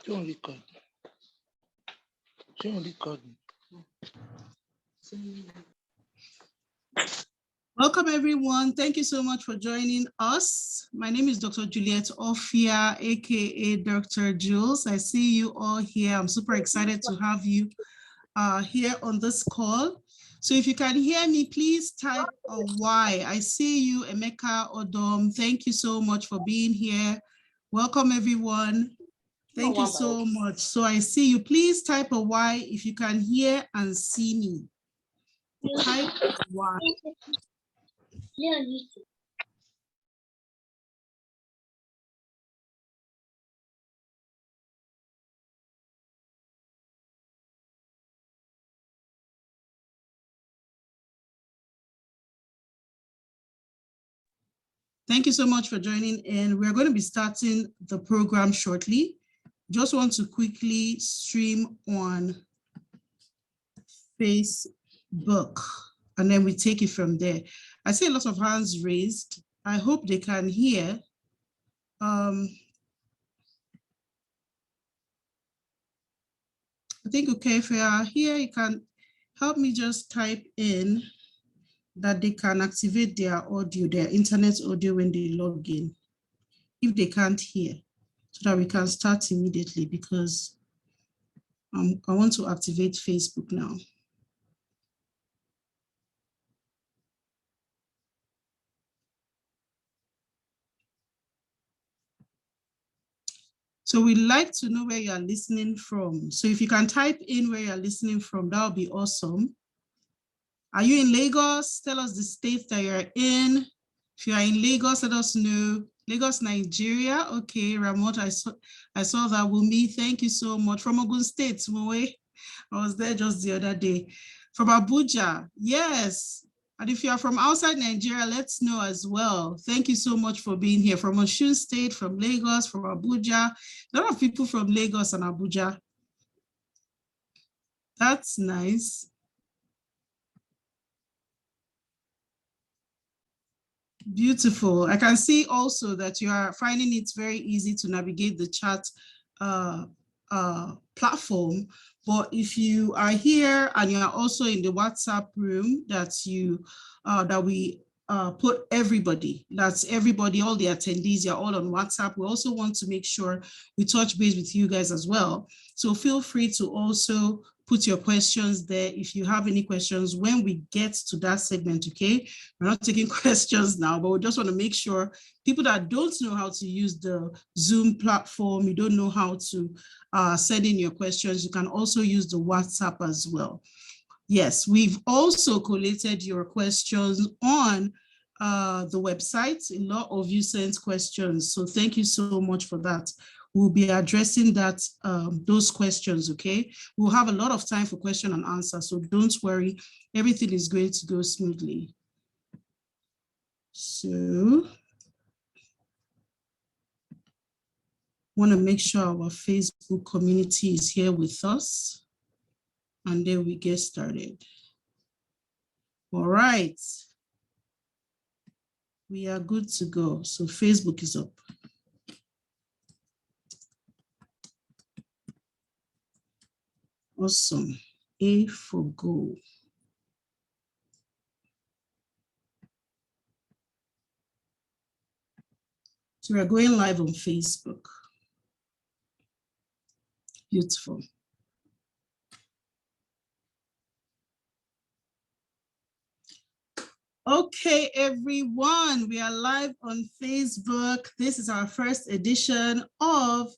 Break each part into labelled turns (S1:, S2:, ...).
S1: Don't record. Don't record.
S2: Welcome, everyone. Thank you so much for joining us. My name is Dr. Juliet Ophia, aka Dr. Jules. I see you all here. I'm super excited to have you here on this call. So if you can hear me, please type a Y. I see you, Emeka Odom. Thank you so much for being here. Welcome, everyone. Thank you so much. So I see you. Please type a Y if you can hear and see me. Type Y. Thank you so much for joining in. We're going to be starting the program shortly. Just want to quickly stream on Facebook, and then we take it from there. I see a lot of hands raised. I hope they can hear. I think, okay, if you are here, you can help me just type in that they can activate their audio, their internet audio when they log in, if they can't hear, so that we can start immediately, because I want to activate Facebook now. So we'd like to know where you are listening from. So if you can type in where you're listening from, that would be awesome. Are you in Lagos? Tell us the state that you're in. If you are in Lagos, let us know. Lagos, Nigeria. Okay, Ramot, I saw that. Wumi, thank you so much. From Ogun State, Moe. I was there just the other day. From Abuja, yes. And if you are from outside Nigeria, let's know as well. Thank you so much for being here. From Osun State, from Lagos, from Abuja. A lot of people from Lagos and Abuja. That's nice. Beautiful. I can see also that you are finding it very easy to navigate the chat platform. But if you are here and you are also in the WhatsApp room that we put everybody, that's everybody, all the attendees, you're all on WhatsApp. We also want to make sure we touch base with you guys as well. So feel free to also put your questions there if you have any questions when we get to that segment, okay? We're not taking questions now, but we just want to make sure people that don't know how to use the Zoom platform, you don't know how to send in your questions, you can also use the WhatsApp as well. Yes, we've also collated your questions on the website. A lot of you sent questions, so thank you so much for that. We'll be addressing that, those questions, okay? We'll have a lot of time for question and answer, so don't worry, everything is going to go smoothly. So, want to make sure our Facebook community is here with us, and then we get started. All right. We are good to go. So Facebook is up. Awesome. A for go. So we're going live on Facebook. Beautiful. Okay, everyone, we are live on Facebook. This is our first edition of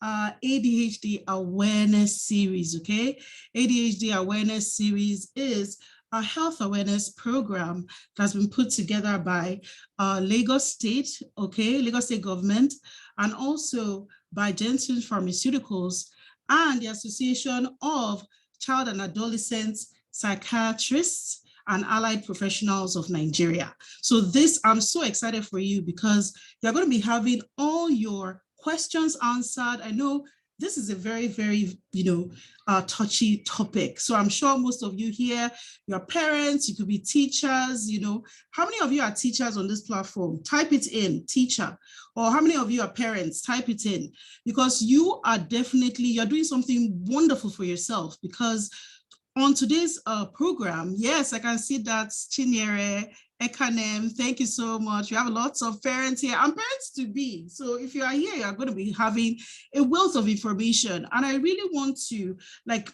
S2: ADHD Awareness Series, okay? ADHD Awareness Series is a health awareness program that's been put together by Lagos State, okay, Lagos State government, and also by Jensen Pharmaceuticals and the Association of Child and Adolescent Psychiatrists and allied professionals of Nigeria. So this, I'm so excited for you because you're going to be having all your questions answered. I know this is a very, very, touchy topic. So I'm sure most of you here, you're parents, you could be teachers, how many of you are teachers on this platform? Type it in, teacher. Or how many of you are parents? Type it in, because you're doing something wonderful for yourself. Because on today's program, yes, I can see that Chinyere, Ekanem, thank you so much. We have lots of parents here and parents to be. So if you are here, you are going to be having a wealth of information. And I really want to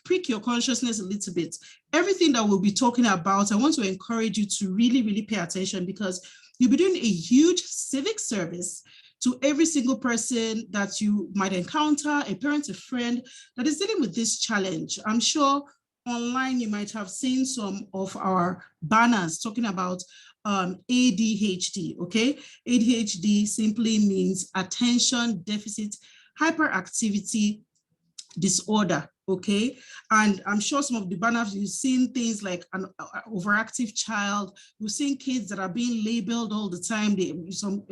S2: prick your consciousness a little bit. Everything that we'll be talking about, I want to encourage you to really, really pay attention, because you'll be doing a huge civic service to every single person that you might encounter, a parent, a friend that is dealing with this challenge. I'm sure online you might have seen some of our banners talking about ADHD, okay? ADHD simply means attention deficit hyperactivity disorder, okay? And I'm sure some of the banners, you've seen things like an overactive child. You've seen kids that are being labeled all the time. Some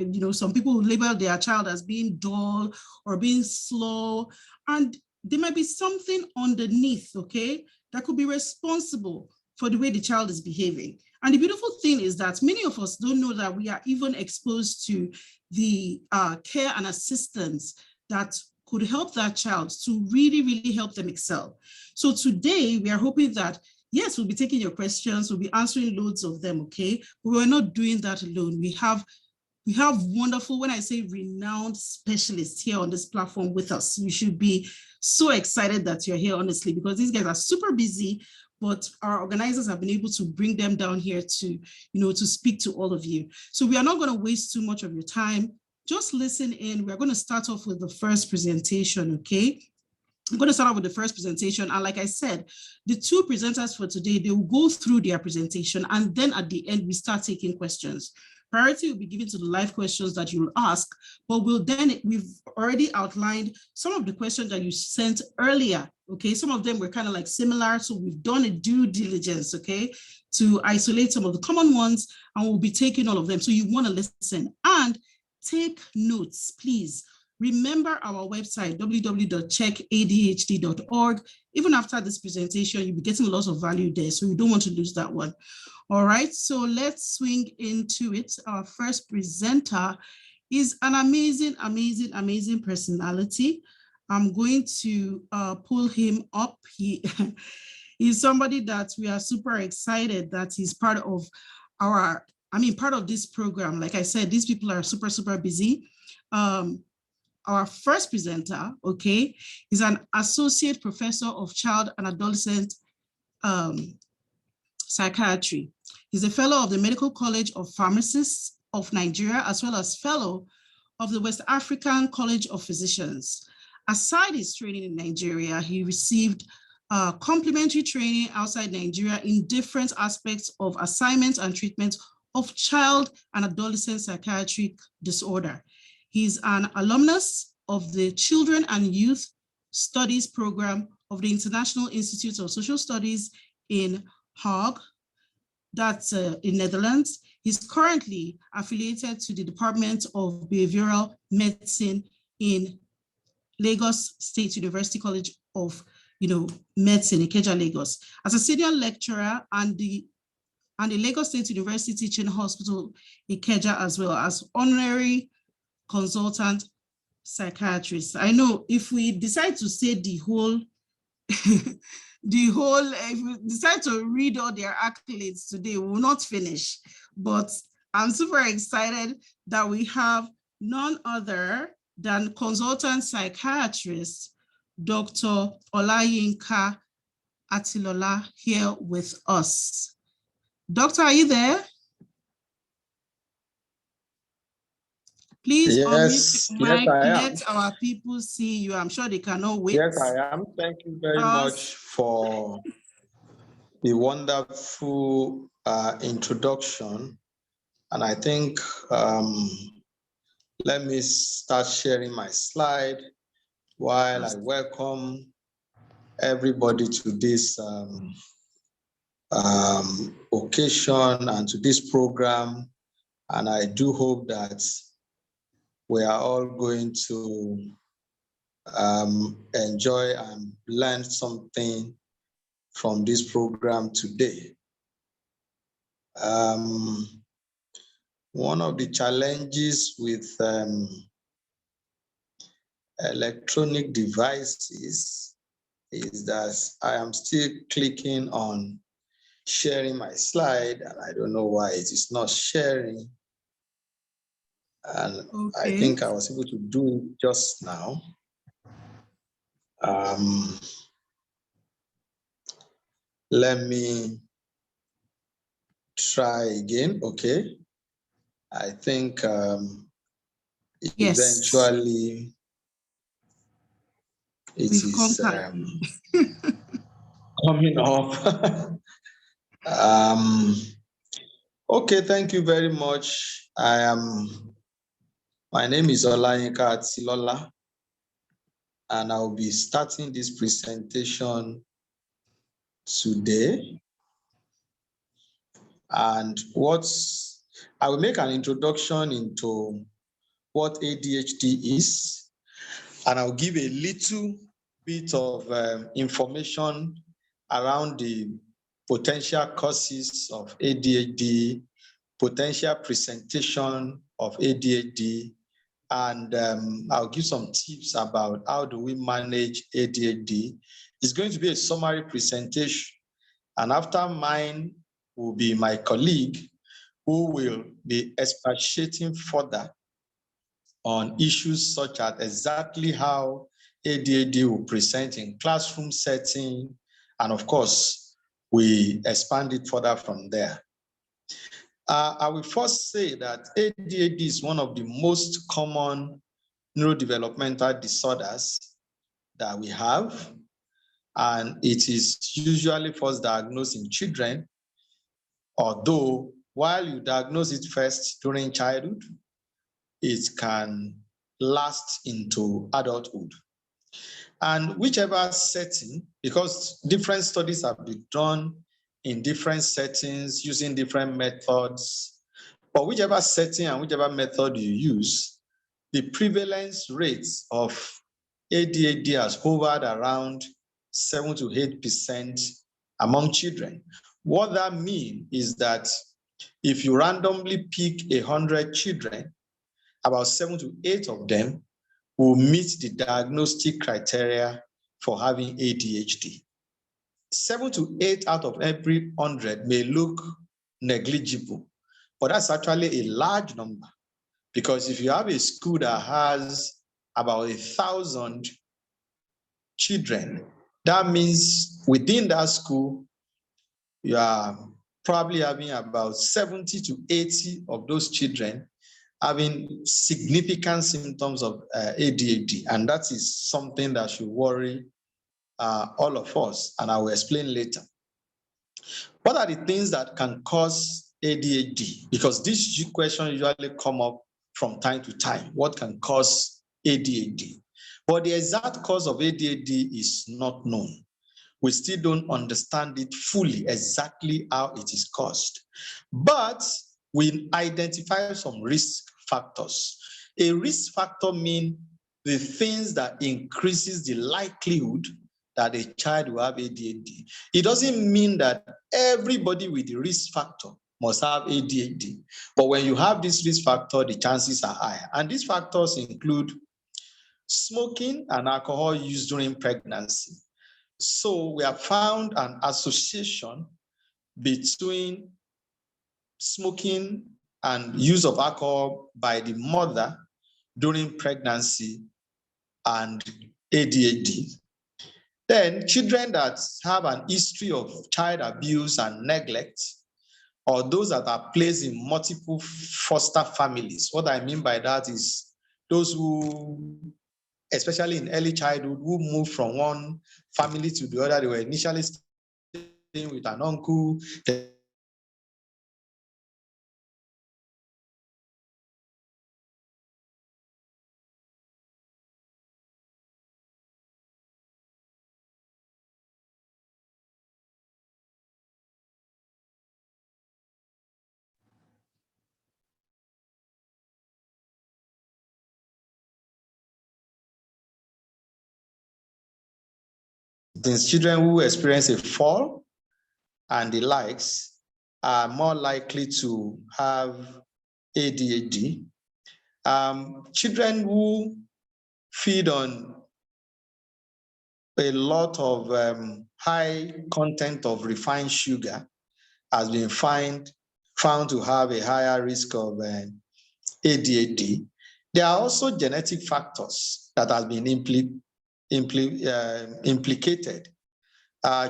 S2: people who label their child as being dull or being slow, and there might be something underneath, okay, that could be responsible for the way the child is behaving. And the beautiful thing is that many of us don't know that we are even exposed to the care and assistance that could help that child to really, really help them excel. So today we are hoping that, yes, we'll be taking your questions, we'll be answering loads of them, okay? But we're not doing that alone. We have wonderful, when I say renowned specialists here on this platform with us. You should be so excited that you're here, honestly, because these guys are super busy, but our organizers have been able to bring them down here to, to speak to all of you. So we are not going to waste too much of your time. Just listen in. We're going to start off with the first presentation, okay? I'm going to start off with the first presentation. And like I said, the two presenters for today, they will go through their presentation, and then at the end, we start taking questions. Priority will be given to the live questions that you'll ask, but we've already outlined some of the questions that you sent earlier, okay? Some of them were kind of like similar, so we've done a due diligence, okay, to isolate some of the common ones, and we'll be taking all of them. So you want to listen and take notes, please. Remember our website, www.checkadhd.org. Even after this presentation, you'll be getting lots of value there, so you don't want to lose that one. All right, so let's swing into it. Our first presenter is an amazing, amazing, amazing personality. I'm going to pull him up. He's somebody that we are super excited that he's part of part of this program. Like I said, these people are super, super busy. Our first presenter, okay, is an associate professor of child and adolescent psychiatry. He's a fellow of the Medical College of Pharmacists of Nigeria, as well as fellow of the West African College of Physicians. Aside his training in Nigeria, he received complementary training outside Nigeria in different aspects of assignment and treatment of child and adolescent psychiatric disorder. He's an alumnus of the Children and Youth Studies program of the International Institute of Social Studies in Hague, that's in Netherlands. He's currently affiliated to the Department of Behavioral Medicine in Lagos State University College of Medicine, Ikeja, Lagos. As a senior lecturer and the Lagos State University Teaching Hospital, Ikeja, as well as honorary consultant psychiatrist. I know if we decide to say if we decide to read all their accolades today, we will not finish. But I'm super excited that we have none other than consultant psychiatrist, Dr. Olayinka Atilola, here with us. Doctor, are you there? Please unmute your mic, let our people see you. I'm sure they cannot wait.
S1: Yes, I am. Thank you very much for the wonderful introduction. And I think, let me start sharing my slide while I welcome everybody to this occasion and to this program. And I do hope that we are all going to enjoy and learn something from this program today. One of the challenges with electronic devices is that I am still clicking on sharing my slide, and I don't know why it is not sharing. And I think I was able to do it just now. Let me try again. Okay. I think eventually it is coming up. Okay, thank you very much. My name is Olayinka Atilola, and I'll be starting this presentation today. And I will make an introduction into what ADHD is, and I'll give a little bit of information around the potential causes of ADHD, potential presentation of ADHD, and I'll give some tips about how do we manage ADHD. It's going to be a summary presentation, and after mine will be my colleague who will be expatiating further on issues such as exactly how ADHD will present in classroom setting, and of course, we expand it further from there. I will first say that ADHD is one of the most common neurodevelopmental disorders that we have, and it is usually first diagnosed in children, although while you diagnose it first during childhood, it can last into adulthood. And whichever setting, because different studies have been done in different settings using different methods, but whichever setting and whichever method you use, the prevalence rates of ADHD has hovered around 7 to 8% among children. What that means is that if you randomly pick 100 children, about 7 to 8 of them will meet the diagnostic criteria for having ADHD. 7 to 8 out of every 100 may look negligible, but that's actually a large number, because if you have a school that has about 1,000 children, that means within that school, you are probably having about 70 to 80 of those children having significant symptoms of ADHD, and that is something that should worry all of us, and I will explain later. What are the things that can cause ADHD? Because this question usually come up from time to time. What can cause ADHD? But the exact cause of ADHD is not known. We still don't understand it fully, exactly how it is caused. But we identify some risk factors. A risk factor means the things that increases the likelihood that a child will have ADHD. It doesn't mean that everybody with the risk factor must have ADHD. But when you have this risk factor, the chances are higher. And these factors include smoking and alcohol use during pregnancy. So we have found an association between smoking and use of alcohol by the mother during pregnancy and ADHD. Then children that have an history of child abuse and neglect, or those that are placed in multiple foster families. What I mean by that is those who, especially in early childhood, who move from one family to the other. They were initially staying with an uncle, Since children who experience a fall and the likes are more likely to have ADHD. Children who feed on a lot of high content of refined sugar has been found to have a higher risk of ADHD. There are also genetic factors that have been implicated.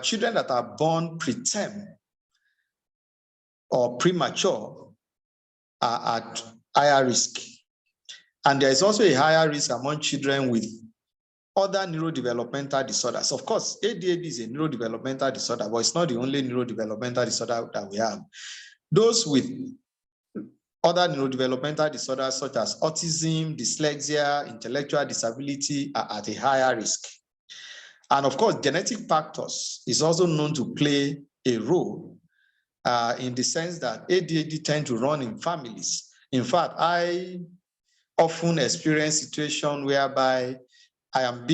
S1: Children that are born preterm or premature are at higher risk. And there is also a higher risk among children with other neurodevelopmental disorders. Of course, ADHD is a neurodevelopmental disorder, but it's not the only neurodevelopmental disorder that we have. Those with other neurodevelopmental disorders such as autism, dyslexia, intellectual disability are at a higher risk. And of course, genetic factors is also known to play a role in the sense that ADHD tend to run in families. In fact, I often experience situations whereby I am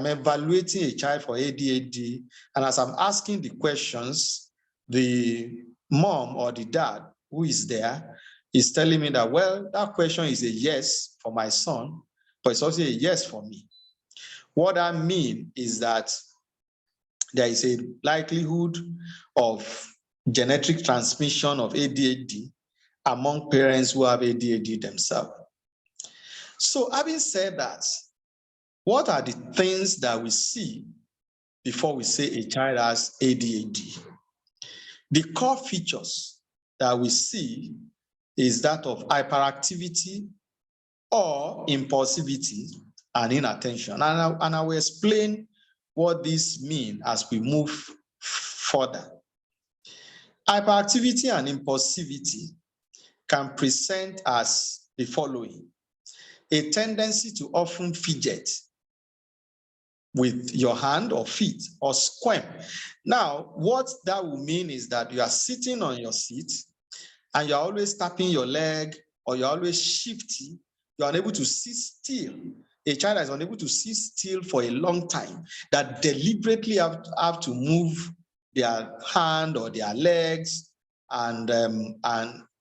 S1: evaluating a child for ADHD, and as I'm asking the questions, the mom or the dad who is there is telling me that, well, that question is a yes for my son, but it's also a yes for me. What I mean is that there is a likelihood of genetic transmission of ADHD among parents who have ADHD themselves. So having said that, what are the things that we see before we say a child has ADHD? The core features that we see is that of hyperactivity or impulsivity and inattention. And I will explain what this means as we move further. Hyperactivity and impulsivity can present as the following: a tendency to often fidget with your hand or feet or squirm. Now, what that will mean is that you are sitting on your seat and you're always tapping your leg, or you're always shifty. You're unable to sit still. A child is unable to sit still for a long time, that deliberately have to move their hand or their legs and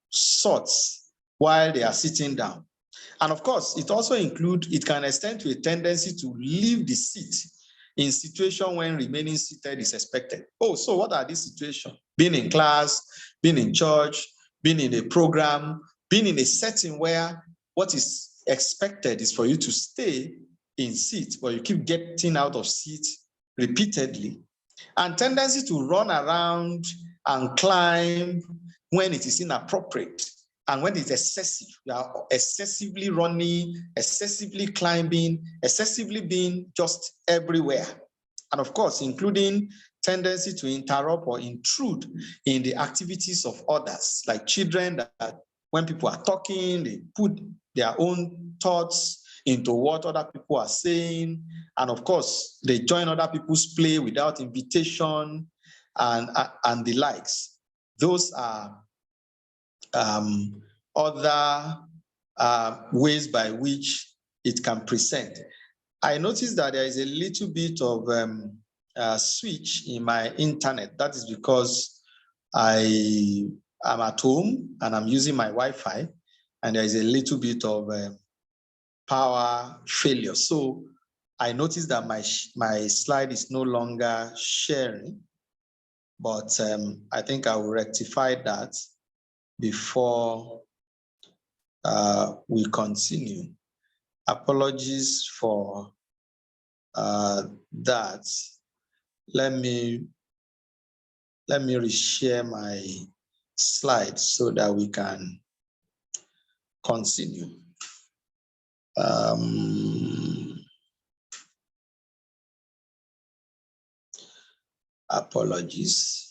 S1: sorts while they are sitting down. And of course, it can extend to a tendency to leave the seat in situation when remaining seated is expected. Oh, so what are these situations? Being in class, being in church, being in a program, being in a setting where what is expected is for you to stay in seat, but you keep getting out of seat repeatedly, and tendency to run around and climb when it is inappropriate. And when it's excessive, you are excessively running, excessively climbing, excessively being just everywhere. And of course, including tendency to interrupt or intrude in the activities of others, like children that when people are talking, they put their own thoughts into what other people are saying. And of course, they join other people's play without invitation and the likes. Those are other ways by which it can present. I noticed that there is a little bit of switch in my internet. That is because I am at home and I'm using my Wi-Fi, and there is a little bit of power failure. So I noticed that my slide is no longer sharing, but I think I will rectify that before we continue. Apologies for that. Let me reshare my slides so that we can continue. Apologies.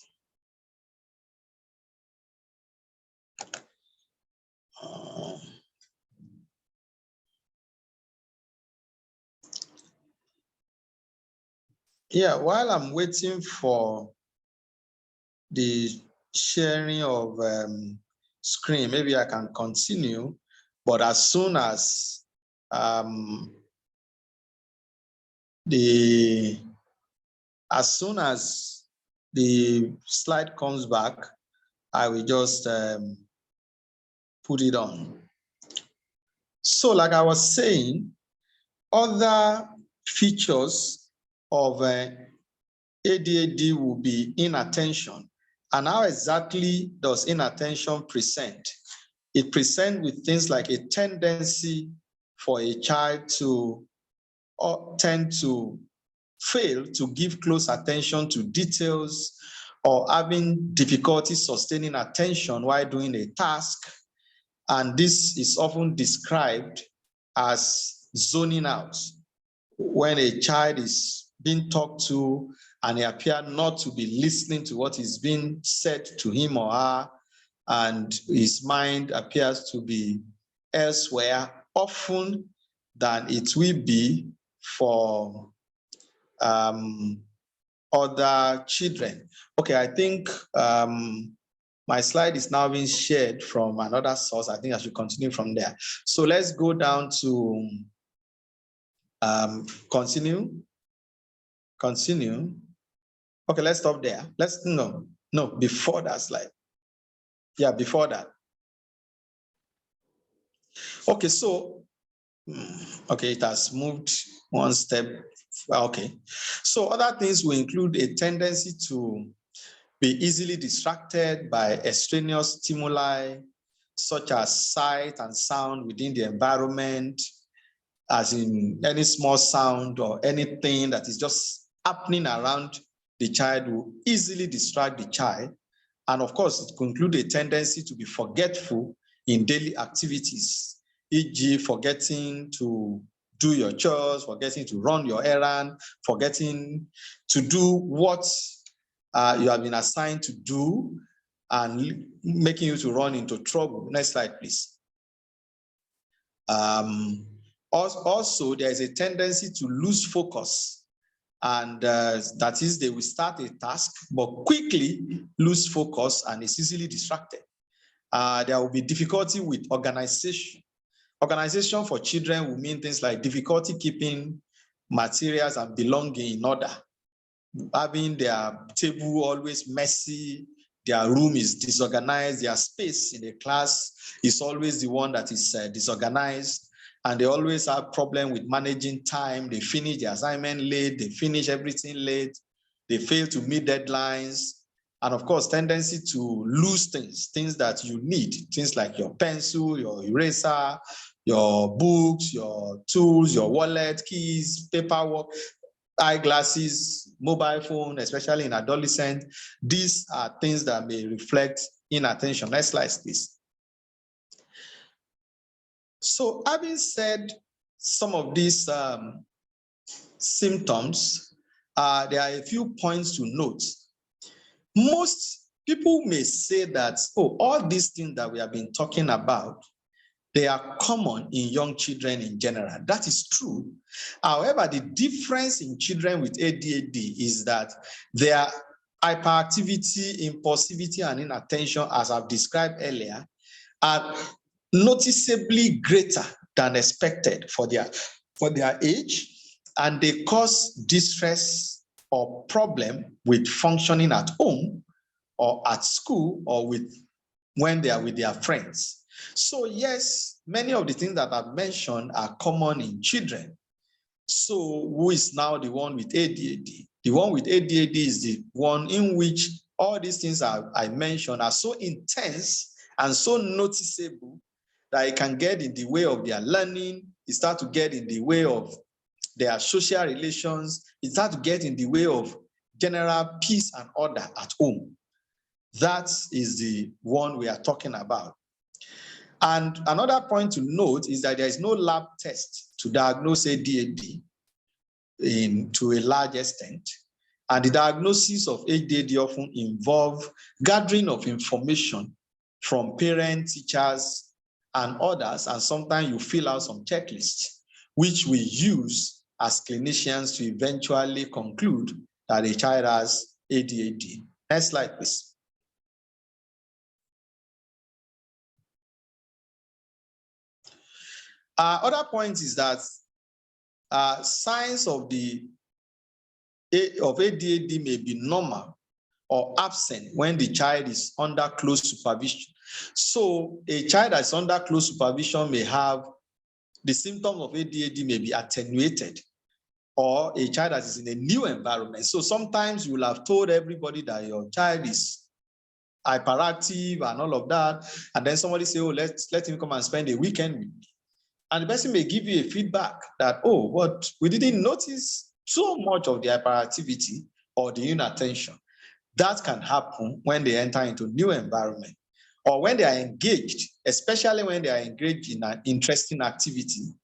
S1: Yeah, while I'm waiting for the sharing of screen, maybe I can continue, but as soon as the as soon as the slide comes back, I will just put it on. So like I was saying, other features of ADHD will be inattention. And how exactly does inattention present? It presents with things like a tendency for a child to tend to fail to give close attention to details, or having difficulty sustaining attention while doing a task. And this is often described as zoning out, when a child is being talked to and he appears not to be listening to what is being said to him or her, and his mind appears to be elsewhere, often than it will be for other children. Okay, I think my slide is now being shared from another source. I think I should continue from there. So let's go down to continue. Okay, let's stop there. No, before that slide. Yeah, before that. Okay, so, okay, it has moved one step. Okay, so other things will include a tendency to be easily distracted by extraneous stimuli, such as sight and sound within the environment, as in any small sound or anything that is just happening around the child will easily distract the child. And of course, it could include a tendency to be forgetful in daily activities, e.g., forgetting to do your chores, forgetting to run your errand, forgetting to do what you have been assigned to do, and making you to run into trouble. Next slide, please. Also, there is a tendency to lose focus, and that is, they will start a task but quickly lose focus and is easily distracted. There will be difficulty with organization. Organization for children will mean things like difficulty keeping materials and belonging in order, having their table always messy, their room is disorganized, their space in the class is always the one that is disorganized, and they always have problem with managing time. They finish the assignment late, they finish everything late, they fail to meet deadlines, and of course, tendency to lose things that you need, things like your pencil, your eraser, your books, your tools, your wallet, keys, paperwork, eyeglasses, mobile phone, especially in adolescents. These are things that may reflect inattention. Next slide, please. So having said some of these symptoms, there are a few points to note. Most people may say that, oh, all these things that we have been talking about, they are common in young children in general. That is true. However, the difference in children with ADHD is that their hyperactivity, impulsivity, and inattention, as I've described earlier, are noticeably greater than expected for their age, and they cause distress or problem with functioning at home or at school or when they are with their friends. So yes, many of the things that I've mentioned are common in children. So who is now the one with ADHD? The one with ADHD is the one in which all these things I mentioned are so intense and so noticeable that it can get in the way of their learning. It starts to get in the way of their social relations. It starts to get in the way of general peace and order at home. That is the one we are talking about. And another point to note is that there is no lab test to diagnose ADHD to a large extent. And the diagnosis of ADHD often involve gathering of information from parents, teachers, and others. And sometimes you fill out some checklists, which we use as clinicians to eventually conclude that a child has ADHD. Next slide, please. Other point is that signs of the of ADHD may be normal or absent when the child is under close supervision. So a child that's under close supervision may have the symptoms of ADHD may be attenuated, or a child that is in a new environment. So sometimes you will have told everybody that your child is hyperactive and all of that, and then somebody say, oh, let him come and spend a weekend with me. And the person may give you a feedback that, oh, what, we didn't notice so much of the hyperactivity or the inattention. That can happen when they enter into new environment, or when they are engaged, especially when they are engaged in an interesting activity,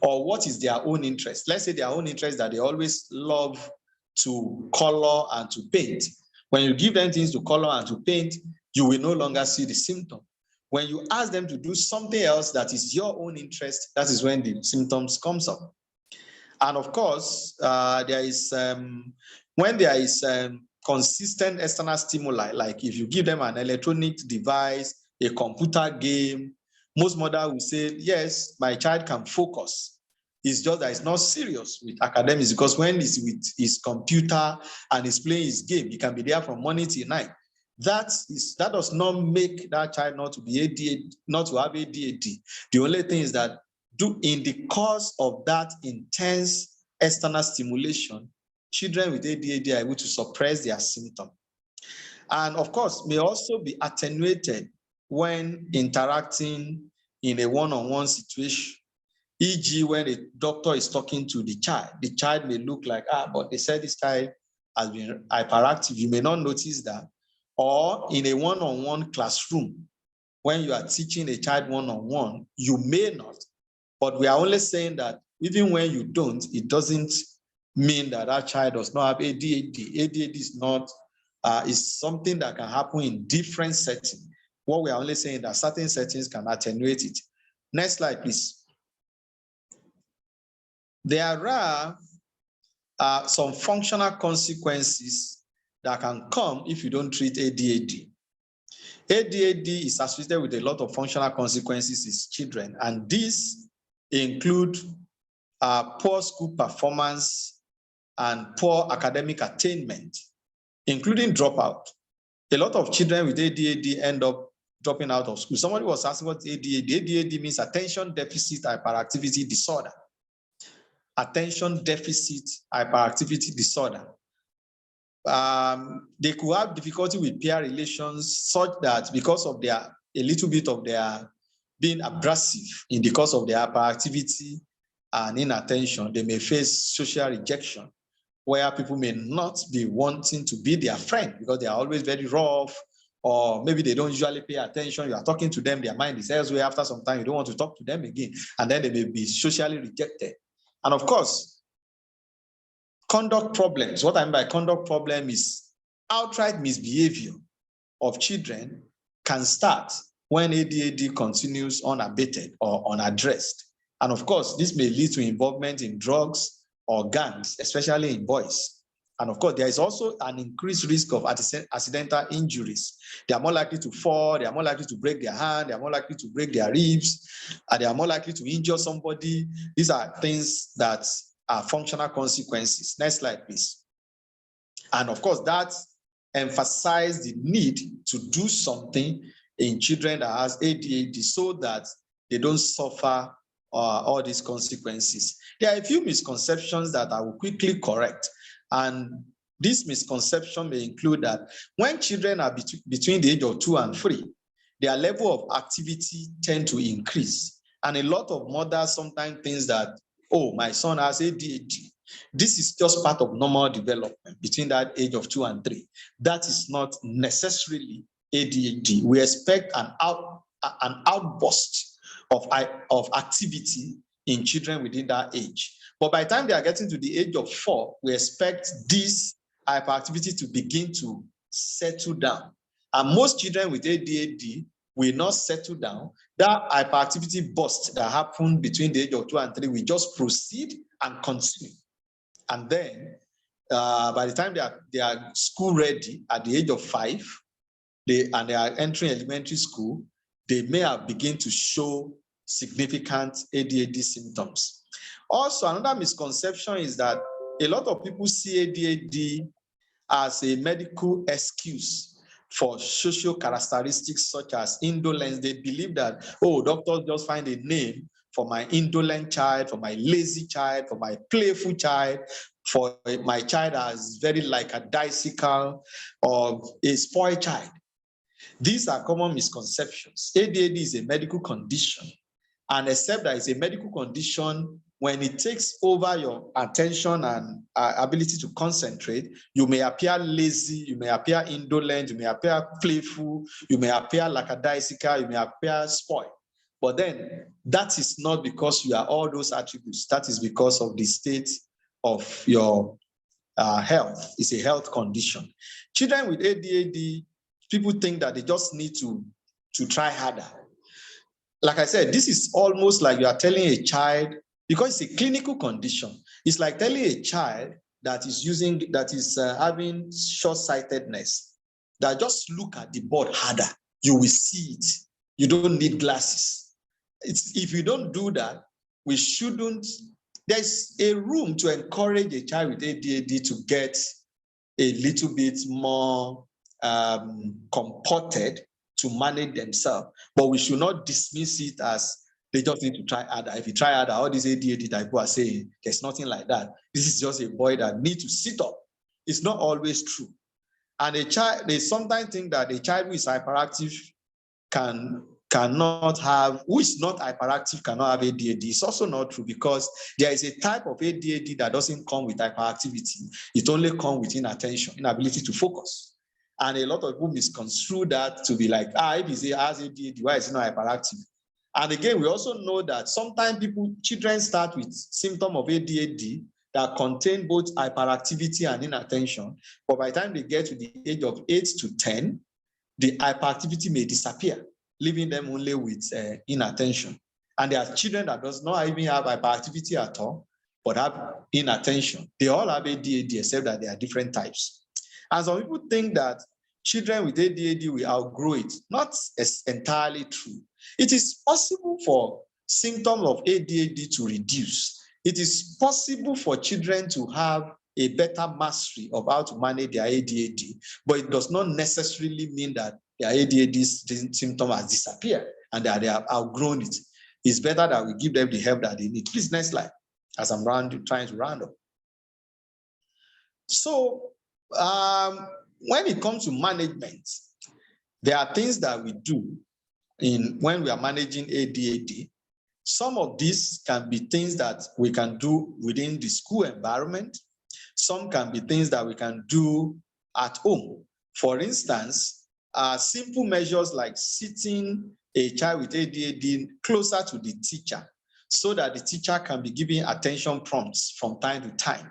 S1: or what is their own interest. Let's say their own interest that they always love to color and to paint. When you give them things to color and to paint, you will no longer see the symptom. When you ask them to do something else that is your own interest, that is when the symptoms comes up. And of course, there is when there is consistent external stimuli, like if you give them an electronic device, a computer game, most mothers will say, yes, my child can focus. It's just that it's not serious with academics, because when he's with his computer and he's playing his game, he can be there from morning till night. That does not make that child not to be ADHD, not to have ADHD. The only thing is that in the course of that intense external stimulation, children with ADHD are able to suppress their symptom. And of course, may also be attenuated when interacting in a one-on-one situation. E.g., when a doctor is talking to the child may look like, but they said this child has been hyperactive. You may not notice that. Or in a one-on-one classroom, when you are teaching a child one-on-one, you may not. But we are only saying that even when you don't, it doesn't mean that that child does not have ADHD. ADHD is not, is something that can happen in different settings. What we are only saying that certain settings can attenuate it. Next slide, please. There are some functional consequences that can come if you don't treat ADHD. ADHD is associated with a lot of functional consequences in children, and these include poor school performance and poor academic attainment, including dropout. A lot of children with ADHD end up dropping out of school. Somebody was asking what ADHD. ADHD means attention deficit hyperactivity disorder. Attention deficit hyperactivity disorder. They could have difficulty with peer relations, such that because of a little bit of their being abrasive in the course of their hyperactivity and inattention, they may face social rejection, where people may not be wanting to be their friend because they are always very rough, or maybe they don't usually pay attention. You are talking to them, their mind is elsewhere. After some time, you don't want to talk to them again, and then they may be socially rejected. And of course, conduct problems. What I mean by conduct problem is outright misbehavior of children can start when ADHD continues unabated or unaddressed. And of course, this may lead to involvement in drugs or gangs, especially in boys. And of course, there is also an increased risk of accidental injuries. They are more likely to fall, they are more likely to break their hand, they are more likely to break their ribs, and they are more likely to injure somebody. These are things that are functional consequences. Next slide, please. And of course, that emphasizes the need to do something in children that has ADHD so that they don't suffer all these consequences. There are a few misconceptions that I will quickly correct. And this misconception may include that when children are between the age of 2 and 3, their level of activity tend to increase. And a lot of mothers sometimes think that, oh, my son has ADHD. This is just part of normal development between that age of 2 and 3. That is not necessarily ADHD. We expect an outburst of activity in children within that age. But by the time they are getting to the age of 4, we expect this hyperactivity to begin to settle down. And most children with ADHD will not settle down. That hyperactivity burst that happened between the age of 2 and 3 will just proceed and continue. And then by the time they are school ready at the age of 5, they are entering elementary school, they may have begun to show significant ADHD symptoms. Also, another misconception is that a lot of people see ADHD as a medical excuse for social characteristics such as indolence. They believe that, oh, doctors just find a name for my indolent child, for my lazy child, for my playful child, for my child as very like a daisical or a spoiled child. These are common misconceptions. ADHD is a medical condition, and except that it's a medical condition, when it takes over your attention and ability to concentrate, you may appear lazy, you may appear indolent, you may appear playful, you may appear lackadaisical, you may appear spoiled. But then that is not because you are all those attributes. That is because of the state of your health. It's a health condition. Children with ADHD, people think that they just need to try harder. Like I said, this is almost like you are telling a child, because it's a clinical condition. It's like telling a child that is having short-sightedness, that just look at the board harder. You will see it. You don't need glasses. If you don't do that, we shouldn't. There's a room to encourage a child with ADHD to get a little bit more comported to manage themselves, but we should not dismiss it as they just need to try harder. If you try harder, all these ADHD that people are saying, there's nothing like that. This is just a boy that needs to sit up. It's not always true. And a child, they sometimes think that a child who is hyperactive cannot have, who is not hyperactive cannot have ADHD. It's also not true, because there is a type of ADHD that doesn't come with hyperactivity. It only comes with inattention, inability to focus. And a lot of people misconstrue that to be like, if he has ADHD, why is he not hyperactive? And again, we also know that sometimes children start with symptoms of ADHD that contain both hyperactivity and inattention. But by the time they get to the age of 8 to 10, the hyperactivity may disappear, leaving them only with inattention. And there are children that does not even have hyperactivity at all, but have inattention. They all have ADHD, except that there are different types. And some people think that children with ADHD will outgrow it. Not entirely true. It is possible for symptoms of ADHD to reduce. It is possible for children to have a better mastery of how to manage their ADHD, but it does not necessarily mean that their ADHD symptom has disappeared and that they have outgrown it. It's better that we give them the help that they need. Please, next slide, as I'm trying to round up. So, when it comes to management, there are things that we do when we are managing ADHD. Some of these can be things that we can do within the school environment. Some can be things that we can do at home. For instance, simple measures like sitting a child with ADHD closer to the teacher so that the teacher can be giving attention prompts from time to time.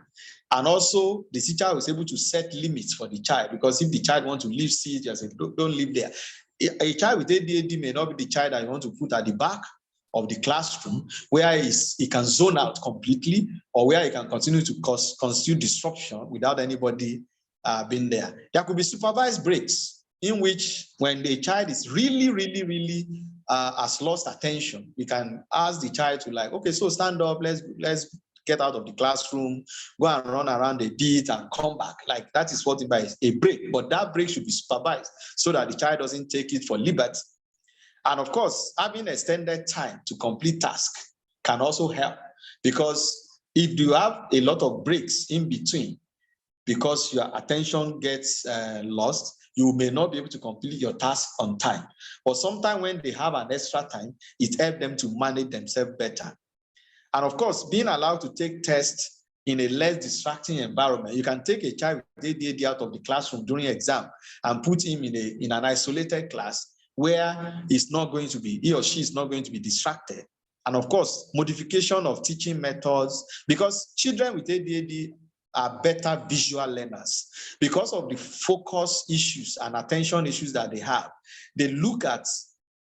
S1: And also, the teacher was able to set limits for the child, because if the child wants to leave seat, just say, don't leave there. A child with ADHD may not be the child that you want to put at the back of the classroom, where he can zone out completely, or where he can continue to constitute disruption without anybody being there. There could be supervised breaks, in which when the child is really has lost attention, we can ask the child to okay, so stand up, let's get out of the classroom, go and run around a bit and come back. Like, that is what it is, a break. But that break should be supervised so that the child doesn't take it for liberty. And of course, having extended time to complete tasks can also help, because if you have a lot of breaks in between, because your attention gets lost, you may not be able to complete your task on time. But sometimes when they have an extra time, it helps them to manage themselves better. And of course, being allowed to take tests in a less distracting environment. You can take a child with ADHD out of the classroom during exam and put him in an isolated class where he or she is not going to be distracted. And of course, modification of teaching methods, because children with ADHD are better visual learners because of the focus issues and attention issues that they have. They look at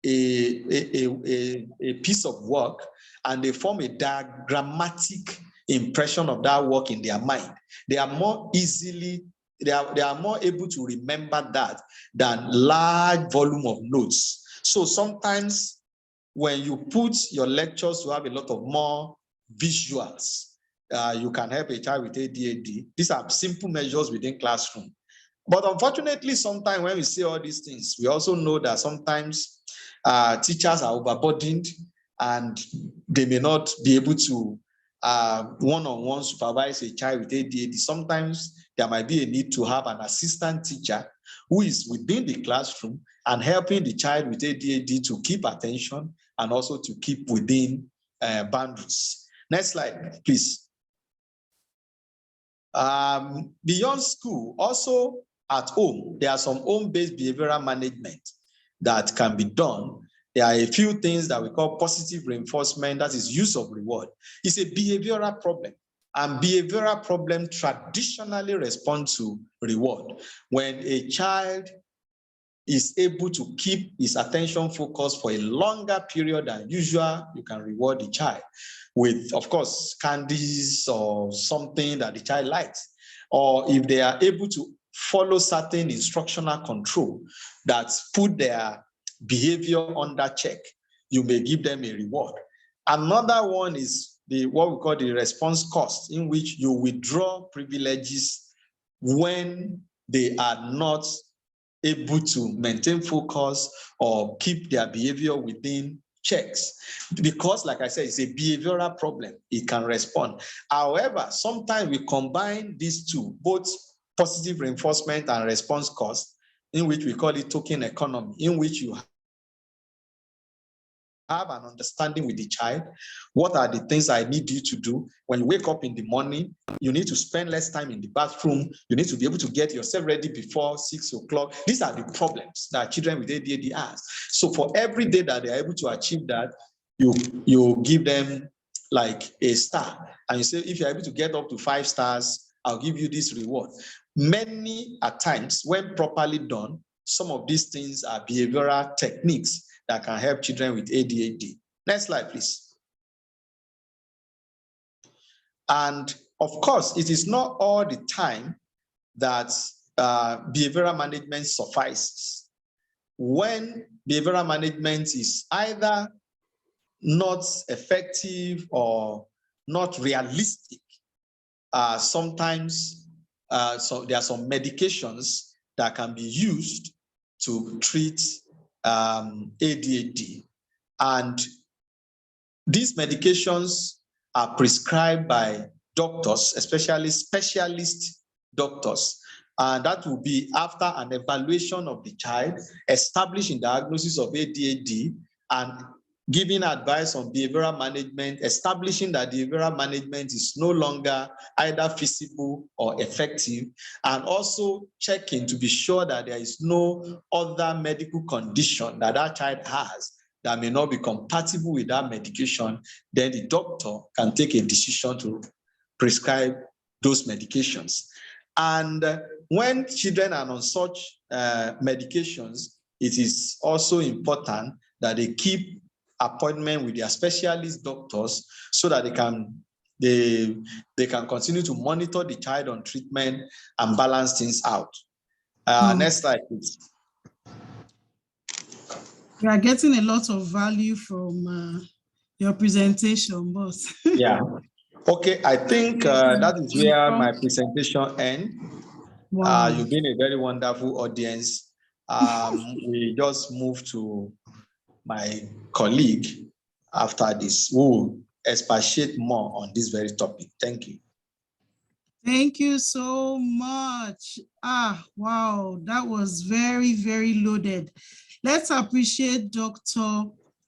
S1: a piece of work and they form a diagrammatic impression of that work in their mind. They are more able to remember that than large volume of notes. So sometimes when you put your lectures to have a lot of more visuals, you can help a child with ADHD. These are simple measures within classroom. But unfortunately, sometimes when we see all these things, we also know that sometimes teachers are overburdened and they may not be able to one-on-one supervise a child with ADHD. Sometimes there might be a need to have an assistant teacher who is within the classroom and helping the child with ADHD to keep attention and also to keep within boundaries. Next slide, please. Beyond school, also at home, there are some home-based behavioral management that can be done. There are a few things that we call positive reinforcement, that is use of reward. It's a behavioral problem, and behavioral problem traditionally respond to reward. When a child is able to keep his attention focused for a longer period than usual, you can reward the child with, of course, candies or something that the child likes. Or if they are able to follow certain instructional control that put their behavior under check, you may give them a reward. Another one is what we call the response cost, in which you withdraw privileges when they are not able to maintain focus or keep their behavior within checks. Because, like I said, it's a behavioral problem. It can respond. However, sometimes we combine these two, both positive reinforcement and response cost, in which we call it token economy, in which you have an understanding with the child. What are the things I need you to do? When you wake up in the morning, you need to spend less time in the bathroom. You need to be able to get yourself ready before 6 o'clock. These are the problems that children with ADHD have. So for every day that they're able to achieve that, you give them like a star. And you say, if you're able to get up to 5 stars, I'll give you this reward. Many at times, when properly done, some of these things are behavioral techniques that can help children with ADHD. Next slide, please. And of course, it is not all the time that behavioral management suffices. When behavioral management is either not effective or not realistic, sometimes so there are some medications that can be used to treat ADHD. And these medications are prescribed by doctors, especially specialist doctors. And that will be after an evaluation of the child, establishing diagnosis of ADHD, and giving advice on behavioral management, establishing that behavioral management is no longer either feasible or effective, and also checking to be sure that there is no other medical condition that that child has that may not be compatible with that medication. Then the doctor can take a decision to prescribe those medications. And when children are on such medications, it is also important that they keep appointment with their specialist doctors so that they can continue to monitor the child on treatment and balance things out. Next slide, please.
S2: We are getting a lot of value from your presentation, boss.
S1: Yeah. Okay, I think that is where my presentation ends. Wow. You've been a very wonderful audience. We just move to my colleague after this, who will expatiate more on this very topic. Thank you.
S2: Thank you so much. Wow, that was very, very loaded. Let's appreciate Dr.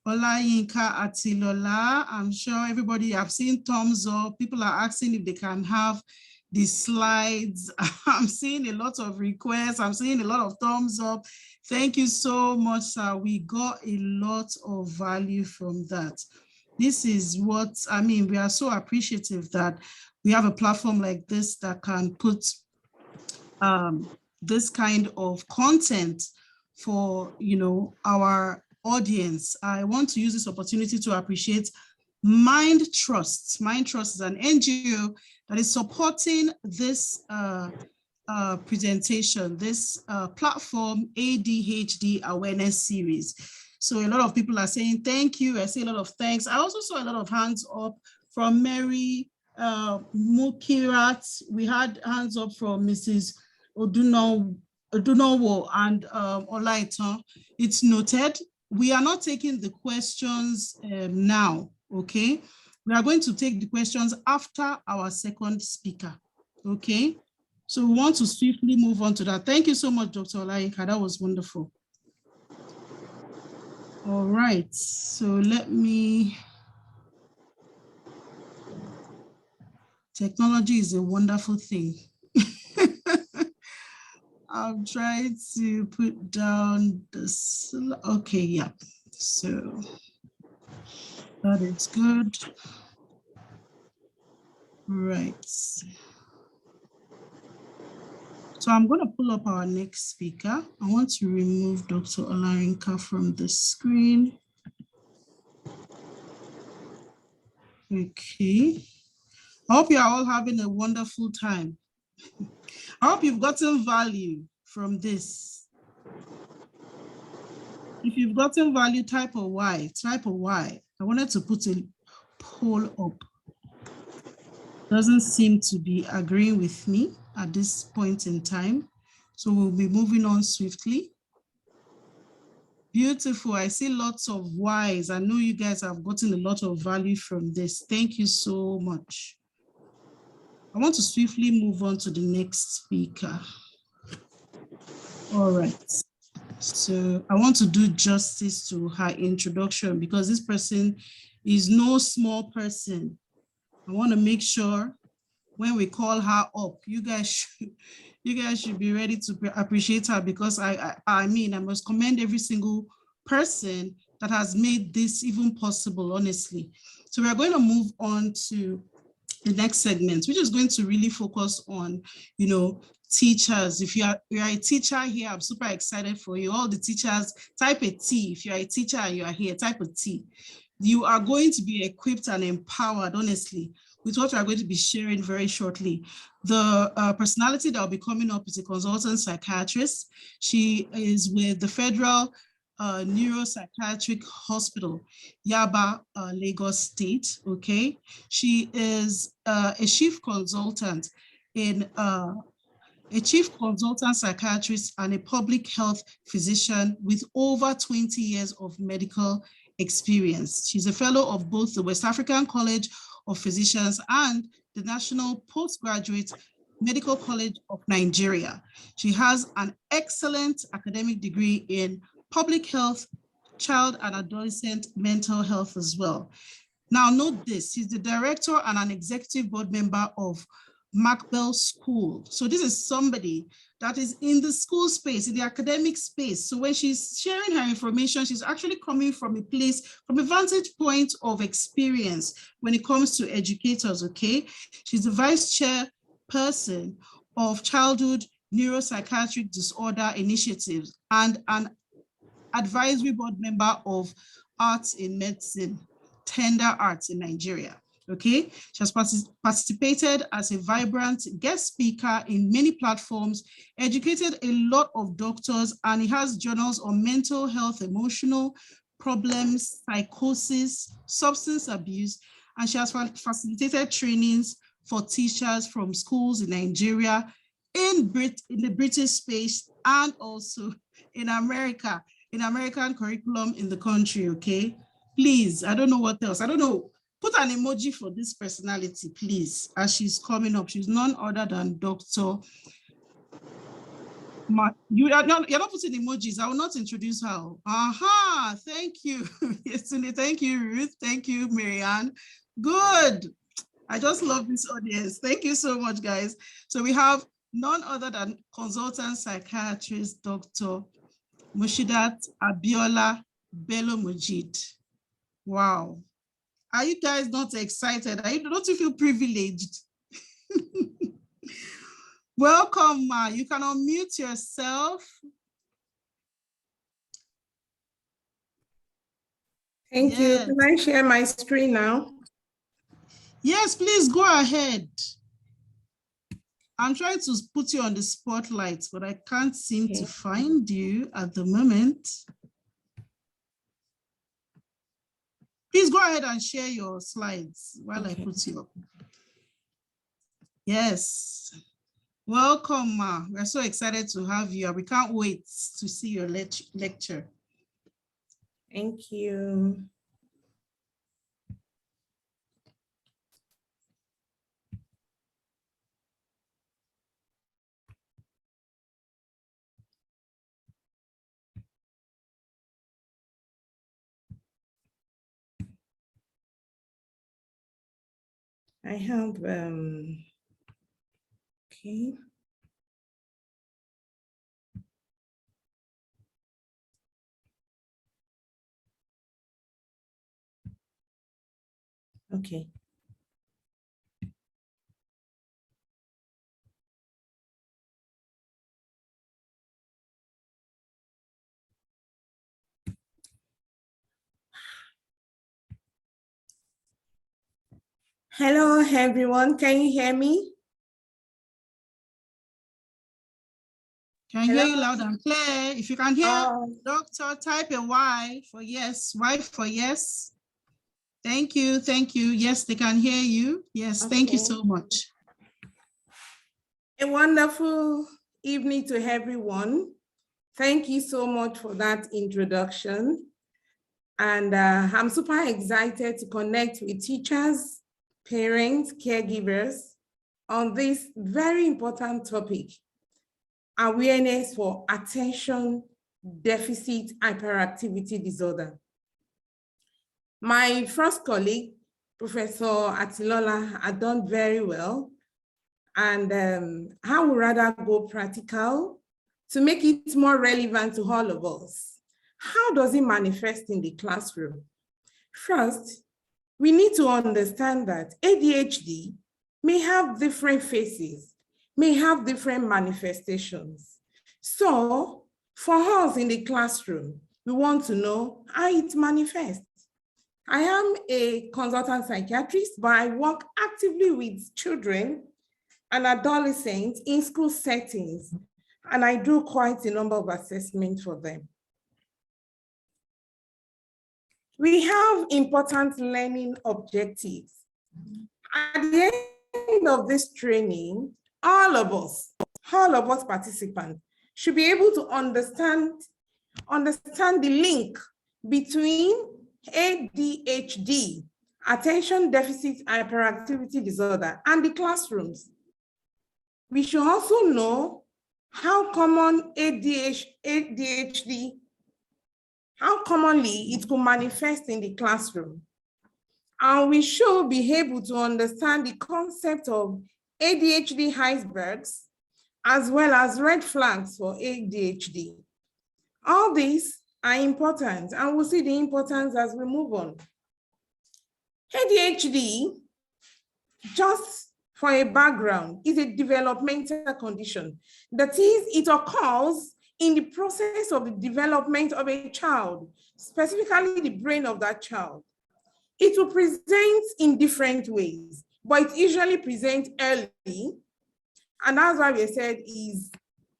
S2: Olayinka Atilola. I'm sure everybody have seen thumbs up. People are asking if they can have the slides. I'm seeing a lot of requests. I'm seeing a lot of thumbs up. Thank you so much, sir. We got a lot of value from that. This is what, I mean, we are so appreciative that we have a platform like this that can put this kind of content for, our audience. I want to use this opportunity to appreciate Mind Trust. Mind Trust is an NGO that is supporting this presentation, this platform, ADHD Awareness Series. So a lot of people are saying thank you. I see a lot of thanks. I also saw a lot of hands up from Mary Mukirat, we had hands up from Mrs. Odunowo and Olaitan. It's noted. We are not taking the questions now, okay? We are going to take the questions after our second speaker, okay? So we want to swiftly move on to that. Thank you so much, Dr. Olayinka. That was wonderful. All right, so let me, technology is a wonderful thing. I'm trying to put down this, okay, yeah. So that is good. Right. So I'm going to pull up our next speaker. I want to remove Dr. Olarinka from the screen. Okay. I hope you're all having a wonderful time. I hope you've gotten value from this. If you've gotten value, type a Y, type a Y. I wanted to put a poll up. Doesn't seem to be agreeing with me at this point in time. So we'll be moving on swiftly. Beautiful. I see lots of Ys. I know you guys have gotten a lot of value from this. Thank you so much. I want to swiftly move on to the next speaker. All right. So I want to do justice to her introduction because this person is no small person. I want to make sure when we call her up, you guys should be ready to appreciate her because I mean, I must commend every single person that has made this even possible, honestly. So we're going to move on to the next segment, which is going to really focus on, you know, teachers. If you are a teacher here, I'm super excited for you. All the teachers, type a T. If you are a teacher and you are here, type a T. You are going to be equipped and empowered, honestly, with what we are going to be sharing very shortly. The personality that will be coming up is a consultant psychiatrist. She is with the Federal Neuropsychiatric Hospital, Yaba, Lagos State, okay? She is a chief consultant in a chief consultant psychiatrist and a public health physician with over 20 years of medical experience. She's a fellow of both the West African College of Physicians and the National Postgraduate Medical College of Nigeria. She has an excellent academic degree in public health, child and adolescent mental health as well. Now note this, she's the director and an executive board member of Macbell School. So this is somebody that is in the school space, in the academic space. So when she's sharing her information, she's actually coming from a place, from a vantage point of experience when it comes to educators, okay? She's the vice chairperson of Childhood Neuropsychiatric Disorder Initiatives and an advisory board member of Arts in Medicine, Tender Arts in Nigeria. Okay, she has participated as a vibrant guest speaker in many platforms, educated a lot of doctors, and he has journals on mental health, emotional problems, psychosis, substance abuse, and she has facilitated trainings for teachers from schools in Nigeria, in the British space, and also in America, in American curriculum in the country, okay? Please, I don't know what else. I don't know. Put an emoji for this personality, please, as she's coming up. She's none other than Dr. You're not putting emojis. I will not introduce her. Aha, thank you. Yesterday, thank you, Ruth. Thank you, Marianne. Good. I just love this audience. Thank you so much, guys. So we have none other than consultant psychiatrist, Dr. Mushidat Abiola Bello Mujid. Wow. Are you guys not excited? Don't you feel privileged? Welcome, Ma. You can unmute yourself.
S3: Thank you. Can I share my screen now?
S2: Yes, please go ahead. I'm trying to put you on the spotlight, but I can't seem to find you at the moment. Please go ahead and share your slides while I put you up. Yes. Welcome, Ma. We're so excited to have you. We can't wait to see your lecture.
S3: Thank you. I have, okay. Okay. Hello, everyone. Can you hear me?
S2: Can hear you loud and clear. If you can hear doctor, type a Y for yes. Y for yes. Thank you. Thank you. Yes, they can hear you. Yes, okay. Thank you so much.
S3: A wonderful evening to everyone. Thank you so much for that introduction. And I'm super excited to connect with teachers, parents, caregivers on this very important topic, awareness for attention deficit hyperactivity disorder. My first colleague, Professor Atilola, had done very well. And I would rather go practical to make it more relevant to all of us. How does it manifest in the classroom? First, we need to understand that ADHD may have different faces, may have different manifestations. So for us in the classroom, we want to know how it manifests. I am a consultant psychiatrist, but I work actively with children and adolescents in school settings, and I do quite a number of assessments for them. We have important learning objectives. At the end of this training, all of us participants should be able to understand the link between ADHD, attention deficit hyperactivity disorder, and the classrooms. We should also know how common ADHD, how commonly it could manifest in the classroom. And we should be able to understand the concept of ADHD icebergs, as well as red flags for ADHD. All these are important, and we'll see the importance as we move on. ADHD, just for a background, is a developmental condition. That is, it occurs in the process of the development of a child, specifically the brain of that child. It will present in different ways, but it usually presents early, and that's why we said is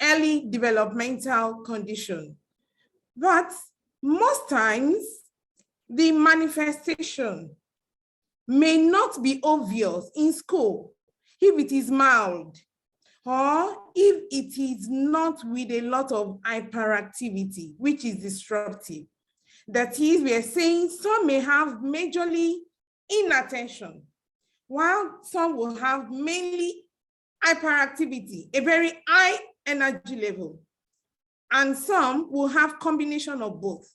S3: early developmental condition. But most times, the manifestation may not be obvious in school if it is mild, or if it is not with a lot of hyperactivity, which is disruptive. That is, we are saying some may have majorly inattention, while some will have mainly hyperactivity, a very high energy level, and some will have combination of both.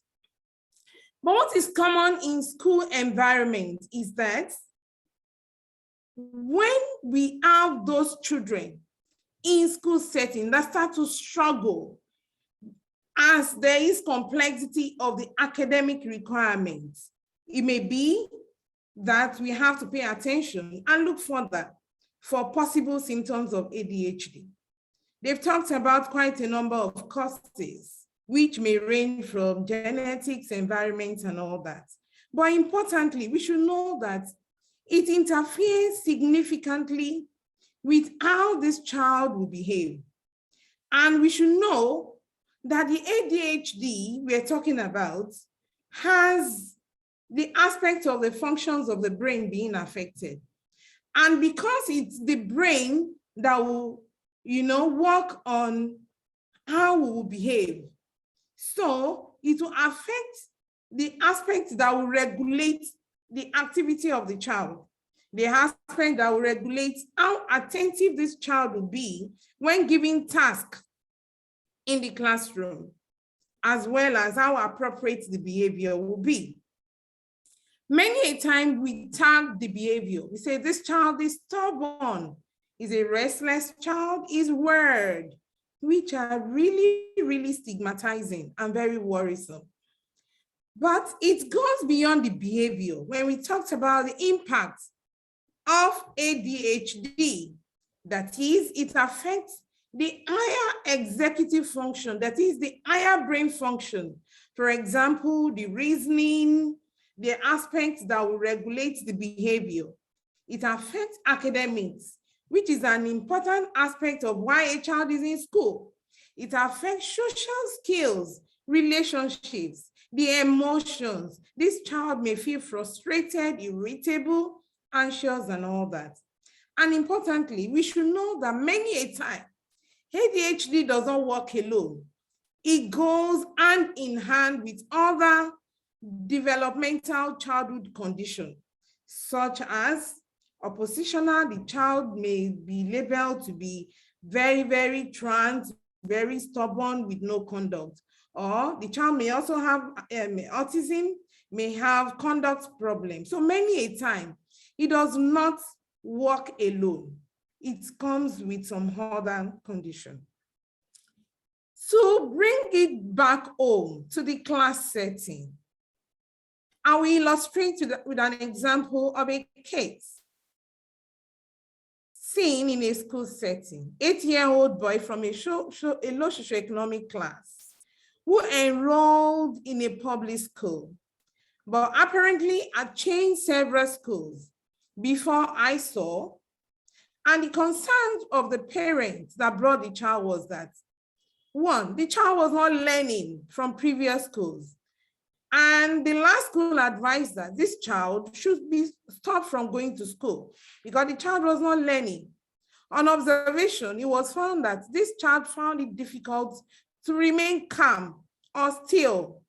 S3: But what is common in school environment is that when we have those children in school setting that start to struggle as there is complexity of the academic requirements, it may be that we have to pay attention and look further for possible symptoms of ADHD. They've talked about quite a number of causes, which may range from genetics, environment, and all that. But importantly, we should know that it interferes significantly with how this child will behave. And we should know that the ADHD we're talking about has the aspect of the functions of the brain being affected. And because it's the brain that will, work on how we will behave. So it will affect the aspects that will regulate the activity of the child, the aspect that will regulate how attentive this child will be when given tasks in the classroom, as well as how appropriate the behavior will be. Many a time we tag the behavior. We say this child is stubborn, is a restless child, is weird, which are really, really stigmatizing and very worrisome. But it goes beyond the behavior. When we talked about the impact of ADHD, that is, it affects the higher executive function, that is the higher brain function. For example, the reasoning, the aspects that will regulate the behavior. It affects academics, which is an important aspect of why a child is in school. It affects social skills, relationships, the emotions. This child may feel frustrated, irritable, anxious, and all that. And importantly, we should know that many a time, ADHD doesn't work alone. It goes hand in hand with other developmental childhood conditions, such as oppositional. The child may be labeled to be very, very trans, very stubborn with no conduct. Or the child may also have autism, may have conduct problems. So many a time, it does not work alone. It comes with some other condition. So bring it back home to the class setting. I will illustrate with an example of a case seen in a school setting. 8-year-old boy from a low socioeconomic class who enrolled in a public school, but apparently had changed several schools before I saw. And the concern of the parents that brought the child was that, one, the child was not learning from previous schools. And the last school advised that this child should be stopped from going to school because the child was not learning. On observation, it was found that this child found it difficult to remain calm or still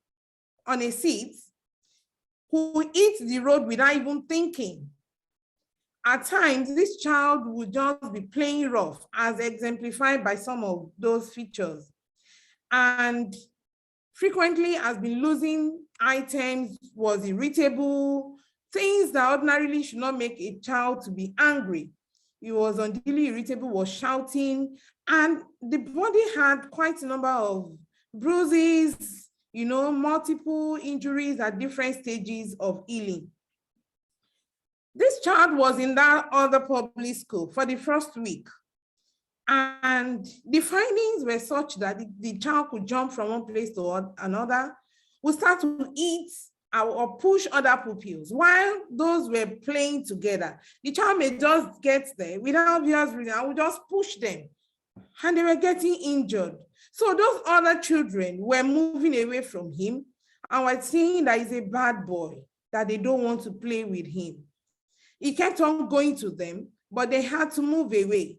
S3: on a seat, who hit the road without even thinking. At times, this child would just be playing rough, as exemplified by some of those features, and frequently has been losing items, was irritable, things that ordinarily should not make a child to be angry. He was unduly irritable, was shouting, and the body had quite a number of bruises, multiple injuries at different stages of healing. This child was in that other public school for the first week. And the findings were such that the child could jump from one place to another, would start to eat or push other pupils while those were playing together. The child may just get there without obvious reason. I would just push them and they were getting injured. So those other children were moving away from him and were saying that he's a bad boy, that they don't want to play with him. He kept on going to them, but they had to move away.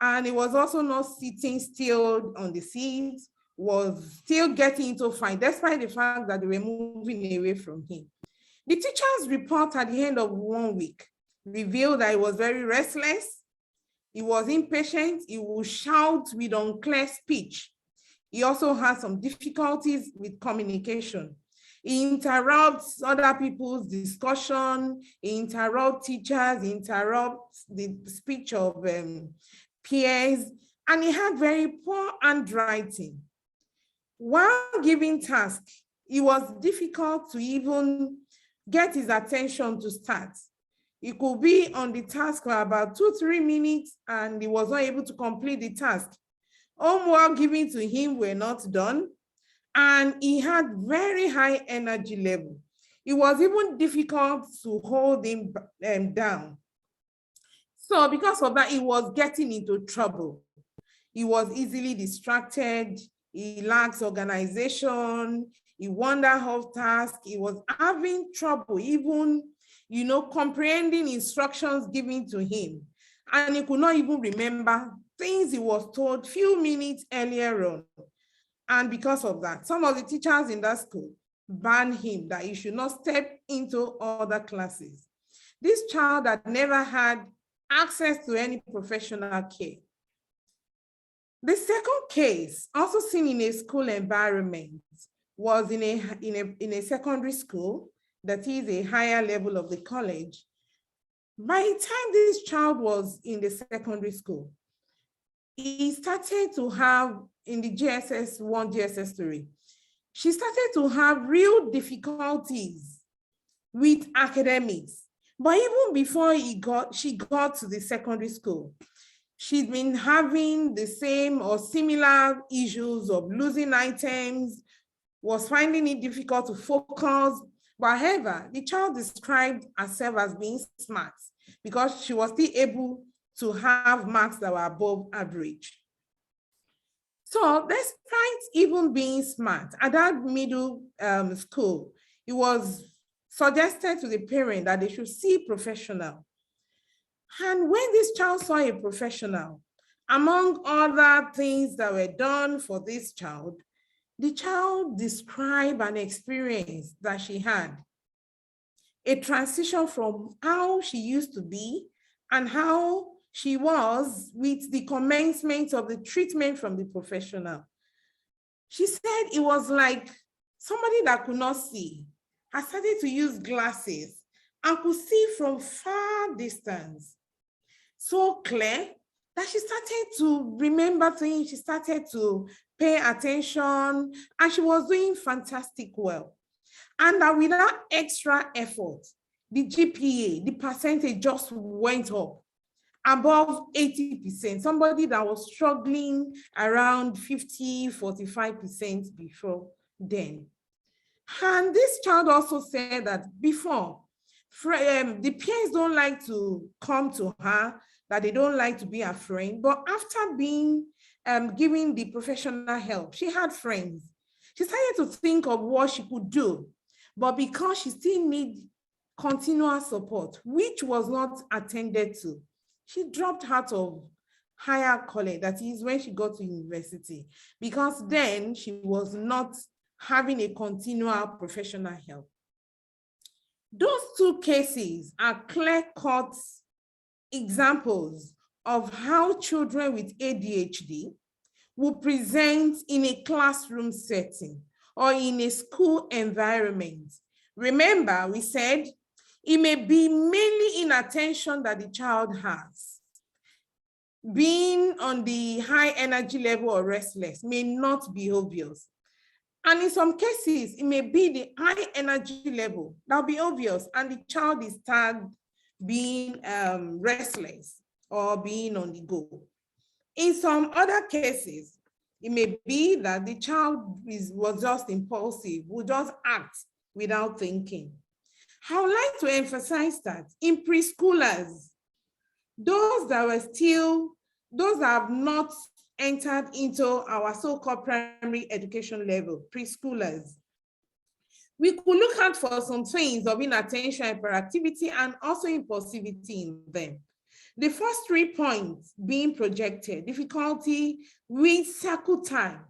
S3: And he was also not sitting still on the seat, was still getting into fight, despite the fact that they were moving away from him. The teacher's report at the end of 1 week revealed that he was very restless, he was impatient, he would shout with unclear speech. He also had some difficulties with communication. He interrupts other people's discussion, he interrupts teachers, he interrupts the speech of peers, and he had very poor handwriting. While giving tasks, it was difficult to even get his attention to start. He could be on the task for about 2-3 minutes and he was not able to complete the task. Homework given to him were not done, and he had very high energy level. It was even difficult to hold him down. So because of that, he was getting into trouble. He was easily distracted. He lacks organization. He wandered off task. He was having trouble even comprehending instructions given to him. And he could not even remember things he was told few minutes earlier on. And because of that, some of the teachers in that school banned him that he should not step into other classes. This child had never had access to any professional care. The second case, also seen in a school environment, was in a secondary school, that is a higher level of the college. By the time this child was in the secondary school, he started to have, in the GSS 1, GSS 3, she started to have real difficulties with academics. But even before she got to the secondary school, she'd been having the same or similar issues of losing items, was finding it difficult to focus. But however, the child described herself as being smart because she was still able to have marks that were above average. So despite even being smart, at that middle school, it was suggested to the parent that they should see a professional. And when this child saw a professional, among other things that were done for this child, the child described an experience that she had, a transition from how she used to be and how she was with the commencement of the treatment from the professional. She said it was like somebody that could not see had started to use glasses and could see from far distance, so clear that she started to remember things, she started to pay attention, and she was doing fantastic well. And that without extra effort, the GPA, the percentage just went up above 80%, somebody that was struggling around 50, 45% before then. And this child also said that before, the peers don't like to come to her, that they don't like to be a friend, but after being given the professional help, she had friends. She started to think of what she could do, but because she still needed continual support, which was not attended to, she dropped out of higher college, that is when she got to university, because then she was not having a continual professional help. Those two cases are clear-cut examples of how children with ADHD will present in a classroom setting or in a school environment. Remember, we said it may be mainly inattention that the child has. Being on the high energy level or restless may not be obvious. And in some cases, it may be the high energy level that'll be obvious, and the child is tagged being restless or being on the go. In some other cases, it may be that the child was just impulsive, would just act without thinking. I would like to emphasize that in preschoolers, those that have not entered into our so-called primary education level, preschoolers, we could look out for some things of inattention, hyperactivity, and also impulsivity in them. The first 3 points being projected, difficulty with circle time.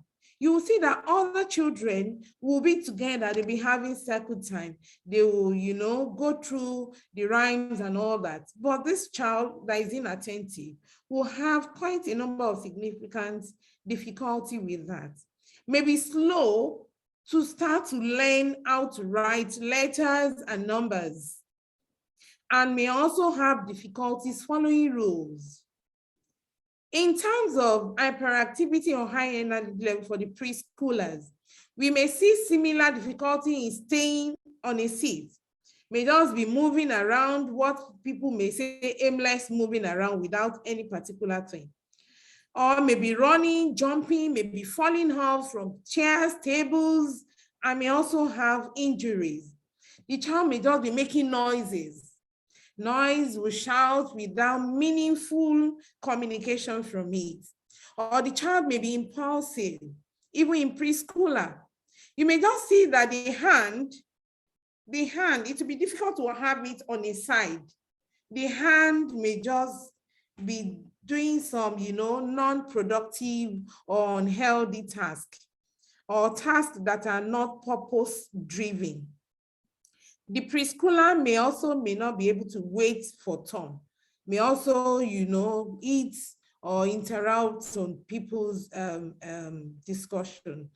S3: You will see that other children will be together, they'll be having circle time. They will, go through the rhymes and all that. But this child that is inattentive will have quite a number of significant difficulty with that. Maybe slow to start to learn how to write letters and numbers, and may also have difficulties following rules. In terms of hyperactivity or high energy level for the preschoolers, we may see similar difficulty in staying on a seat, may just be moving around, what people may say aimless moving around without any particular thing. Or maybe running, jumping, maybe falling off from chairs, tables, and may also have injuries. The child may just be making noises. Noise will shout without meaningful communication from it. Or the child may be impulsive, even in preschooler. You may just see that the hand The hand, it will be difficult to have it on a side. The hand may just be doing some, non-productive or unhealthy tasks, or tasks that are not purpose-driven. The preschooler may not be able to wait for turn, may also, eat or interrupt on people's discussion.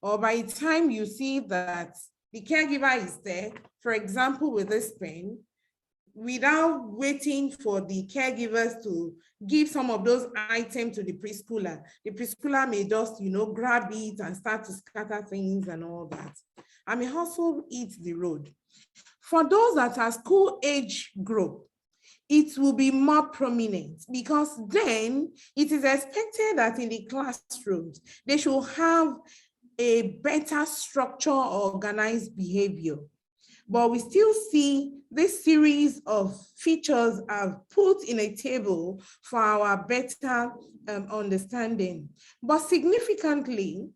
S3: Or by the time you see that the caregiver is there, for example, with this pen, without waiting for the caregivers to give some of those items to the preschooler may just, grab it and start to scatter things and all that. I may also eat the road. For those that are school age group, it will be more prominent, because then it is expected that in the classrooms, they should have a better structure or organized behavior. But we still see this series of features are put in a table for our better understanding. But significantly,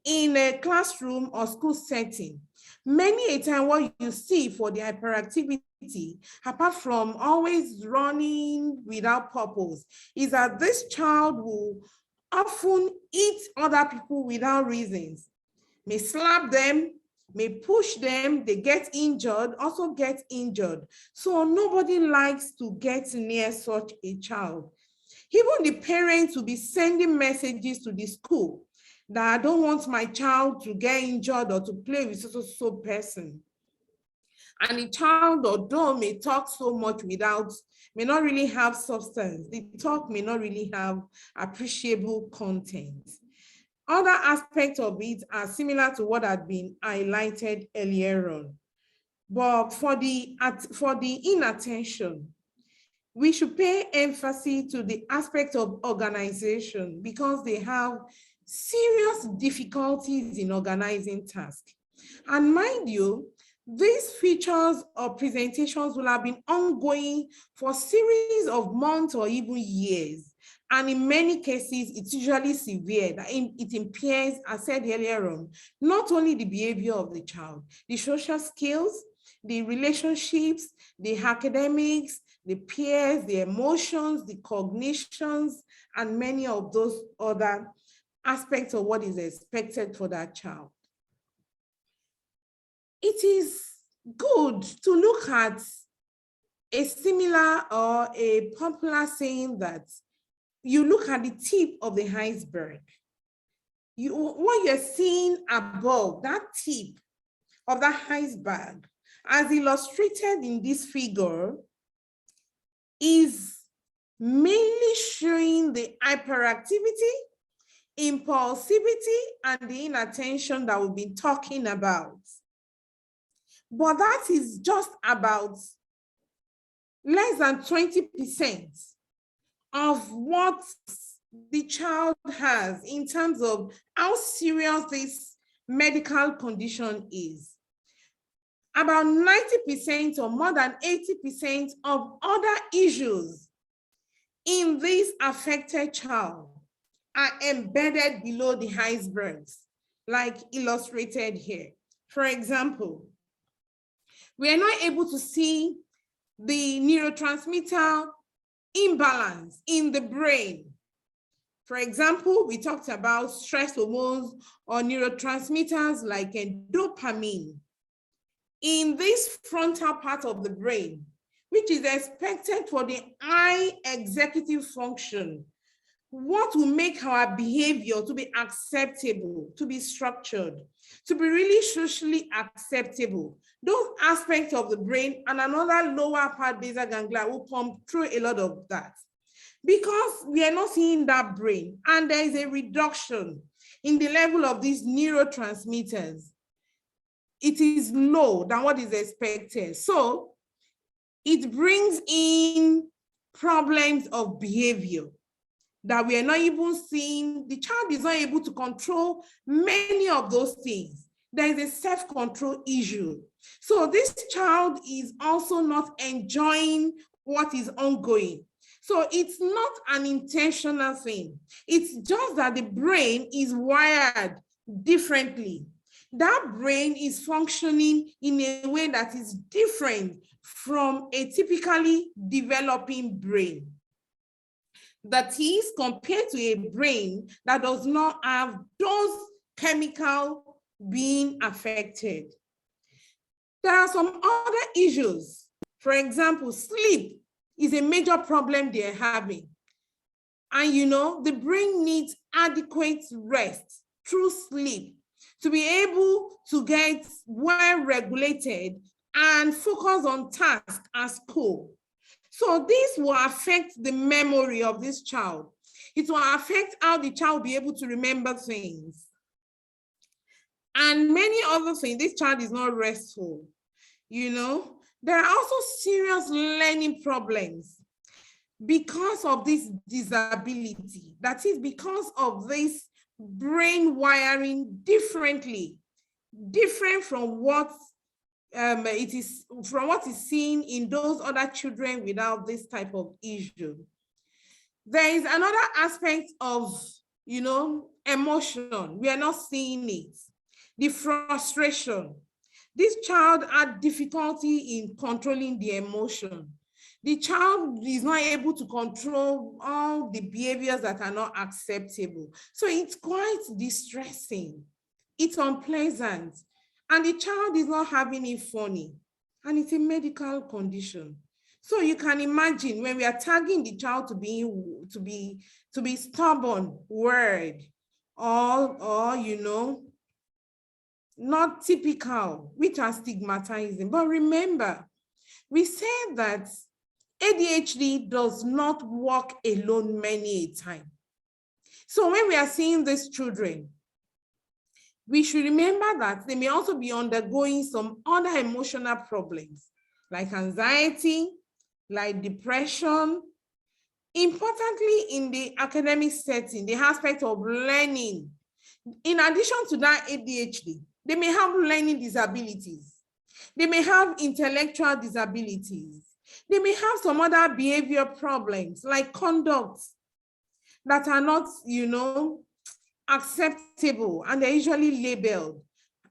S3: in a classroom or school setting, many a time what you see for the hyperactivity, apart from always running without purpose, is that this child will often eat other people without reasons, may slap them, may push them, they get injured, also get injured. So nobody likes to get near such a child. Even the parents will be sending messages to the school that I don't want my child to get injured or to play with so person. And the child, although may talk so much may not really have substance. The talk may not really have appreciable content. Other aspects of it are similar to what had been highlighted earlier on. But for the inattention, we should pay emphasis to the aspect of organization, because they have serious difficulties in organizing tasks. And mind you, these features or presentations will have been ongoing for a series of months or even years. And in many cases, it's usually severe, that it impairs, as said earlier on, not only the behavior of the child, the social skills, the relationships, the academics, the peers, the emotions, the cognitions, and many of those other aspects of what is expected for that child. It is good to look at a similar or a popular saying that you look at the tip of the iceberg. What you're seeing above that tip of that iceberg, as illustrated in this figure, is mainly showing the hyperactivity, impulsivity, and the inattention that we've been talking about. But that is just about less than 20% of what the child has in terms of how serious this medical condition is. About 90% or more than 80% of other issues in this affected child are embedded below the icebergs, like illustrated here. For example, we are not able to see the neurotransmitter imbalance in the brain. For example, we talked about stress hormones or neurotransmitters like dopamine in this frontal part of the brain, which is expected for the high executive function. What will make our behavior to be acceptable, to be structured, to be really socially acceptable? Those aspects of the brain and another lower part basal ganglia will pump through a lot of that. Because we are not seeing that brain and there is a reduction in the level of these neurotransmitters, it is low than what is expected. So it brings in problems of behavior that we are not even seeing. The child is not able to control many of those things. There is a self-control issue. So this child is also not enjoying what is ongoing. So it's not an intentional thing. It's just that the brain is wired differently. that brain is functioning in a way that is different from a typically developing brain. That is, compared to a brain that does not have those chemicals being affected. There are some other issues. For example, sleep is a major problem they're having. And the brain needs adequate rest through sleep to be able to get well regulated and focus on tasks at school. So this will affect the memory of this child. It will affect how the child will be able to remember things. And many other things. This child is not restful. There are also serious learning problems because of this disability. That is, because of this brain wiring different from what is seen in those other children without this type of issue. There is another aspect of, emotion. We are not seeing it. The frustration. This child had difficulty in controlling the emotion. The child is not able to control all the behaviors that are not acceptable. So it's quite distressing. It's unpleasant. And the child is not having it funny. And it's a medical condition. So you can imagine when we are tagging the child to be stubborn, weird, or not typical, which are stigmatizing. But remember, we said that ADHD does not work alone many a time. So when we are seeing these children, we should remember that they may also be undergoing some other emotional problems, like anxiety, like depression. Importantly, in the academic setting, the aspect of learning, in addition to that ADHD, they may have learning disabilities. They may have intellectual disabilities. They may have some other behavior problems like conduct that are not, acceptable, and they're usually labeled.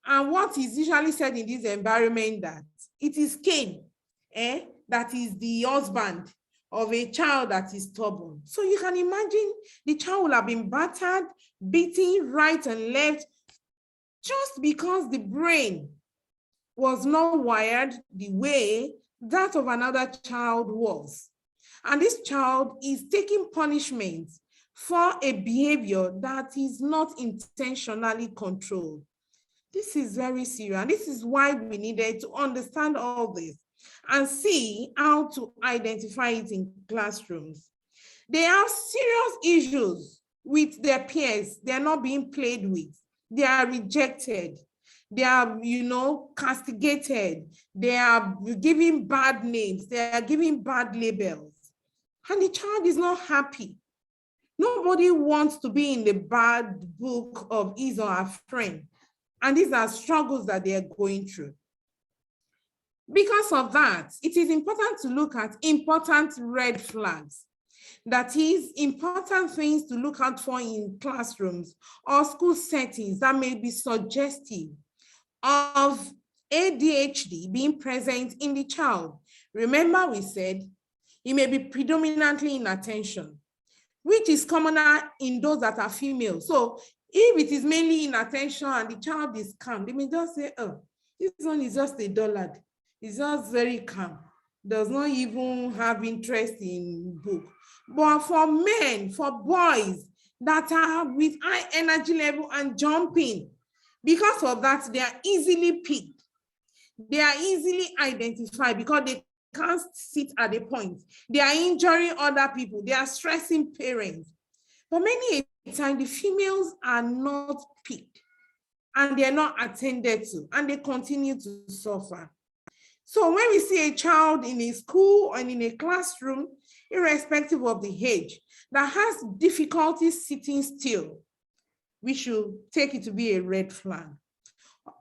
S3: And what is usually said in this environment that it is Cain, that is the husband of a child that is stubborn. So you can imagine the child will have been battered, beaten right and left, just because the brain was not wired the way that of another child was. And this child is taking punishment for a behavior that is not intentionally controlled. This is very serious. And this is why we needed to understand all this and see how to identify it in classrooms. They have serious issues with their peers. They are not being played with. They are rejected. They are, castigated. They are giving bad names. They are giving bad labels. And the child is not happy. Nobody wants to be in the bad book of his or her friend. And these are struggles that they are going through. Because of that, it is important to look at important red flags. That is, important things to look out for in classrooms or school settings that may be suggestive of ADHD being present in the child. Remember, we said it may be predominantly inattention, which is commoner in those that are female. So if it is mainly inattention and the child is calm, they may just say, oh, this one is just a dullard. It's just very calm. Does not even have interest in book. But for men, for boys that are with high energy level and jumping, because of that, they are easily picked. They are easily identified because they can't sit at a point. They are injuring other people. They are stressing parents. But many a time, the females are not picked and they are not attended to, and they continue to suffer. So when we see a child in a school or in a classroom, irrespective of the age, that has difficulty sitting still, we should take it to be a red flag.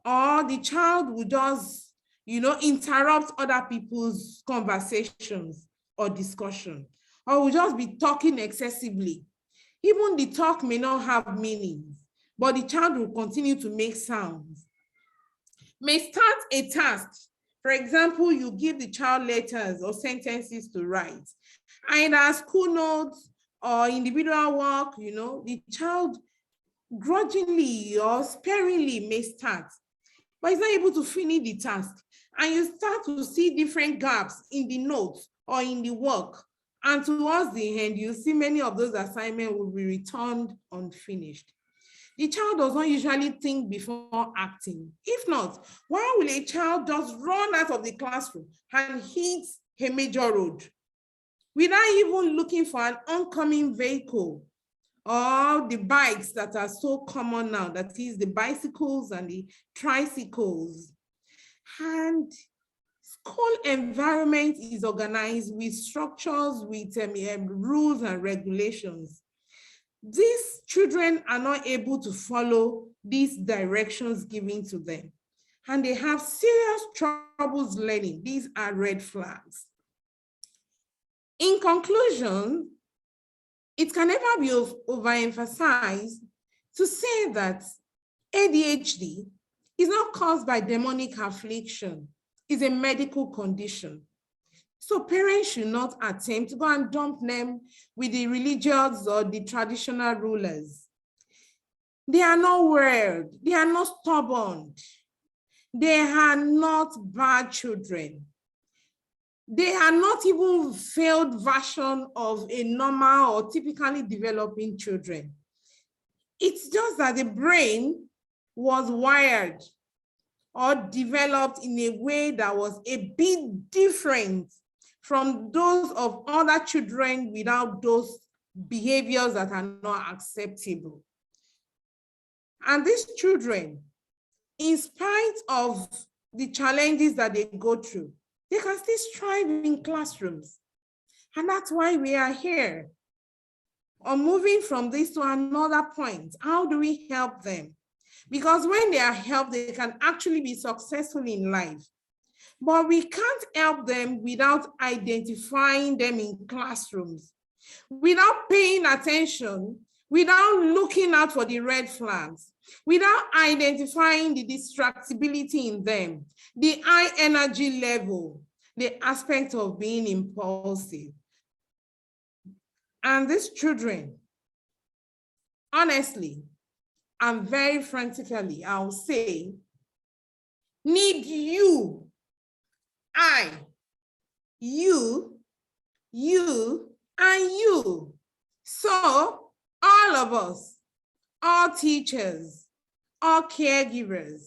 S3: Or the child will just, interrupt other people's conversations or discussion, or will just be talking excessively. Even the talk may not have meanings, but the child will continue to make sounds. may start a task. For example, you give the child letters or sentences to write, and as school notes or individual work, the child grudgingly or sparingly may start, but is not able to finish the task. And you start to see different gaps in the notes or in the work. And towards the end, you see many of those assignments will be returned unfinished. The child does not usually think before acting. If not, why will a child just run out of the classroom and hit a major road without even looking for an oncoming vehicle or the bikes that are so common now, that is the bicycles and the tricycles? And school environment is organized with structures, with rules and regulations. These children are not able to follow these directions given to them, and they have serious troubles learning. These are red flags. In conclusion, it can never be overemphasized to say that ADHD is not caused by demonic affliction. It's a medical condition. So parents should not attempt to go and dump them with the religious or the traditional rulers. They are not weird. They are not stubborn. They are not bad children. They are not even failed version of a normal or typically developing children. It's just that the brain was wired or developed in a way that was a bit different from those of other children without those behaviors that are not acceptable. And these children, in spite of the challenges that they go through, they can still strive in classrooms. And that's why we are here. On moving from this to another point, how do we help them? Because when they are helped, they can actually be successful in life. But we can't help them without identifying them in classrooms, without paying attention, without looking out for the red flags, without identifying the distractibility in them, the high energy level, the aspect of being impulsive. And these children, honestly, and very frantically, I'll say, need you, you, and you. So all of us, all teachers, all caregivers,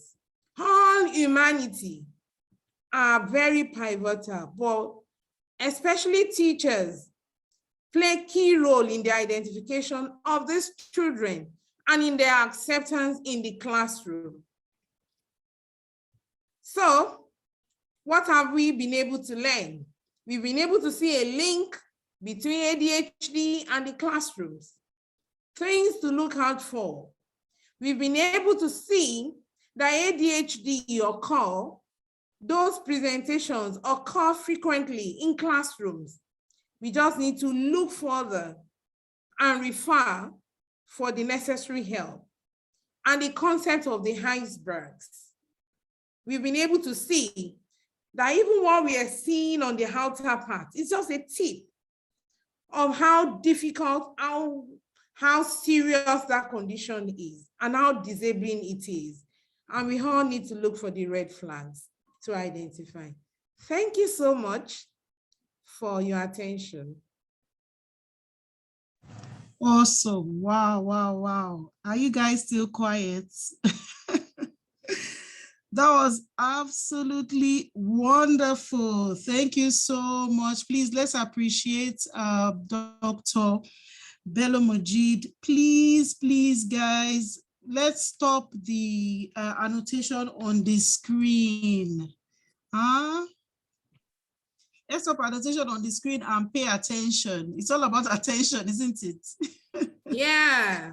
S3: all humanity are very pivotal, but especially teachers play a key role in the identification of these children and in their acceptance in the classroom. So, what have we been able to learn? We've been able to see a link between ADHD and the classrooms, things to look out for. We've been able to see that ADHD occur, those presentations occur frequently in classrooms. We just need to look further and refer for the necessary help. And the concept of the icebergs. We've been able to see that even what we are seeing on the outer part, it's just a tip of how difficult, how serious that condition is and how disabling it is. And we all need to look for the red flags to identify. Thank you so much for your attention.
S2: Awesome. Wow, wow, wow. Are you guys still quiet? That was absolutely wonderful. Thank you so much. Please, let's appreciate Dr. Bello Majid. Please, please, guys, let's stop the annotation on the screen. Let's stop annotation on the screen and pay attention. It's all about attention, isn't it?
S3: Yeah.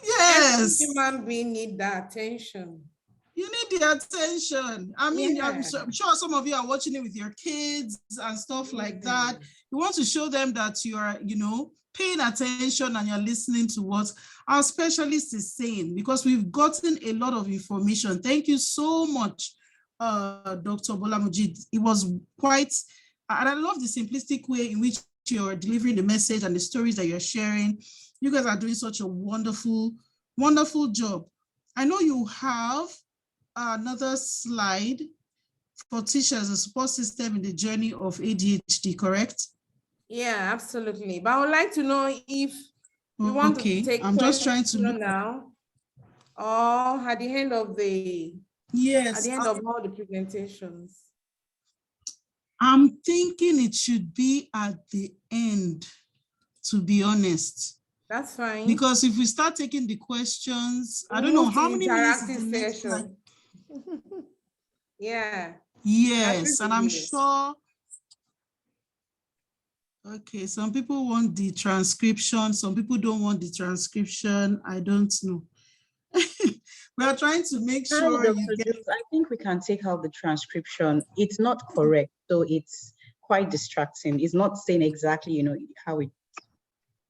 S2: Yes.
S3: Every human being needs that attention.
S2: You need the attention. I mean,
S3: Yeah.
S2: I'm sure some of you are watching it with your kids and stuff like that. You want to show them that you are, paying attention and you're listening to what our specialist is saying, because we've gotten a lot of information. Thank you so much, Dr. Bolamujid. It was quite, and I love the simplistic way in which you're delivering the message and the stories that you're sharing. You guys are doing such a wonderful, wonderful job. I know you have another slide for teachers, a support system in the journey of ADHD, correct?
S3: Yeah, absolutely. But I would like to know if you want to take
S2: I'm just trying to look
S3: now, or at the end of the at the end of all the presentations.
S2: I'm thinking it should be at the end, to be honest.
S3: That's fine.
S2: Because if we start taking the questions, I don't know how many minutes is the next slide.
S3: Yeah.
S2: Yes, and I'm sure. Okay, some people want the transcription, some people don't want the transcription. I don't know. We are trying to make sure you get.
S4: I think we can take out the transcription. It's not correct, so it's quite distracting. It's not saying exactly, you know, how it.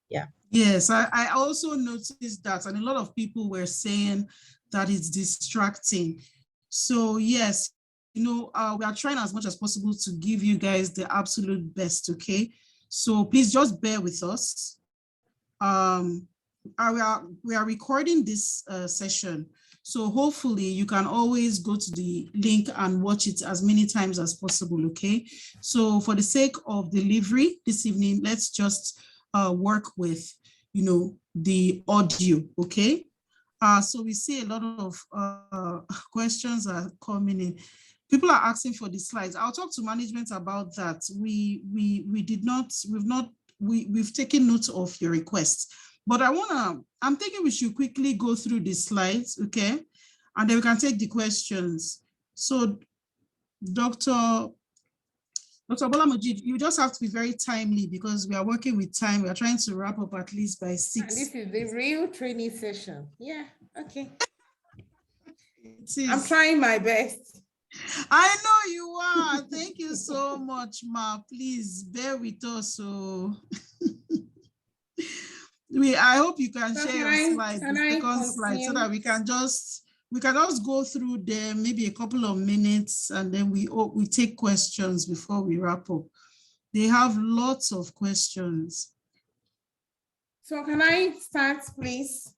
S4: Yeah.
S2: Yes, I also noticed that, and a lot of people were saying that it's distracting. So yes, you know, we are trying as much as possible to give you guys the absolute best, okay? So please just bear with us. We are recording this session. So hopefully you can always go to the link and watch it as many times as possible, okay? So for the sake of delivery this evening, let's just work with, you know, the audio, okay? So we see a lot of questions are coming in. People are asking for the slides. I'll talk to management about that. We've taken note of your requests. But I'm thinking we should quickly go through the slides, okay? And then we can take the questions. So Dr. Bolamujid, you just have to be very timely because we are working with time. We are trying to wrap up at least by 6.
S3: And this is the real training session. Yeah, okay. I'm trying my best.
S2: I know you are. Thank you so much, Ma. Please bear with us. So I hope you can share your slides, the second slide, so that we can just go through them, maybe a couple of minutes, and then we take questions before we wrap up. They have lots of questions.
S3: So can I start, please?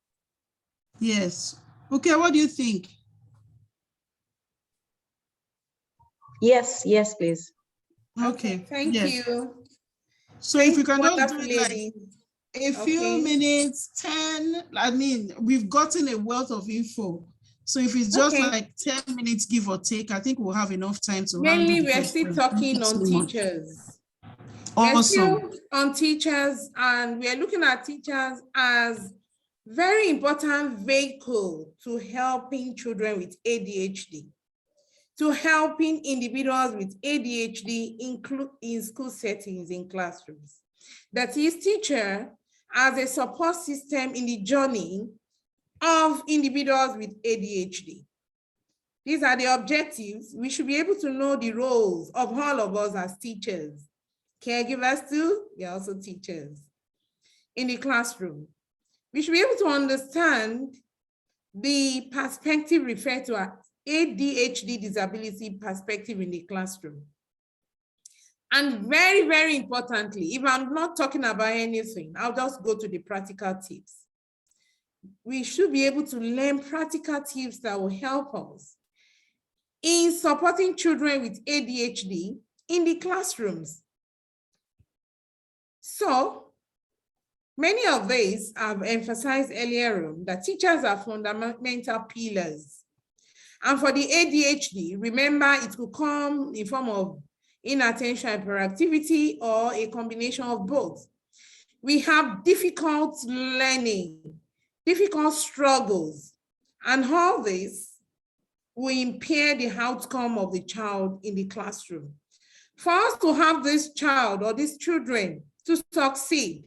S2: Yes. Okay, what do you think?
S4: Yes, please.
S2: Okay.
S3: Thank you.
S2: So if you can just do it like a few minutes, 10, I mean, we've gotten a wealth of info. So if it's just like 10 minutes, give or take, I think we'll have enough time to
S3: mainly we're still talking on teachers.
S2: Awesome.
S3: We're still on teachers, and we're looking at teachers as very important vehicle to helping children with ADHD, to helping individuals with ADHD in school settings, in classrooms. That is, teacher as a support system in the journey of individuals with ADHD. These are the objectives. We should be able to know the roles of all of us as teachers. Caregivers too, they're also teachers. In the classroom, we should be able to understand the perspective referred to as ADHD disability perspective in the classroom. And very, very importantly, if I'm not talking about anything, I'll just go to the practical tips. We should be able to learn practical tips that will help us in supporting children with ADHD in the classrooms. So many of these I've emphasized earlier on, that teachers are fundamental pillars. And for the ADHD, remember, it will come in form of inattention hyperactivity or a combination of both. We have difficult learning, difficult struggles, and all this will impair the outcome of the child in the classroom. For us to have this child or these children to succeed,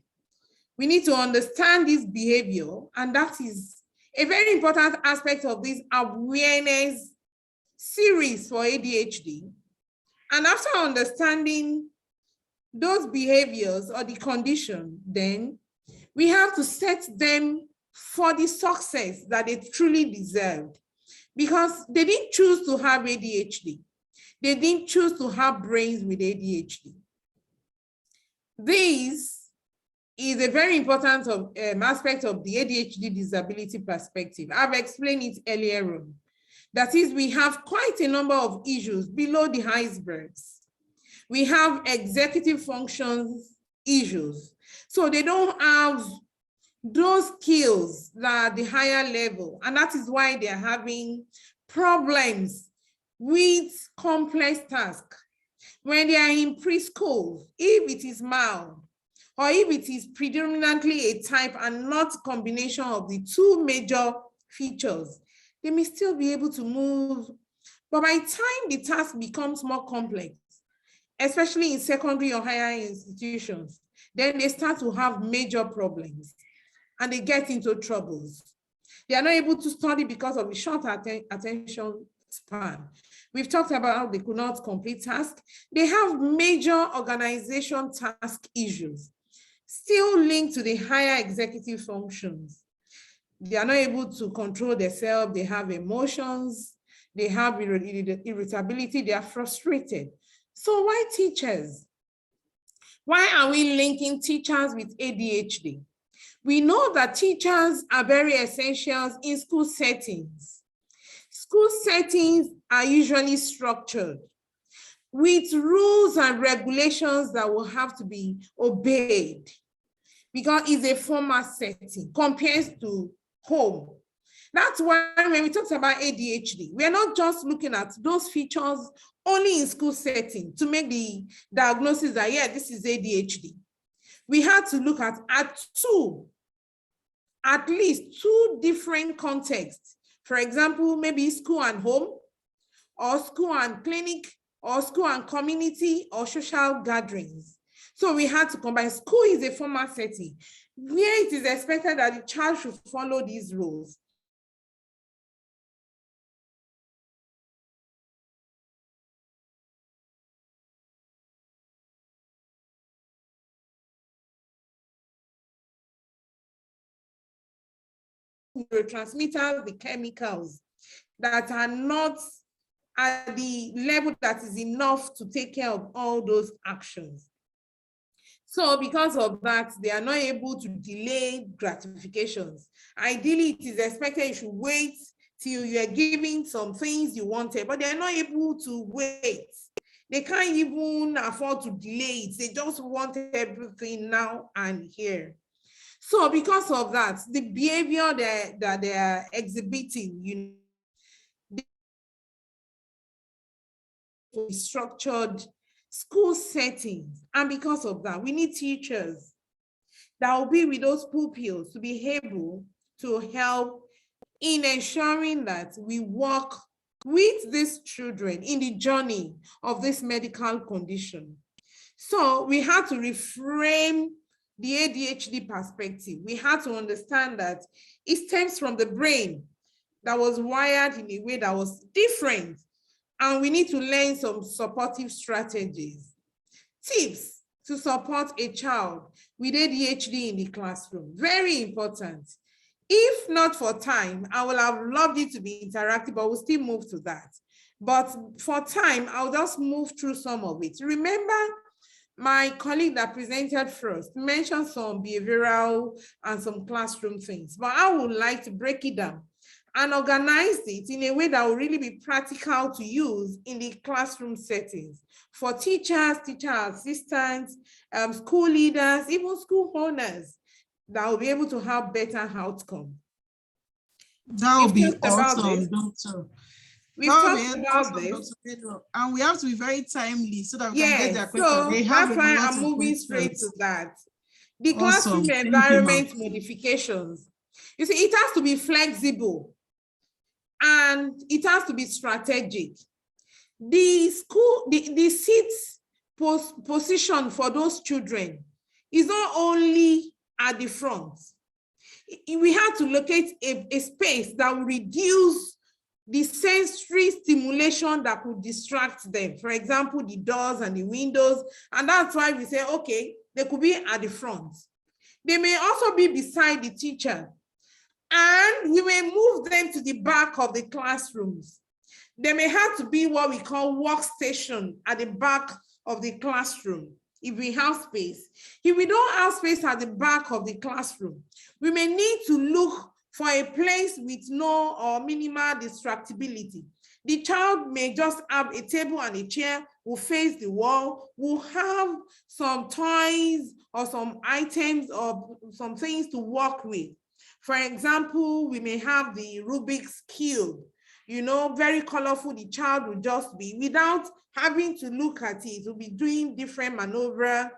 S3: we need to understand this behavior, and that is a very important aspect of this awareness series for ADHD. And after understanding those behaviors or the condition, then We have to set them for the success that they truly deserved, because they didn't choose to have ADHD. They didn't choose to have brains with ADHD. This is a very important aspect of the ADHD disability perspective. I've explained it earlier on. That is, we have quite a number of issues below the icebergs. We have executive functions issues. So they don't have those skills that are the higher level. And that is why they're having problems with complex tasks. When they are in preschool, if it is mild, or if it is predominantly a type and not combination of the two major features, they may still be able to move. But by the time the task becomes more complex, especially in secondary or higher institutions, then they start to have major problems and they get into troubles. They are not able to study because of the short attention span. We've talked about how they could not complete tasks. They have major organization task issues, still linked to the higher executive functions. They are not able to control themselves. They have emotions. They have irritability. They are frustrated. So why teachers? Why are we linking teachers with ADHD? We know that teachers are very essential in school settings. School settings are usually structured with rules and regulations that will have to be obeyed, because it's a formal setting compared to home. That's why when we talk about ADHD, we're not just looking at those features only in school setting to make the diagnosis that, yeah, this is ADHD. We had to look at least two different contexts. For example, maybe school and home, or school and clinic, or school and community, or social gatherings. So we had to combine. School is a formal setting where it is expected that the child should follow these rules. Neurotransmitters, the chemicals that are not at the level that is enough to take care of all those actions. So because of that, they are not able to delay gratifications. Ideally, it is expected you should wait till you are giving some things you wanted, but they are not able to wait. They can't even afford to delay it. They just want everything now and here. So because of that, the behavior that they are exhibiting, structured school settings. And because of that, we need teachers that will be with those pupils to be able to help in ensuring that we work with these children in the journey of this medical condition. So we had to reframe the ADHD perspective. We had to understand that it stems from the brain that was wired in a way that was different. And we need to learn some supportive strategies, tips to support a child with ADHD in the classroom. Very important. If not for time, I would have loved it to be interactive, but we'll still move to that. But for time, I'll just move through some of it. Remember, my colleague that presented first mentioned some behavioral and some classroom things, but I would like to break it down and organize it in a way that will really be practical to use in the classroom settings for teachers, teacher assistants, school leaders, even school owners that will be able to have better outcome.
S2: That would be awesome, Doctor.
S3: We've talked about this.
S2: And we have to be very timely so that we can get their questions.
S3: So that's why I'm moving straight to that. The classroom environment modifications. You see, it has to be flexible and it has to be strategic. The school, the seats position for those children is not only at the front. We have to locate a space that will reduce the sensory stimulation that could distract them. For example, the doors and the windows. And that's why we say, okay, they could be at the front. They may also be beside the teacher, and we may move them to the back of the classrooms. There may have to be what we call workstation at the back of the classroom, if we have space. If we don't have space at the back of the classroom, we may need to look for a place with no or minimal distractibility. The child may just have a table and a chair, will face the wall, will have some toys or some items or some things to work with. For example, we may have the Rubik's Cube, you know, very colorful. The child will just be, without having to look at it, will be doing different maneuver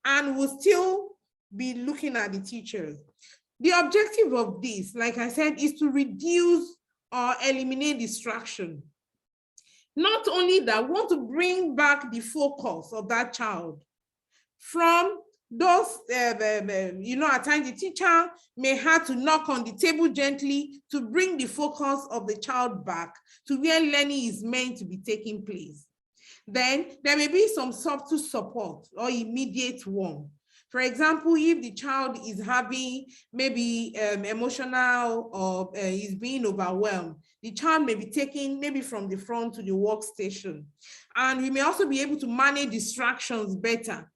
S3: and will still be looking at the teachers. The objective of this, like I said, is to reduce or eliminate distraction. Not only that, we want to bring back the focus of that child from those, you know, at times the teacher may have to knock on the table gently to bring the focus of the child back to where learning is meant to be taking place. Then there may be some subtle support or immediate one. For example, if the child is having maybe emotional or is being overwhelmed, the child may be taken maybe from the front to the workstation. And we may also be able to manage distractions better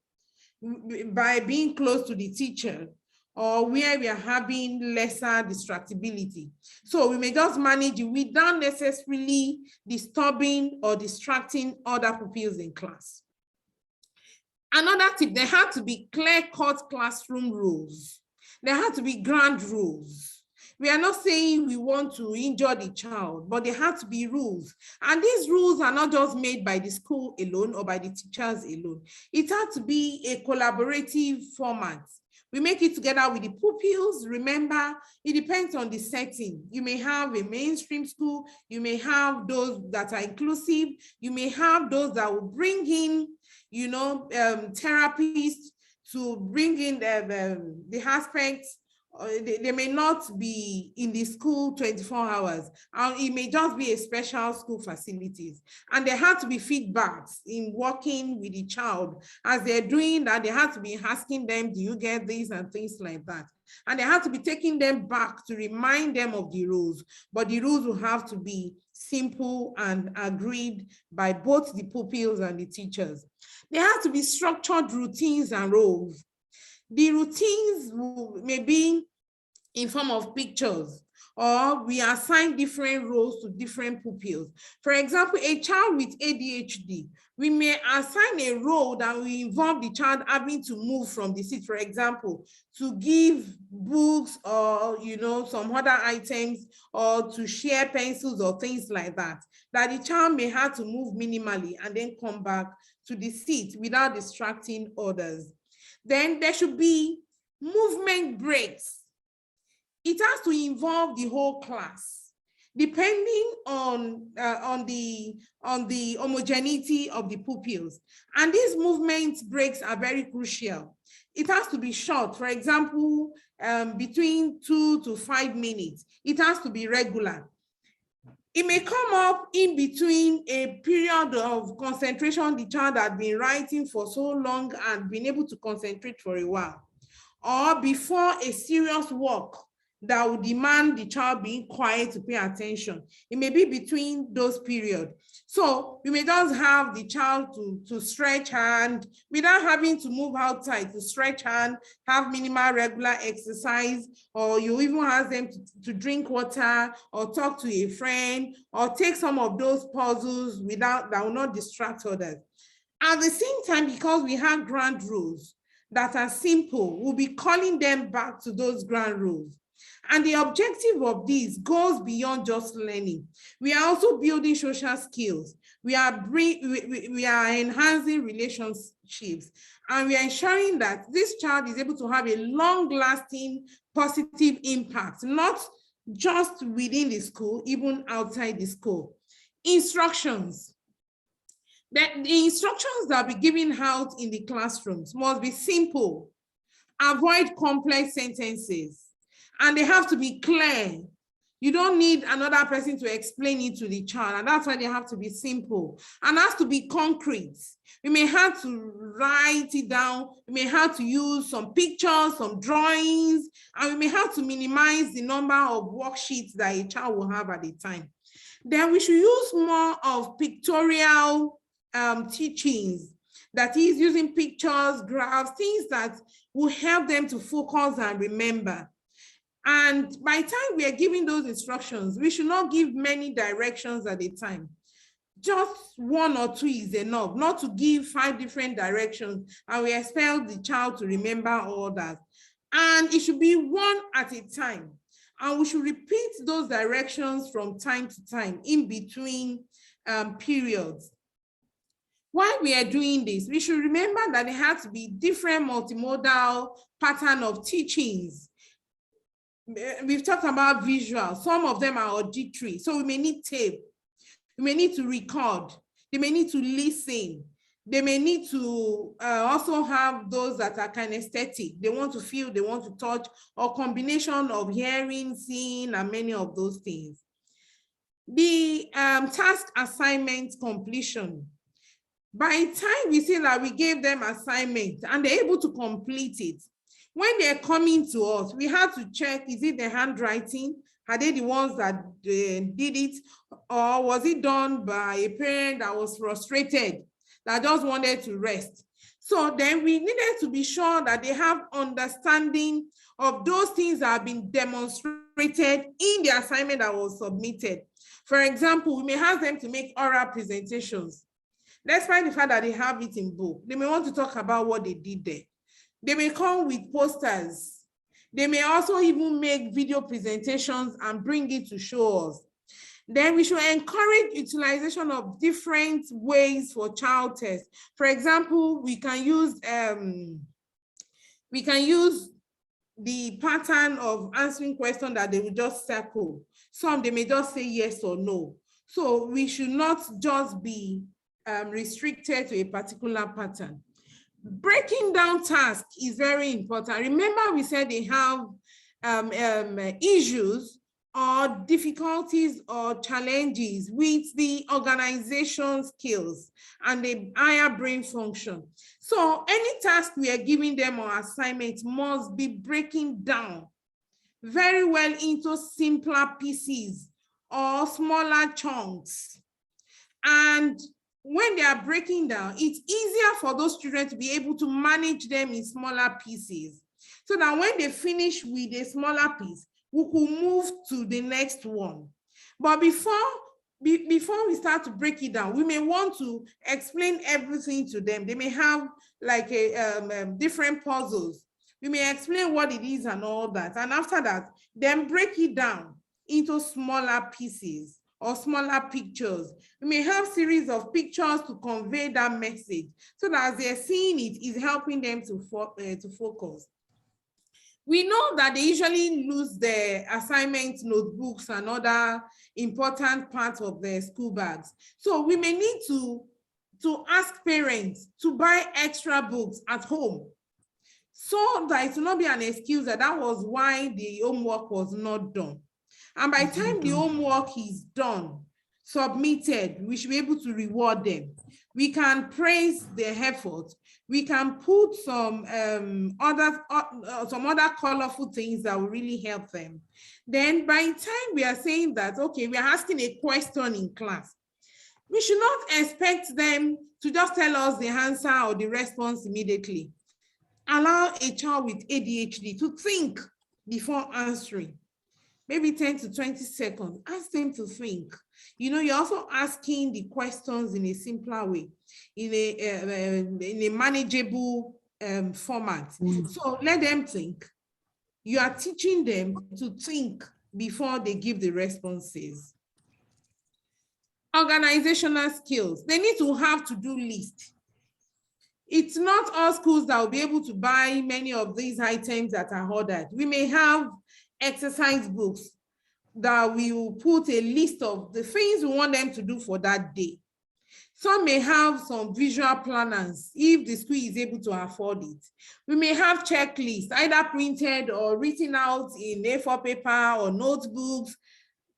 S3: by being close to the teacher or where we are having lesser distractibility. So we may just manage it without necessarily disturbing or distracting other pupils in class. Another tip, there have to be clear-cut classroom rules. There have to be ground rules. We are not saying we want to injure the child, but there have to be rules. And these rules are not just made by the school alone or by the teachers alone. It has to be a collaborative format. We make it together with the pupils. Remember, it depends on the setting. You may have a mainstream school. You may have those that are inclusive. You may have those that will bring in, you know, therapists to bring in the aspects. They may not be in the school 24 hours, and it may just be a special school facilities. And there have to be feedbacks in working with the child. As they're doing that, they have to be asking them, do you get this and things like that. And they have to be taking them back to remind them of the rules, but the rules will have to be simple and agreed by both the pupils and the teachers. There have to be structured routines and roles. The routines may be in form of pictures, or we assign different roles to different pupils. For example, a child with ADHD, we may assign a role that will involve the child having to move from the seat, for example, to give books or, you know, some other items, or to share pencils or things like that, that the child may have to move minimally and then come back to the seat without distracting others. Then there should be movement breaks. It has to involve the whole class, depending on the homogeneity of the pupils. And these movement breaks are very crucial. It has to be short, for example, between 2 to 5 minutes. It has to be regular. It may come up in between a period of concentration the child had been writing for so long and been able to concentrate for a while, or before a serious work that would demand the child being quiet to pay attention. It may be between those periods. So we may just have the child to stretch hand without having to move outside, to stretch hand, have minimal regular exercise, or you even ask them to drink water or talk to a friend or take some of those puzzles that will not distract others. At the same time, because we have ground rules that are simple, we'll be calling them back to those ground rules. And the objective of this goes beyond just learning. We are also building social skills. We are enhancing relationships, and we are ensuring that this child is able to have a long-lasting positive impact, not just within the school, even outside the school. Instructions. The instructions that will be given out in the classrooms must be simple, avoid complex sentences, and they have to be clear. You don't need another person to explain it to the child, and that's why they have to be simple and has to be concrete. We may have to write it down, we may have to use some pictures, some drawings, and we may have to minimize the number of worksheets that a child will have at a time. Then we should use more of pictorial teachings, that is using pictures, graphs, things that will help them to focus and remember. And by the time we are giving those instructions, we should not give many directions at a time. Just one or two is enough, not to give 5 different directions and we expect the child to remember all that. And it should be one at a time. And we should repeat those directions from time to time in between periods. While we are doing this, we should remember that there has to be different multimodal pattern of teachings. We've talked about visual, some of them are auditory, so we may need tape, we may need to record, they may need to listen, they may need to also have those that are kinesthetic, they want to feel, they want to touch, or combination of hearing, seeing, and many of those things. The task assignment completion. By the time we see that we gave them assignment and they're able to complete it, when they're coming to us, we have to check, is it the handwriting? Are they the ones that did it? Or was it done by a parent that was frustrated, that just wanted to rest? So then we needed to be sure that they have understanding of those things that have been demonstrated in the assignment that was submitted. For example, we may ask them to make oral presentations. Despite the fact that they have it in book, they may want to talk about what they did there. They may come with posters. They may also even make video presentations and bring it to show us. Then we should encourage utilization of different ways for child tests. For example, we can use the pattern of answering questions that they will just circle. Some they may just say yes or no. So we should not just be restricted to a particular pattern. Breaking down tasks is very important. Remember, we said they have issues or difficulties or challenges with the organization skills and the higher brain function. So any task we are giving them or assignment must be breaking down very well into simpler pieces or smaller chunks. And when they are breaking down, it's easier for those children to be able to manage them in smaller pieces, so that when they finish with a smaller piece, we could move to the next one. But before we start to break it down, we may want to explain everything to them. They may have like different puzzles. We may explain what it is and all that. And after that, then break it down into smaller pieces or smaller pictures. We may have series of pictures to convey that message, so that as they're seeing it, is helping them to focus. We know that they usually lose their assignment notebooks and other important parts of their school bags. So we may need to ask parents to buy extra books at home, so that it will not be an excuse that was why the homework was not done. And by the time the homework is done, submitted, we should be able to reward them. We can praise their effort. We can put some other colorful things that will really help them. Then by the time we are saying that, okay, we are asking a question in class, we should not expect them to just tell us the answer or the response immediately. Allow a child with ADHD to think before answering. Maybe 10 to 20 seconds, ask them to think. You know, you're also asking the questions in a simpler way, in a manageable format. So let them think. You are teaching them to think before they give the responses. Organizational skills. They need to have to-do list. It's not all schools that will be able to buy many of these items that are ordered. We may have exercise books that we will put a list of the things we want them to do for that day. Some may have some visual planners if the school is able to afford it. We may have checklists, either printed or written out in A4 paper or notebooks,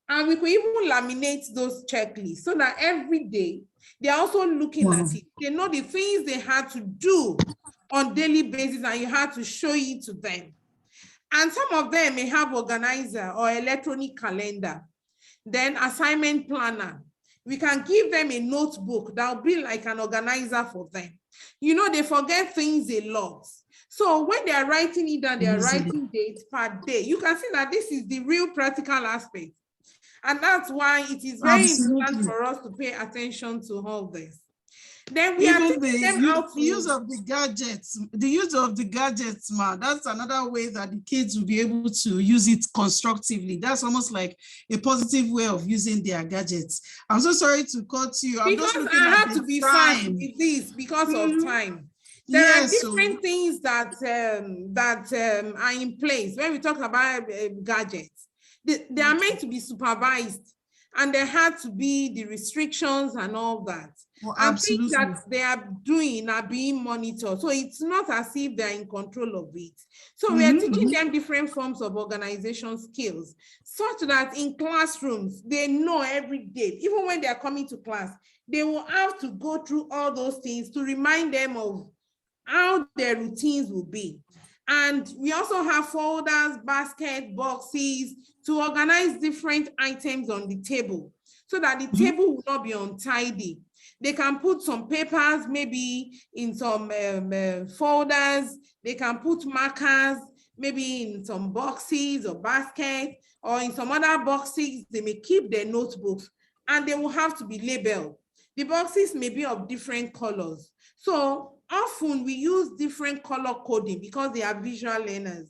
S3: And we could even laminate those checklists so that every day they're also looking at it. They know the things they had to do on daily basis, and you had to show it to them. And some of them may have organizer or electronic calendar, then assignment planner. We can give them a notebook that will be like an organizer for them. You know, they forget things a lot. So when they are writing it down, they are writing dates per day. You can see that this is the real practical aspect. And that's why it is very important for us to pay attention to all this. Then we are taking them out.
S2: The use of the gadgets, man, that's another way that the kids will be able to use it constructively. That's almost like a positive way of using their gadgets. I'm so sorry to cut you. I'm
S3: because
S2: just looking
S3: I
S2: at
S3: have to be fast with this because of time. There are different things that are in place when we talk about gadgets. They are meant to be supervised, and there had to be the restrictions and all that.
S2: Well,
S3: and things that they are doing are being monitored. So it's not as if they're in control of it. So we are teaching them different forms of organization skills, such that in classrooms, they know every day, even when they are coming to class, they will have to go through all those things to remind them of how their routines will be. And we also have folders, baskets, boxes to organize different items on the table so that the table will not be untidy. They can put some papers, maybe in some folders. They can put markers, maybe in some boxes or baskets, or in some other boxes. They may keep their notebooks, and they will have to be labeled. The boxes may be of different colors. So often we use different color coding because they are visual learners,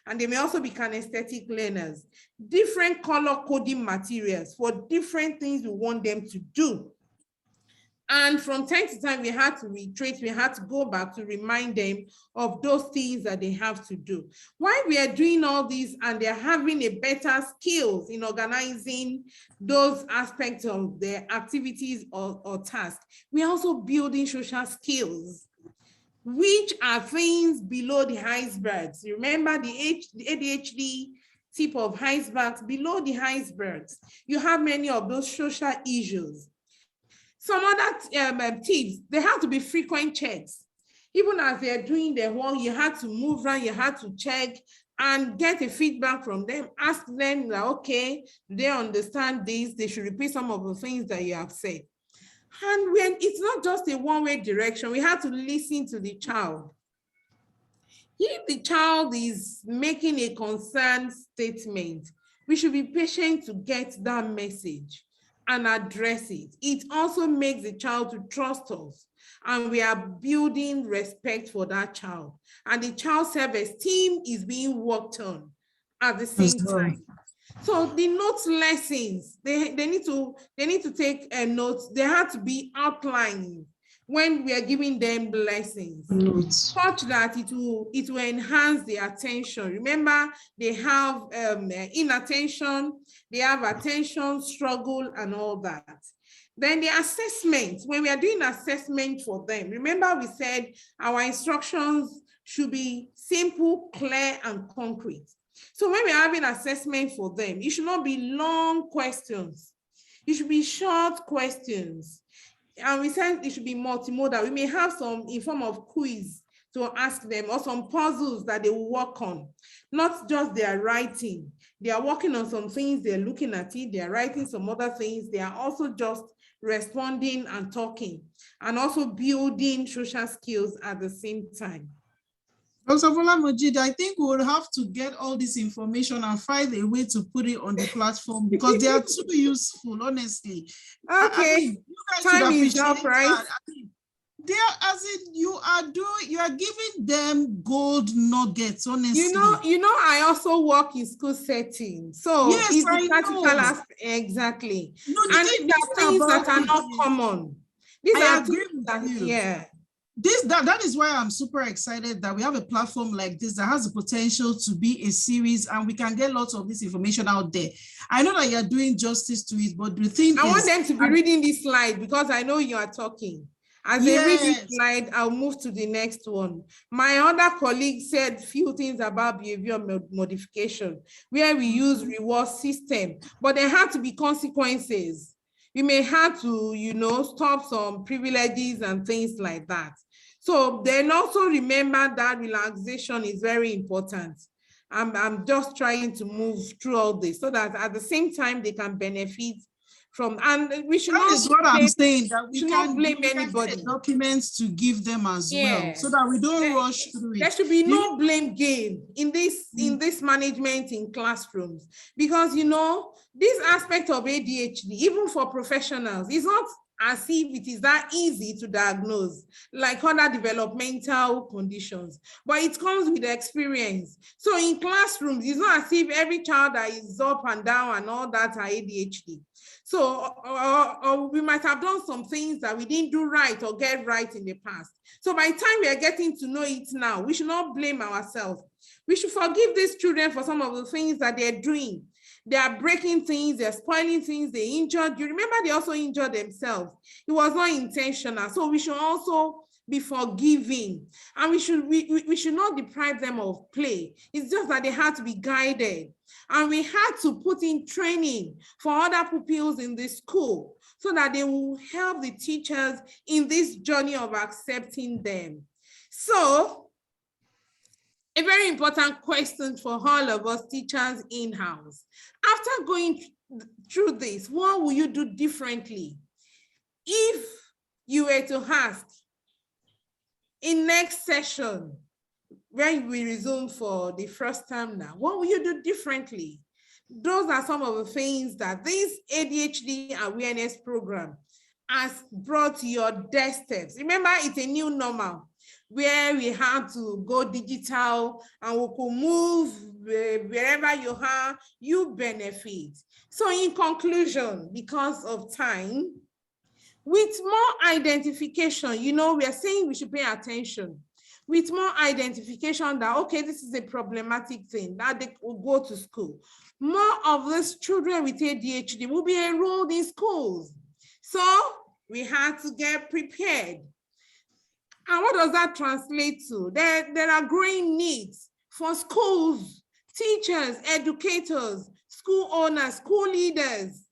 S3: and they may also be kinesthetic learners. Different color coding materials for different things we want them to do. And from time to time, we had to retrace, we had to go back to remind them of those things that they have to do. While we are doing all this and they're having a better skills in organizing those aspects of their activities or tasks, we're also building social skills, which are things below the icebergs. Remember the ADHD tip of icebergs, below the icebergs, you have many of those social issues. Some other tips, they have to be frequent checks. Even as they're doing their work, you had to move around, you had to check and get a feedback from them. Ask them, like, okay, they understand this, they should repeat some of the things that you have said. And when it's not just a one-way direction, we have to listen to the child. If the child is making a concerned statement, we should be patient to get that message and address it. It also makes the child to trust us, and we are building respect for that child, and the child's self-esteem is being worked on at the same time. So the notes lessons, they need to take notes. They have to be outlined when we are giving them lessons, such that it will enhance the attention. Remember, they have inattention, they have attention, struggle, and all that. Then the assessment, when we are doing assessment for them, remember we said our instructions should be simple, clear, and concrete. So when we're having assessment for them, it should not be long questions. It should be short questions. And we said it should be multimodal. We may have some in form of quiz to ask them, or some puzzles that they will work on, not just their writing. They are working on some things, they're looking at it, they're writing some other things. They are also just responding and talking, and also building social skills at the same time.
S2: Dr. Bola-Majid, I think we will have to get all this information and find a way to put it on the platform, because they are too useful, honestly.
S3: Okay,
S2: you guys
S3: time is up, right?
S2: They are, as in, you are giving them gold nuggets, honestly.
S3: You know, I also work in school settings, so
S2: yes,
S3: it's the practical aspect, exactly. No, and these are things that are not common. These are things that, yeah.
S2: That is why I'm super excited that we have a platform like this that has the potential to be a series, and we can get lots of this information out there. I know that you're doing justice to it, but the thing
S3: I want them to be reading this slide, because I know you are talking. As they read this
S2: Yes.
S3: slide, I'll move to the next one. My other colleague said few things about behavior modification, where we use reward system, but there had to be consequences. We may have to, stop some privileges and things like that. So then also remember that relaxation is very important. I'm just trying to move through all this so that at the same time they can benefit from, and we should
S2: That
S3: not
S2: is what I'm saying, that we
S3: should
S2: can
S3: not blame
S2: get
S3: anybody.
S2: documents to give them as well, so that we don't rush through
S3: There
S2: it.
S3: should be no blame game in this management in classrooms, because this aspect of ADHD, even for professionals, is not as if it is that easy to diagnose like other developmental conditions, but it comes with experience. So in classrooms, it's not as if every child that is up and down and all that are ADHD. So or we might have done some things that we didn't do right or get right in the past. So by the time we are getting to know it now, we should not blame ourselves. We should forgive these children for some of the things that they're doing. They are breaking things, they're spoiling things, they injured. You remember they also injured themselves. It was not intentional. So we should also be forgiving, and we should not deprive them of play. It's just that they had to be guided, and we had to put in training for other pupils in the school so that they will help the teachers in this journey of accepting them. So a very important question for all of us teachers in-house. After going through this, what will you do differently? If you were to ask in next session, when we resume for the first time now, what will you do differently? Those are some of the things that this ADHD awareness program has brought to your doorsteps. Remember, it's a new normal where we have to go digital and we could move wherever you are, you benefit. So in conclusion, because of time, with more identification, we are saying we should pay attention. With more identification that, okay, this is a problematic thing, that they will go to school. More of these children with ADHD will be enrolled in schools. So we have to get prepared. And what does that translate to? There are growing needs for schools, teachers, educators, school owners, school leaders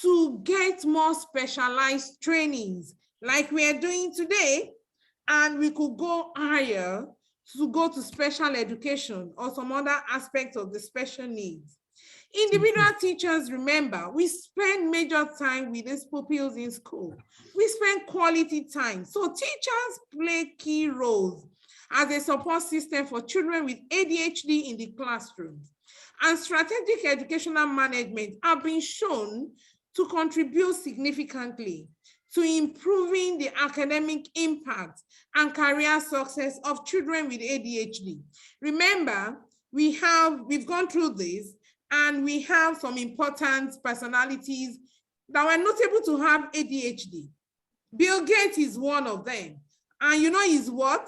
S3: to get more specialized trainings like we are doing today. And we could go higher to go to special education or some other aspects of the special needs. Individual teachers, remember, we spend major time with these pupils in school. We spend quality time. So teachers play key roles as a support system for children with ADHD in the classrooms. And strategic educational management have been shown to contribute significantly to improving the academic impact and career success of children with ADHD. Remember, we've gone through this, and we have some important personalities that were not able to have ADHD. Bill Gates is one of them. And he's what?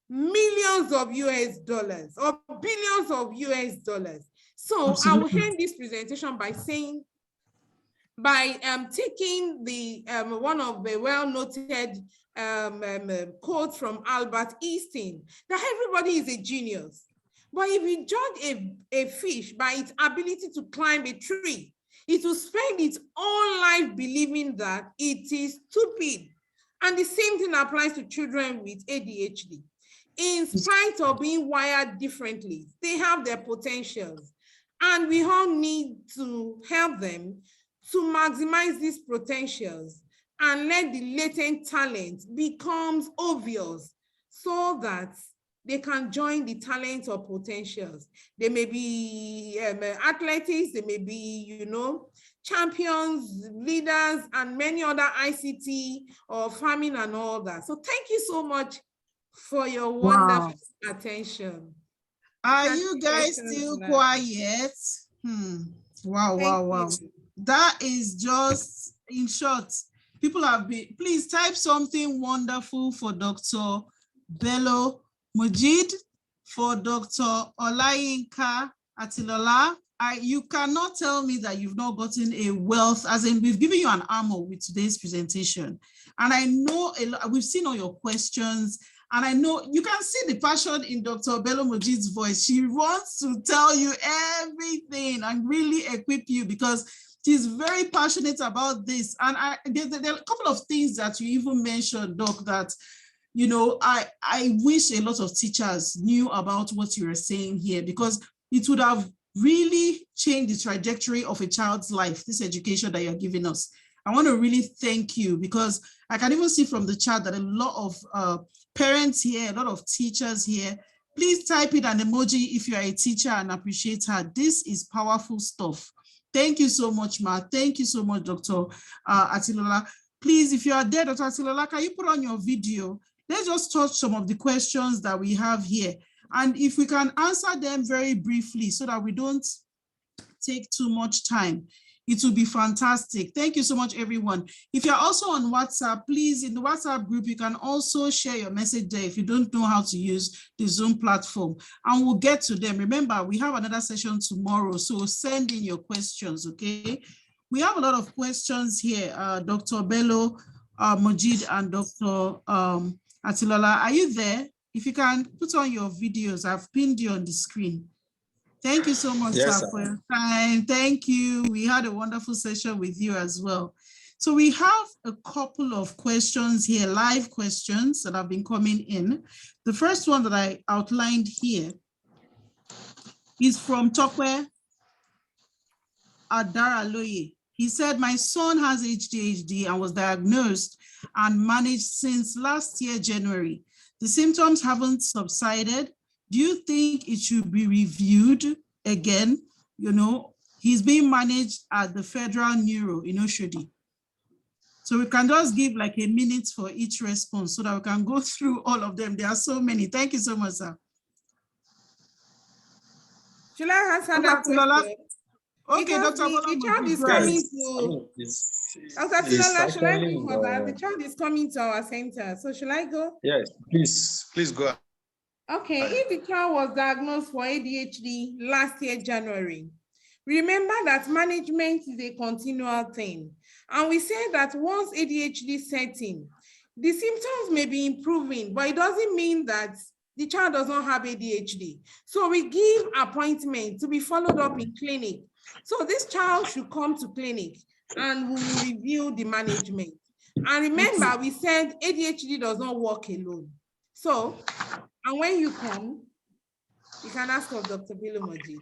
S3: Millions of US dollars or billions of US dollars. So
S2: Absolutely.
S3: I will end this presentation by saying, by taking the one of the well-noted quotes from Albert Einstein, that everybody is a genius. But if you judge a fish by its ability to climb a tree, it will spend its whole life believing that it is stupid. And the same thing applies to children with ADHD. In spite of being wired differently, they have their potentials. And we all need to help them to maximize these potentials and let the latent talent becomes obvious so that they can join the talents or potentials. They may be athletics, they may be, champions, leaders, and many other ICT or farming and all that. So thank you so much for your wonderful attention.
S2: Are you guys still quiet? Wow. That is just, in short, people have been, please type something wonderful for Dr. Bello Mujid, for Dr. Olayinka Atilola, You cannot tell me that you've not gotten a wealth, as in we've given you an armor with today's presentation. And I know we've seen all your questions, and I know you can see the passion in Dr. Bello Mojid's voice. She wants to tell you everything and really equip you because she's very passionate about this. And there are a couple of things that you even mentioned, Doc, that, you know, I wish a lot of teachers knew about what you were saying here, because it would have really changed the trajectory of a child's life, this education that you're giving us. I want to really thank you, because I can even see from the chat that a lot of parents here, a lot of teachers here, please type in an emoji if you are a teacher and appreciate her. This is powerful stuff. Thank you so much, Ma. Thank you so much, Dr. Atilola. Please, if you are there, Dr. Atilola, can you put on your video? Let's just touch some of the questions that we have here. And if we can answer them very briefly so that we don't take too much time, it will be fantastic. Thank you so much, everyone. If you're also on WhatsApp, please, in the WhatsApp group, you can also share your message there if you don't know how to use the Zoom platform, and we'll get to them. Remember, we have another session tomorrow, so send in your questions, okay? We have a lot of questions here. Dr. Bello Mojid and Dr. Atilola, are you there? If you can put on your videos, I've pinned you on the screen. Thank you so much,
S1: Yes,
S2: sir, for your time. Thank you. We had a wonderful session with you as well. So we have a couple of questions here, live questions that have been coming in. The first one that I outlined here is from Tokwe Adaraloye. He said, my son has ADHD and was diagnosed and managed since last year, January. The symptoms haven't subsided. Do you think it should be reviewed again? You know, he's being managed at the Federal Neuro in Oshodi. So we can just give like a minute for each response so that we can go through all of them. There are so many. Thank you so much, sir.
S3: Should I answer that question?
S2: Okay,
S3: Because
S2: Dr.
S3: the child is
S2: Right.
S3: coming to, Dr. Tilola, should I go for that? The child is coming to our center. So should I go?
S1: Yes, please go.
S3: Okay, if the child was diagnosed for ADHD last year, January, remember that management is a continual thing. And we say that once ADHD sets in, the symptoms may be improving, but it doesn't mean that the child does not have ADHD. So we give appointment to be followed up in clinic. So this child should come to clinic and we will review the management. And remember, we said ADHD does not work alone. So, and when you come, you can ask of Dr. Bello Mojid.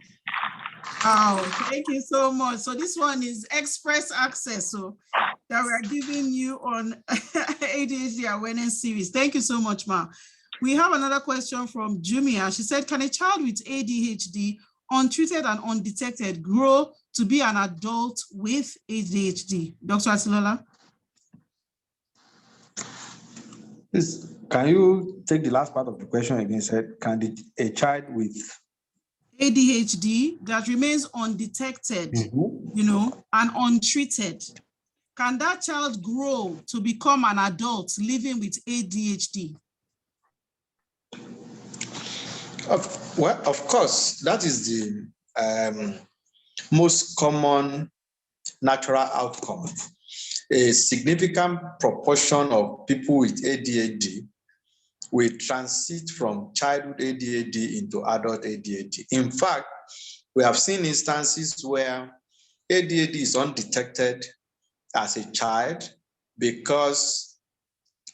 S2: Oh, thank you so much. So this one is express access, so that we're giving you on ADHD Awareness Series. Thank you so much, Ma. We have another question from Jumia. She said, can a child with ADHD, untreated and undetected, grow to be an adult with ADHD? Dr. Atilola?
S1: Please, can you take the last part of the question again? Said, can a child with
S2: ADHD that remains undetected, you know, and untreated, can that child grow to become an adult living with ADHD?
S1: Well, of course, that is the most common natural outcome. A significant proportion of people with ADHD will transit from childhood ADHD into adult ADHD. In fact, we have seen instances where ADHD is undetected as a child because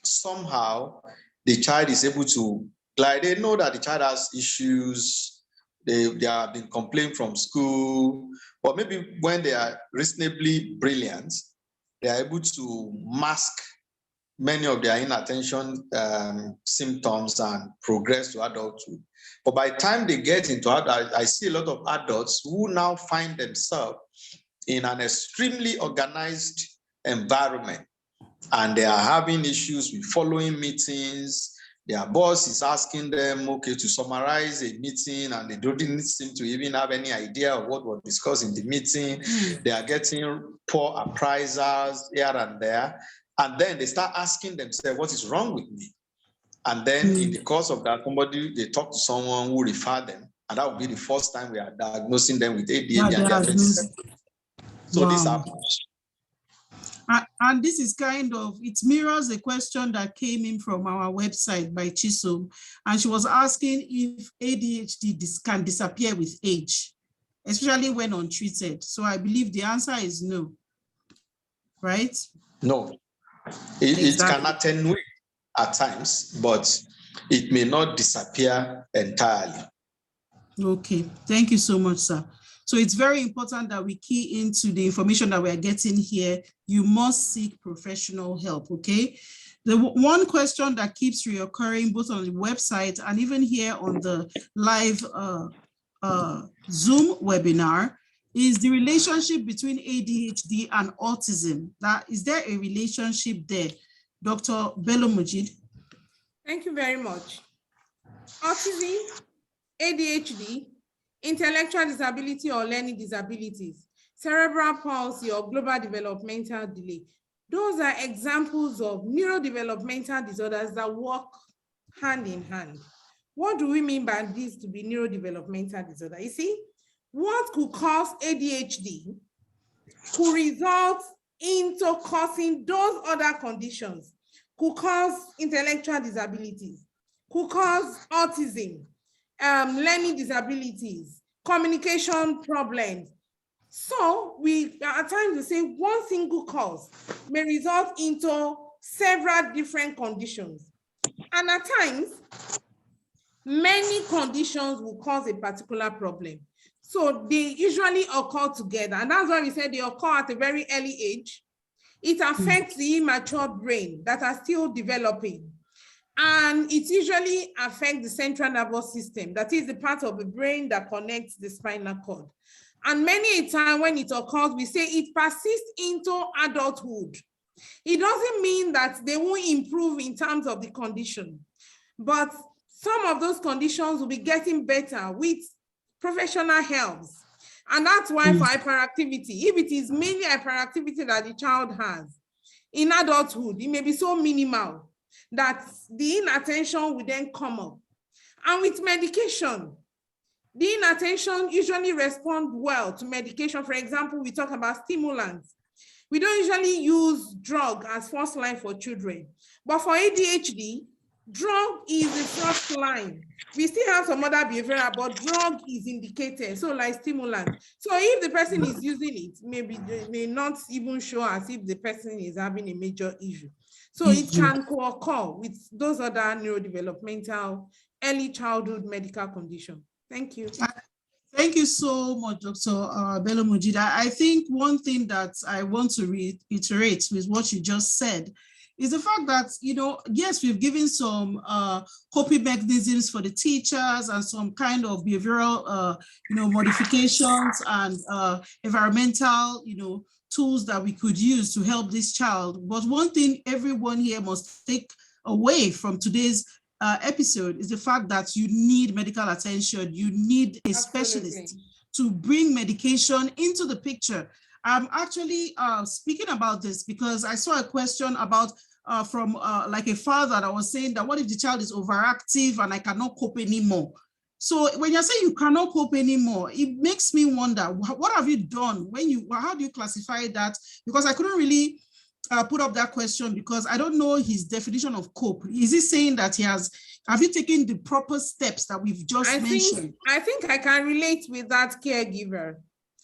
S1: somehow the child is able to, like, they know that the child has issues, they have been complaining from school, or maybe when they are reasonably brilliant, they are able to mask many of their inattention symptoms and progress to adulthood. But by the time they get into adult, I see a lot of adults who now find themselves in an extremely organized environment, and they are having issues with following meetings. Their boss is asking them, okay, to summarize a meeting, and they don't seem to even have any idea of what was discussed in the meeting. They are getting poor appraisals here and there. And then they start asking themselves, what is wrong with me? And then in the course of that, they talk to someone who refer them And that will be the first time we are diagnosing them with ADHD
S2: Yeah,
S1: and diabetes. So
S2: wow.
S1: these are.
S2: And this is kind of, it mirrors a question that came in from our website by Chisom. And she was asking if ADHD can disappear with age, especially when untreated. So I believe the answer is no, right?
S1: No, it can attenuate at times, but it may not disappear entirely.
S2: Okay, thank you so much, sir. So it's very important that we key into the information that we're getting here. You must seek professional help, okay? The one question that keeps reoccurring both on the website and even here on the live Zoom webinar is the relationship between ADHD and autism. Is there a relationship there? Dr. Bello Mujid.
S3: Thank you very much. Autism, ADHD, intellectual disability or learning disabilities, cerebral palsy or global developmental delay. Those are examples of neurodevelopmental disorders that work hand in hand. What do we mean by this to be neurodevelopmental disorder? You see, what could cause ADHD could result into causing those other conditions, could cause intellectual disabilities, could cause autism, learning disabilities, communication problems. So we are at times to say one single cause may result into several different conditions. And at times, many conditions will cause a particular problem. So they usually occur together. And that's why we said they occur at a very early age. It affects the immature brain that are still developing. And it usually affects the central nervous system. That is the part of the brain that connects the spinal cord. And many a time when it occurs, we say it persists into adulthood. It doesn't mean that they won't improve in terms of the condition, but some of those conditions will be getting better with professional help. And that's why for hyperactivity, if it is mainly hyperactivity that the child has in adulthood, it may be so minimal that the inattention will then come up. And with medication, the inattention usually responds well to medication. For example, we talk about stimulants. We don't usually use drug as first line for children, but for ADHD, drug is the first line. We still have some other behavioral, but drug is indicated, so like stimulant. So if the person is using it, maybe they may not even show as if the person is having a major issue. So it can co-occur with those other neurodevelopmental early childhood medical conditions. Thank you.
S2: Thank you so much, Dr. Bello Mujid. I think one thing that I want to reiterate with what you just said is the fact that, yes, we've given some coping mechanisms for the teachers and some kind of behavioral, modifications and environmental, tools that we could use to help this child. But one thing everyone here must take away from today's episode is the fact that you need medical attention. You need a specialist to bring medication into the picture. I'm actually speaking about this because I saw a question about from like a father that was saying that what if the child is overactive and I cannot cope anymore? So when you're saying you cannot cope anymore, it makes me wonder, what have you done how do you classify that? Because I couldn't really put up that question because I don't know his definition of cope. Is he saying that have you taken the proper steps that we've just mentioned?
S3: I think I can relate with that caregiver.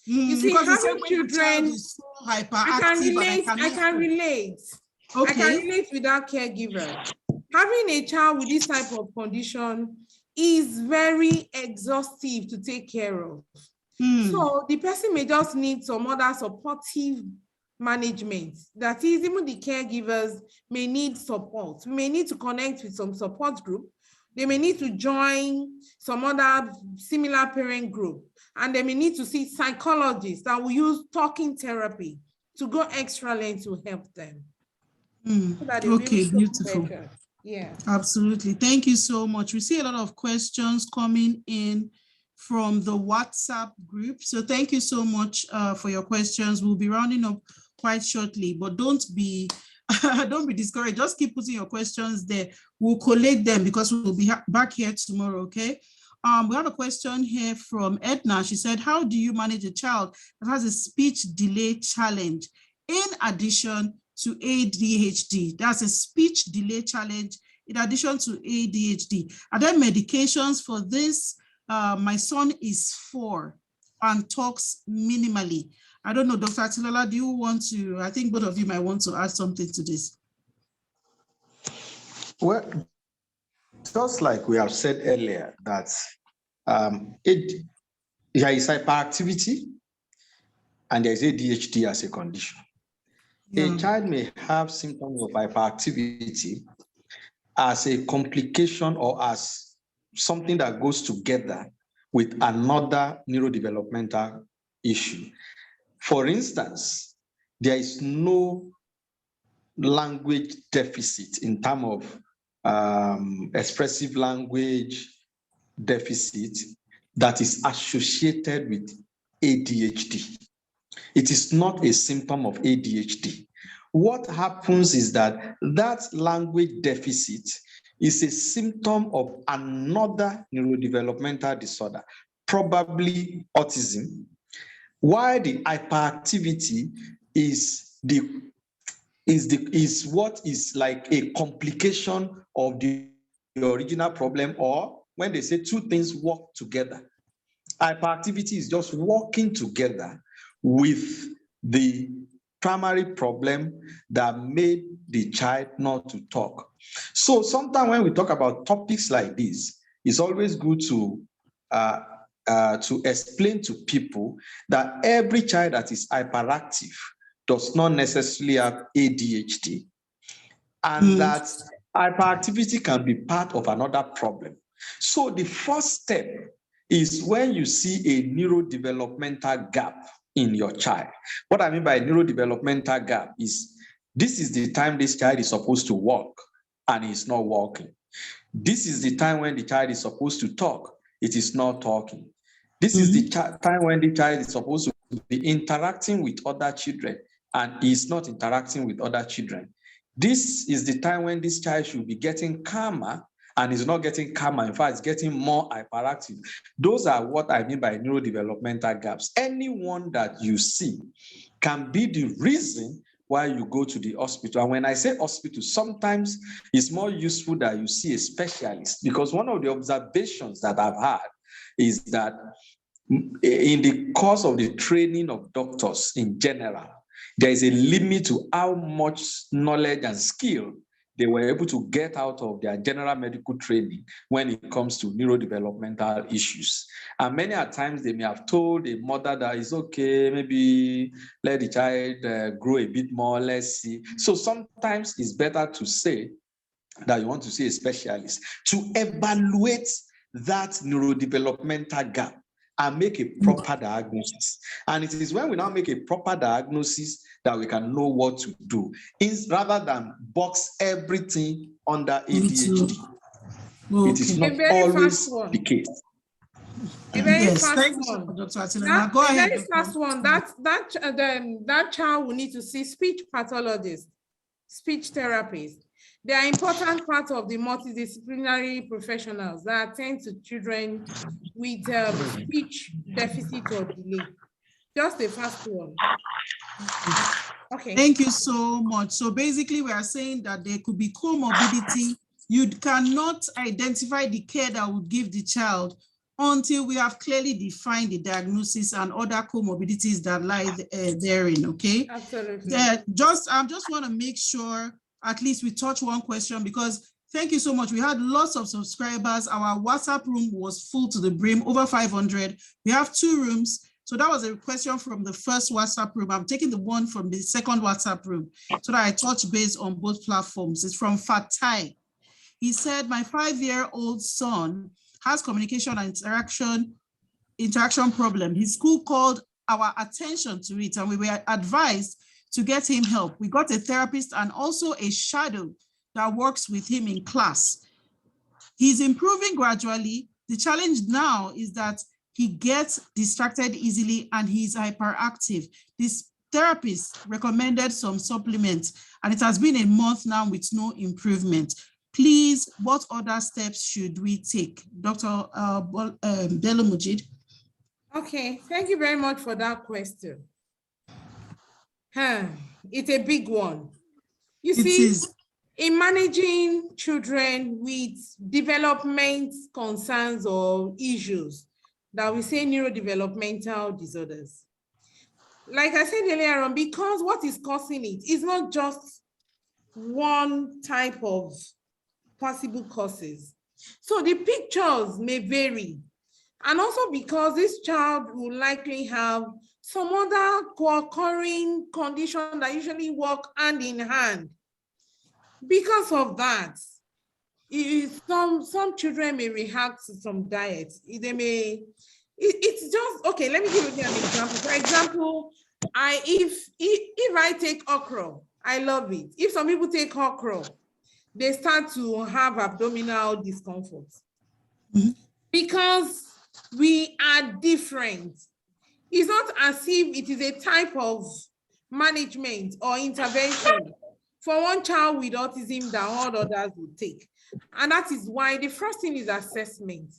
S3: You see, having children is so hyperactive. I can relate. Okay. I can relate with that caregiver. Having a child with this type of condition is very exhaustive to take care of. So the person may just need some other supportive management. That is, even the caregivers may need support. We may need to connect with some support group. They may need to join some other similar parent group. And they may need to see psychologists that will use talking therapy to go extra length to help them. So
S2: okay, beautiful.
S3: Better. Yeah,
S2: absolutely. Thank you so much. We see a lot of questions coming in from the WhatsApp group. So thank you so much for your questions. We'll be rounding up quite shortly, but don't be discouraged. Just keep putting your questions there. We'll collate them because we'll be back here tomorrow, okay? We have a question here from Edna. She said, how do you manage a child that has a speech delay challenge in addition to ADHD? That's a speech delay challenge in addition to ADHD. Are there medications for this? My son is 4 and talks minimally. I don't know, Dr. Atilola, do you want to, I think both of you might want to add something to this.
S1: Well, just like we have said earlier, that there is hyperactivity and there is ADHD as a condition.
S2: Yeah.
S1: A child may have symptoms of hyperactivity as a complication or as something that goes together with another neurodevelopmental issue. For instance, there is no language deficit in terms of expressive language deficit that is associated with ADHD. It is not a symptom of ADHD. What happens is that language deficit is a symptom of another neurodevelopmental disorder, probably autism, while the hyperactivity is what is like a complication of the original problem, or when they say two things work together. Hyperactivity is just working together with the primary problem that made the child not to talk. So sometimes when we talk about topics like this, it's always good to explain to people that every child that is hyperactive does not necessarily have ADHD, and that hyperactivity can be part of another problem. So the first step is when you see a neurodevelopmental gap in your child. What I mean by neurodevelopmental gap is this is the time this child is supposed to walk and it's not walking. This is the time when the child is supposed to talk, it is not talking. This is the time when the child is supposed to be interacting with other children and is not interacting with other children. This is the time when this child should be getting calmer and is not getting calmer. In fact, it's getting more hyperactive. Those are what I mean by neurodevelopmental gaps. Anyone that you see can be the reason why you go to the hospital. And when I say hospital, sometimes it's more useful that you see a specialist, because one of the observations that I've had is that in the course of the training of doctors in general, there is a limit to how much knowledge and skill they were able to get out of their general medical training when it comes to neurodevelopmental issues. And many a times they may have told a mother that it's okay, maybe let the child grow a bit more, let's see. So sometimes it's better to say that you want to see a specialist to evaluate that neurodevelopmental gap and make a proper diagnosis. And it is when we now make a proper diagnosis that we can know what to do, rather than box everything under ADHD. It is not always the case.
S3: A very
S2: Yes,
S3: fast
S2: thank you so
S3: one.
S2: much, Dr. Atilola. Go ahead.
S3: Very fast one. That child will need to see speech pathologist, speech therapist. They are important part of the multidisciplinary professionals that attend to children with speech deficit or delay. Just a fast one. Okay.
S2: Thank you so much. So basically, we are saying that there could be comorbidity. You cannot identify the care that would give the child until we have clearly defined the diagnosis and other comorbidities that lie therein. Okay.
S3: Absolutely.
S2: I just want to make sure at least we touch one question, because thank you so much. We had lots of subscribers. Our WhatsApp room was full to the brim, over 500. We have 2 rooms. So that was a question from the first WhatsApp room. I'm taking the one from the second WhatsApp room so that I touch base on both platforms. It's from Fatai. He said, my 5-year-old son has communication and interaction problem. His school called our attention to it, and we were advised to get him help. We got a therapist and also a shadow that works with him in class. He's improving gradually. The challenge now is that he gets distracted easily and he's hyperactive. This therapist recommended some supplements, and it has been a month now with no improvement. Please, what other steps should we take? Dr. Bello Mujid.
S3: Okay, thank you very much for that question. It's a big one. You see, in managing children with development concerns or issues that we say neurodevelopmental disorders, like I said earlier on, because what is causing it is not just one type of possible causes. So the pictures may vary. And also because this child will likely have some other co-occurring condition that usually work hand in hand. Because of that, some children may react to some diets. It's just, okay, let me give you an example. For example, if I take okra, I love it. If some people take okra, they start to have abdominal discomfort. Because we are different. It's not as if it is a type of management or intervention for one child with autism that all others will take. And that is why the first thing is assessment.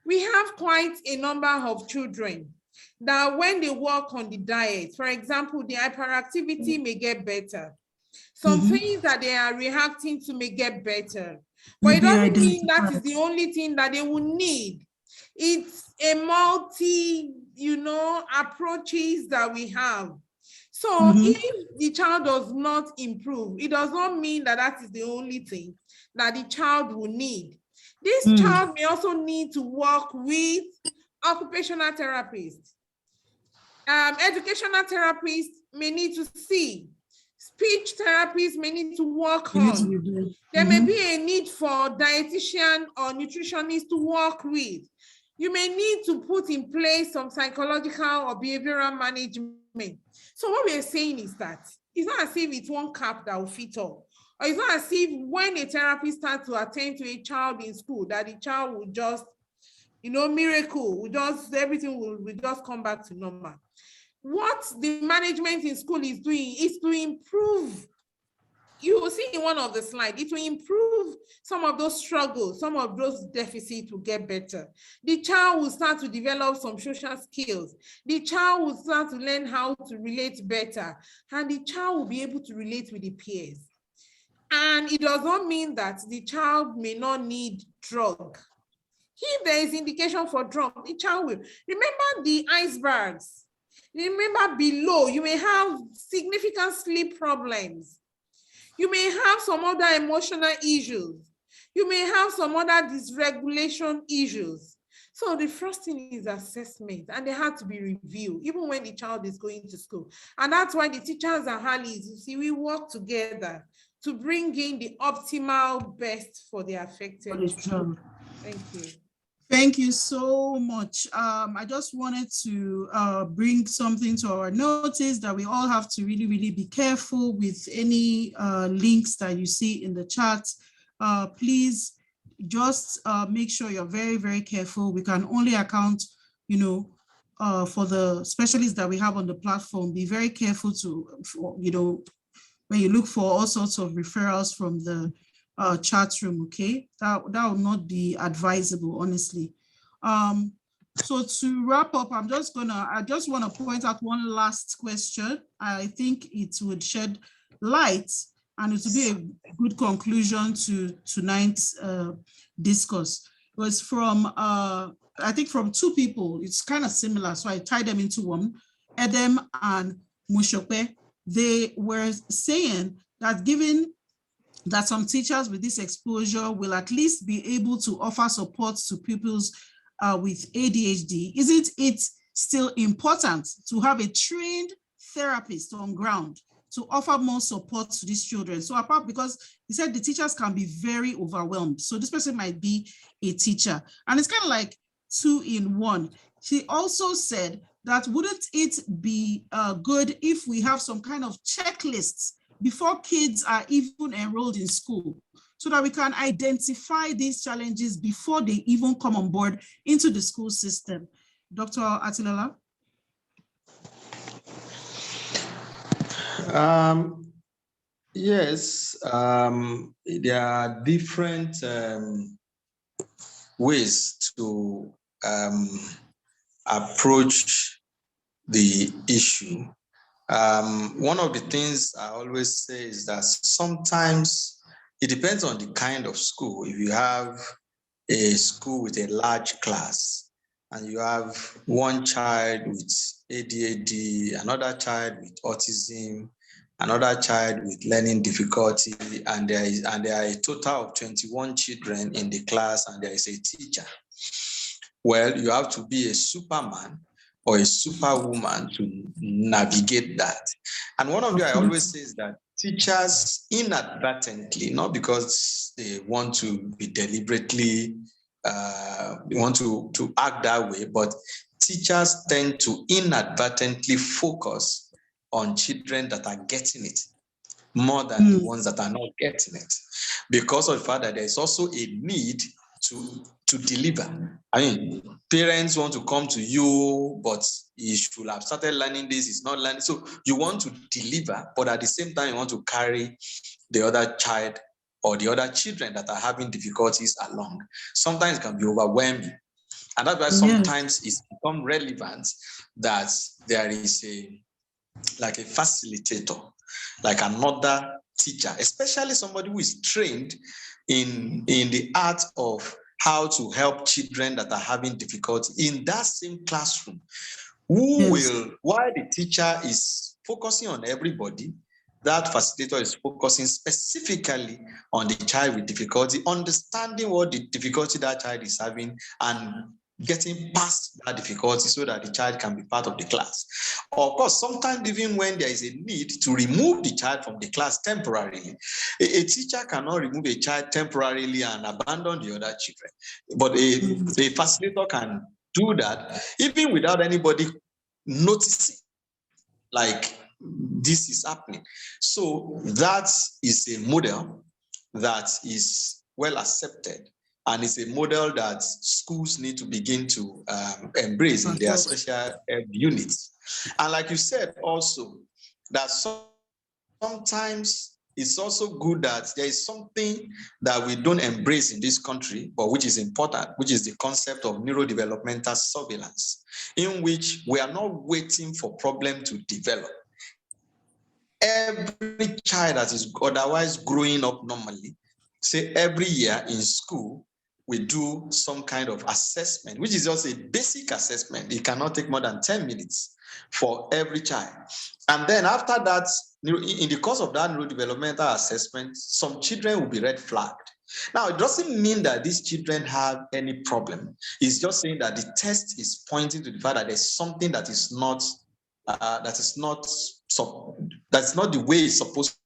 S3: We have quite a number of children that when they work on the diet, for example, the hyperactivity may get better. Some things that they are reacting to may get better. But it doesn't mean that is the only thing that they will need. It's a multi, approaches that we have. So if the child does not improve, it does not mean that that is the only thing that the child will need. This child may also need to work with occupational therapists. Educational therapists may need to see. Speech therapists may need to work on. There may be a need for dietitian or nutritionist to work with. You may need to put in place some psychological or behavioral management. So what we're saying is that it's not as if it's one cap that will fit all. Or it's not as if when a therapist starts to attend to a child in school, that the child will just, miracle, everything will just come back to normal. What the management in school is doing is to improve. You will see in one of the slides, it will improve some of those struggles, some of those deficits will get better. The child will start to develop some social skills. The child will start to learn how to relate better. And the child will be able to relate with the peers. And it does not mean that the child may not need drug. If there is indication for drug, the child will. Remember the icebergs. Remember below, you may have significant sleep problems. You may have some other emotional issues. You may have some other dysregulation issues. So the first thing is assessment, and they have to be reviewed, even when the child is going to school. And that's why the teachers and Harleys, you see, we work together to bring in the optimal best for the affected child. Thank you.
S2: Thank you so much. I just wanted to bring something to our notice that we all have to really, really be careful with any links that you see in the chat. Please just make sure you're very, very careful. We can only account, for the specialists that we have on the platform. Be very careful when you look for all sorts of referrals from the chat room, okay? That will not be advisable, honestly. So to wrap up, I just want to point out one last question. I think it would shed light and it would be a good conclusion to tonight's discourse. It was from, I think from two people, it's kind of similar, so I tied them into one, Edem and Mushope. They were saying that given that some teachers with this exposure will at least be able to offer support to pupils with ADHD, isn't it still important to have a trained therapist on ground to offer more support to these children? So apart, because he said the teachers can be very overwhelmed. So this person might be a teacher, and it's kind of like two in one. She also said that wouldn't it be good if we have some kind of checklists before kids are even enrolled in school, so that we can identify these challenges before they even come on board into the school system. Dr. Atilola?
S1: Yes, there are different ways to approach the issue. One of the things I always say is that sometimes it depends on the kind of school. If you have a school with a large class and you have one child with ADHD, another child with autism, another child with learning difficulty, and there are a total of 21 children in the class, and there is a teacher. Well, you have to be a superman or a superwoman to navigate that. And one of the I always say is that teachers inadvertently, not because they want to be deliberately want to act that way, but teachers tend to inadvertently focus on children that are getting it more than the ones that are not getting it, because of the fact that there is also a need to deliver. I mean, parents want to come to you, but you should have started learning this, it's not learning. So you want to deliver, but at the same time, you want to carry the other child or the other children that are having difficulties along. Sometimes it can be overwhelming. And that's why sometimes it's become relevant that there is a facilitator, like another teacher, especially somebody who is trained in the art of how to help children that are having difficulty in that same classroom, who will, while the teacher is focusing on everybody, that facilitator is focusing specifically on the child with difficulty, understanding what the difficulty that child is having and getting past that difficulty so that the child can be part of the class. Of course, sometimes even when there is a need to remove the child from the class temporarily, a teacher cannot remove a child temporarily and abandon the other children. But a facilitator can do that even without anybody noticing, like this is happening. So that is a model that is well accepted, and it's a model that schools need to begin to embrace in their special units. And like you said also, that sometimes it's also good that there is something that we don't embrace in this country, but which is important, which is the concept of neurodevelopmental surveillance, in which we are not waiting for problem to develop. Every child that is otherwise growing up normally, say every year in school, we do some kind of assessment, which is just a basic assessment. It cannot take more than 10 minutes for every child. And then after that, in the course of that neurodevelopmental assessment, some children will be red flagged. Now, it doesn't mean that these children have any problem. It's just saying that the test is pointing to the fact that there's something that is not that's not the way it's supposed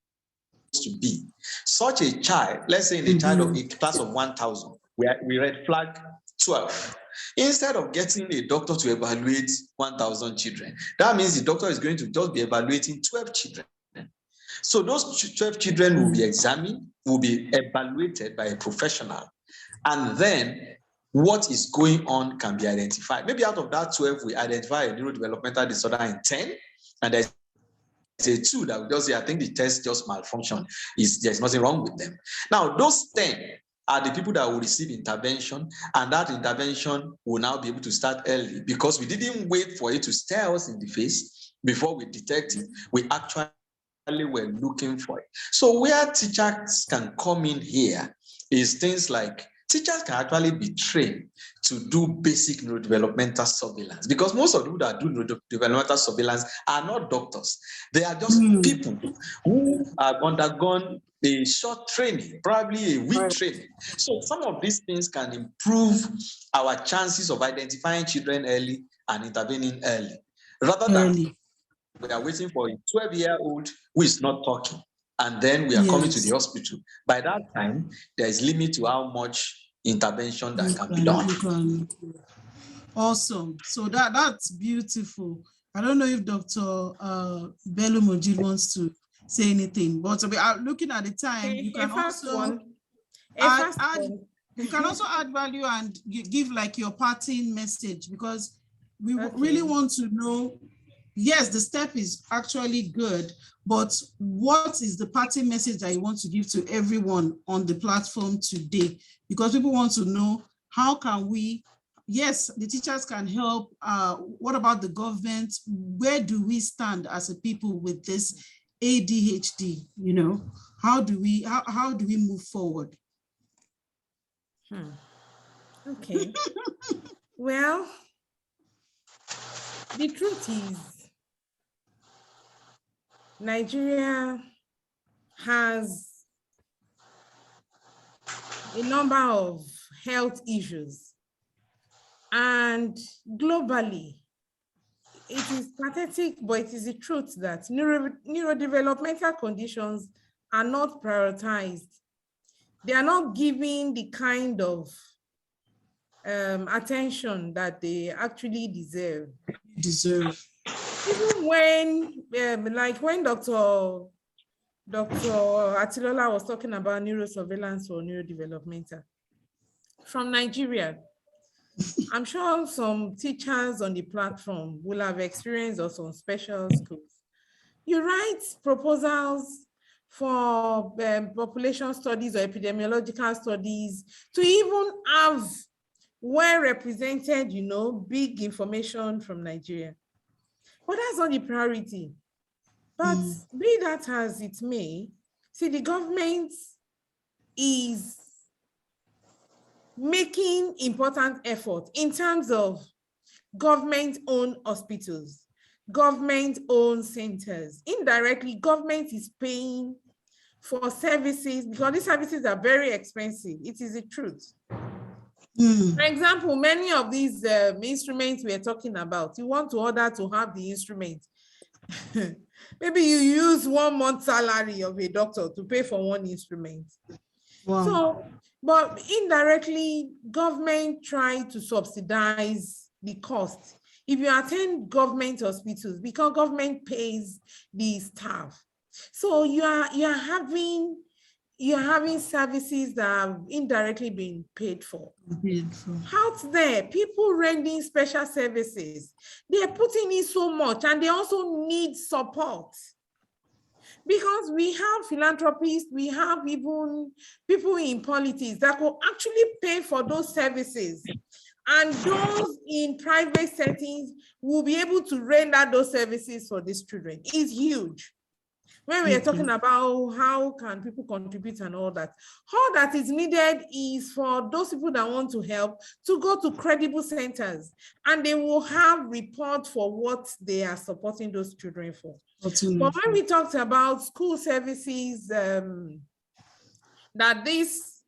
S1: to be. Such a child, let's say in a child of a class of 1,000, we red flag 12. Instead of getting a doctor to evaluate 1,000 children, that means the doctor is going to just be evaluating 12 children. So those 12 children will be examined, will be evaluated by a professional, and then what is going on can be identified. Maybe out of that 12, we identify a neurodevelopmental disorder in 10, and there's a 2 that we just say, I think the test just malfunctioned. There's nothing wrong with them. Now, those 10 are the people that will receive intervention, and that intervention will now be able to start early because we didn't wait for it to stare us in the face before we detect it. We actually were looking for it. So where teachers can come in here is things like teachers can actually be trained to do basic neurodevelopmental surveillance, because most of the people that do neurodevelopmental surveillance are not doctors. They are just people who have undergone a short training, probably a week training. So some of these things can improve our chances of identifying children early and intervening early, rather than we are waiting for a 12-year-old who is not talking, and then we are coming to the hospital. By that time, there is limit to how much intervention that can be done.
S2: Awesome. So that's beautiful. I don't know if Dr. Bello Mojid wants to say anything, but looking at the time, you can also add value and give like your parting message, because we really want to know yes, the step is actually good, but what is the party message that you want to give to everyone on the platform today? Because people want to know, how can we, yes, the teachers can help. What about the government? Where do we stand as a people with this ADHD? You know, how do we move forward?
S3: Okay. Well, the truth is, Nigeria has a number of health issues, and globally, it is pathetic, but it is the truth that neurodevelopmental conditions are not prioritized. They are not given the kind of attention that they actually deserve. Even when, like when Dr. Atilola was talking about neurosurveillance or neurodevelopmental from Nigeria, I'm sure some teachers on the platform will have experienced also on special schools. You write proposals for population studies or epidemiological studies to even have well represented, you know, big information from Nigeria. But that's not the priority. But be that as it may, see, the government is making important effort in terms of government-owned hospitals, government-owned centers. Indirectly, government is paying for services because these services are very expensive. It is the truth. For example, many of these instruments we're talking about, you want to order to have the instrument. Maybe you use 1 month's salary of a doctor to pay for one instrument. Wow. So, but indirectly, government try to subsidize the cost. If you attend government hospitals, because government pays the staff, so you are having services that have indirectly been paid for. Out there, people rendering special services, they're putting in so much, and they also need support. Because we have philanthropists, we have even people in politics that will actually pay for those services. And those in private settings will be able to render those services for these children. It's huge. When we are talking about how can people contribute and all that is needed is for those people that want to help to go to credible centers, and they will have report for what they are supporting those children for. But when we talked about school services, that this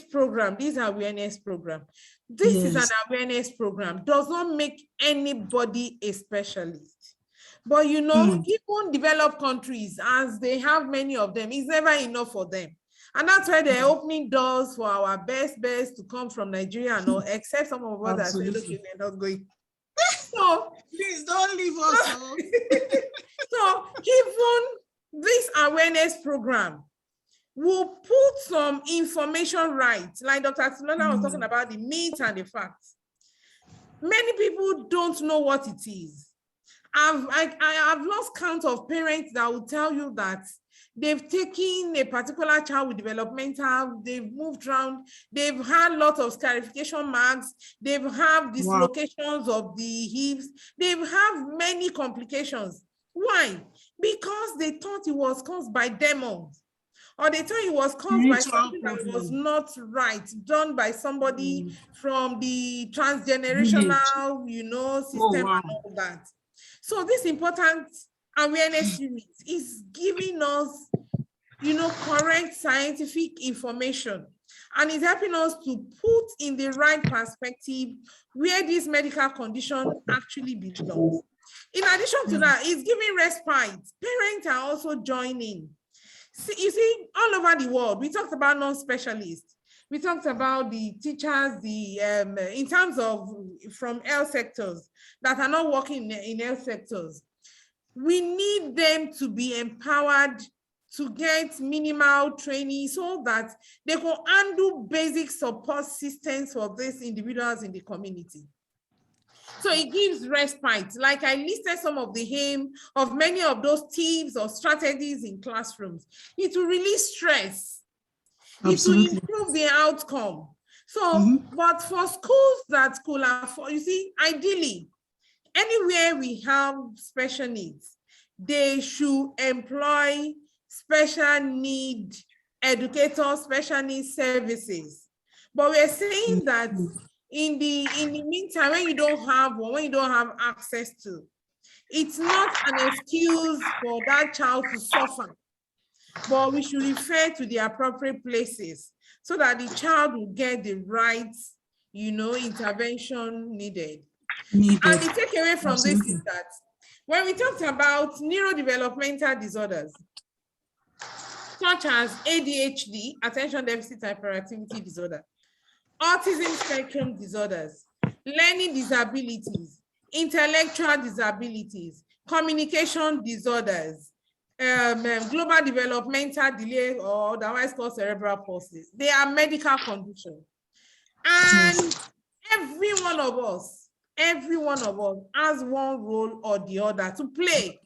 S3: program, this awareness program, this is an awareness program, does not make anybody a specialist. But you know, even developed countries, as they have many of them, it's never enough for them. And that's why they're opening doors for our best to come from Nigeria and all, except some of us that said, okay, we're not going. So
S2: please don't leave us.
S3: So even this awareness program will put some information right. Like Dr. Atilola was talking about the myths and the facts. Many people don't know what it is. I've lost count of parents that will tell you that they've taken a particular child with developmental, they've moved around, they've had lots of scarification marks, they've had dislocations of the hips, they've had many complications. Why? Because they thought it was caused by demons, or they thought it was caused by something that was not right, done by somebody from the transgenerational, you know, system and all that. So this important awareness series is giving us, you know, correct scientific information, and is helping us to put in the right perspective where this medical condition actually belongs. In addition to that, it's giving respite. Parents are also joining. See, you see, all over the world, we talked about non-specialists. We talked about the teachers, in terms of from health sectors that are not working in health sectors. We need them to be empowered to get minimal training so that they can handle basic support systems for these individuals in the community. So it gives respite. Like I listed some of the aim of many of those tips or strategies in classrooms. It will release stress.
S2: Absolutely.
S3: It will improve the outcome. So, but for schools that could afford, you see, ideally, anywhere we have special needs, they should employ special need educators, special needs services. But we're saying that in the meantime, when you don't have one, when you don't have access to, it's not an excuse for that child to suffer, but we should refer to the appropriate places so that the child will get the right, intervention needed. And the takeaway from this is that when we talked about neurodevelopmental disorders, such as ADHD, attention deficit hyperactivity disorder, autism spectrum disorders, learning disabilities, intellectual disabilities, communication disorders, global developmental delay, or otherwise called cerebral palsy, they are medical conditions. And every one of us has one role or the other to play.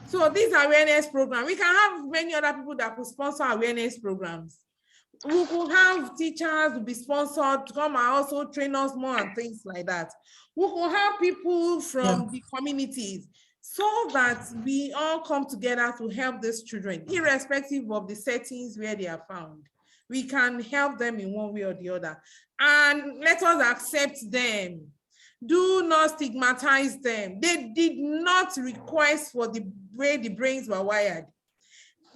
S3: So this awareness program, we can have many other people that could sponsor awareness programs. We could have teachers to be sponsored to come and also train us more and things like that. We could have people from the communities so that we all come together to help these children, irrespective of the settings where they are found. We can help them in one way or the other. And let us accept them. Do not stigmatize them. They did not request for the way the brains were wired.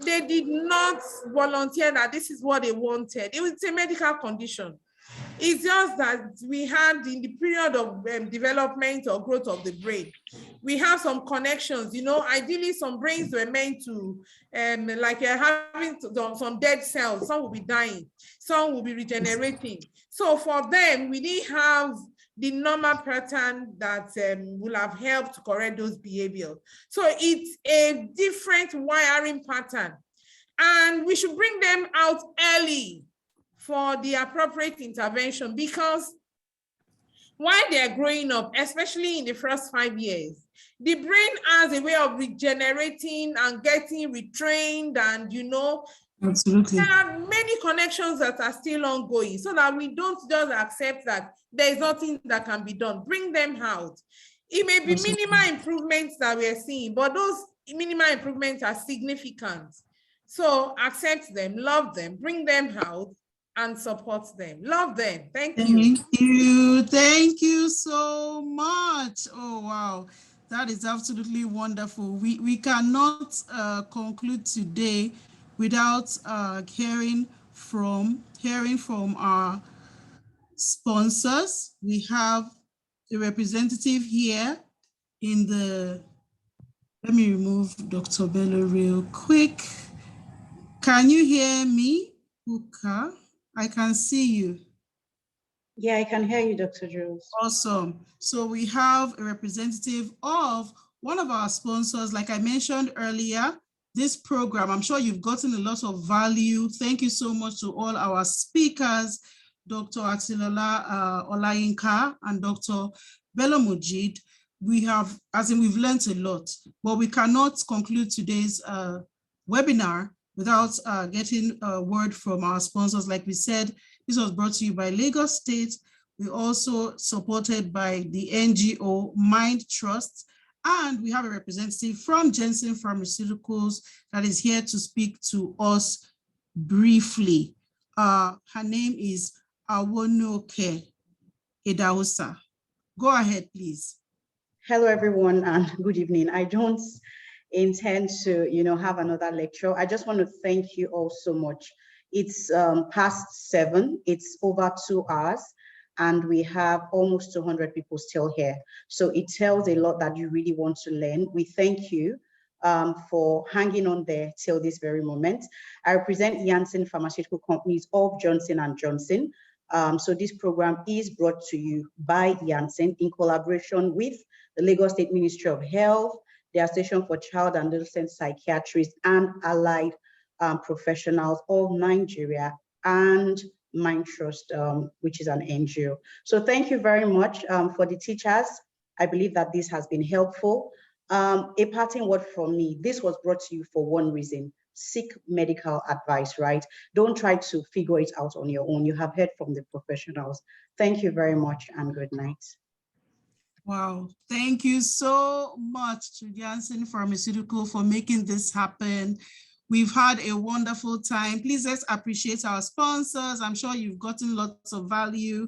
S3: They did not volunteer that this is what they wanted. It was a medical condition. It's just that we had in the period of development or growth of the brain, we have some connections, ideally some brains were meant to, like you're having some dead cells, some will be dying, some will be regenerating. So for them, we didn't have the normal pattern that will have helped to correct those behaviors. So it's a different wiring pattern, and we should bring them out early for the appropriate intervention, because while they're growing up, especially in the first 5 years, the brain has a way of regenerating and getting retrained, and
S2: absolutely,
S3: there are many connections that are still ongoing, so that we don't just accept that there is nothing that can be done. Bring them out. It may be minimal improvements that we are seeing, but those minimal improvements are significant. So accept them, love them, bring them out, and support them. Love them. Thank you.
S2: Thank you so much. Oh, wow. That is absolutely wonderful. We cannot conclude today without hearing from our sponsors. We have a representative here in the, let me remove Dr. Bello real quick. Can you hear me, Uka? I can see you.
S4: Yeah, I can hear you, Dr. Jules.
S2: Awesome. So we have a representative of one of our sponsors. Like I mentioned earlier, this program, I'm sure you've gotten a lot of value. Thank you so much to all our speakers, Dr. Atilola Olayinka and Dr. Bello Mujid. We've learned a lot, but we cannot conclude today's webinar without getting a word from our sponsors. Like we said, this was brought to you by Lagos State. We also supported by the NGO Mind Trust, and we have a representative from Jensen Pharmaceuticals that is here to speak to us briefly. Her name is Awonoke Edausa. Go ahead, please.
S4: Hello, everyone, and good evening. I don't intend to, have another lecture. I just want to thank you all so much. It's past 7, it's over 2 hours, and we have almost 200 people still here. So it tells a lot that you really want to learn. We thank you for hanging on there till this very moment. I represent Janssen Pharmaceutical Companies of Johnson & Johnson. So this program is brought to you by Janssen in collaboration with the Lagos State Ministry of Health, the Association for Child and Adolescent Psychiatrists, and allied professionals of Nigeria, and Mind Trust, which is an NGO. So thank you very much for the teachers. I believe that this has been helpful. A parting word from me, this was brought to you for one reason: seek medical advice, right? Don't try to figure it out on your own. You have heard from the professionals. Thank you very much and good night.
S2: Wow, thank you so much to Janssen Pharmaceutical for making this happen. We've had a wonderful time. Please let's appreciate our sponsors. I'm sure you've gotten lots of value.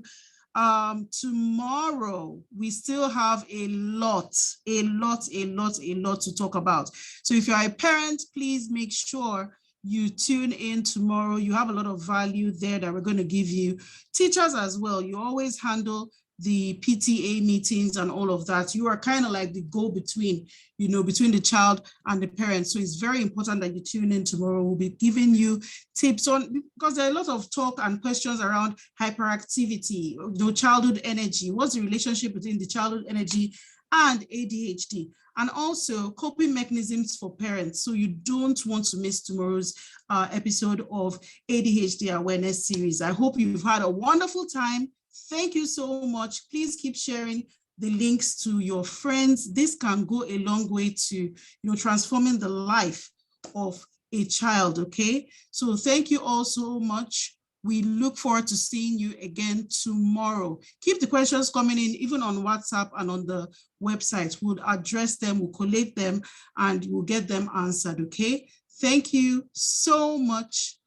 S2: Tomorrow, we still have a lot to talk about. So if you're a parent, please make sure you tune in tomorrow. You have a lot of value there that we're going to give you. Teachers as well, you always handle the PTA meetings and all of that. You are kind of like the go-between, between the child and the parents. So it's very important that you tune in tomorrow. We'll be giving you tips on, because there are a lot of talk and questions around hyperactivity, childhood energy. What's the relationship between the childhood energy and ADHD? And also coping mechanisms for parents. So you don't want to miss tomorrow's episode of ADHD Awareness Series. I hope you've had a wonderful time. Thank you so much. Please keep sharing the links to your friends. This can go a long way to transforming the life of a child, okay? So thank you all so much. We look forward to seeing you again tomorrow. Keep the questions coming in, even on WhatsApp and on the website. We'll address them, we'll collate them, and we'll get them answered, okay? Thank you so much.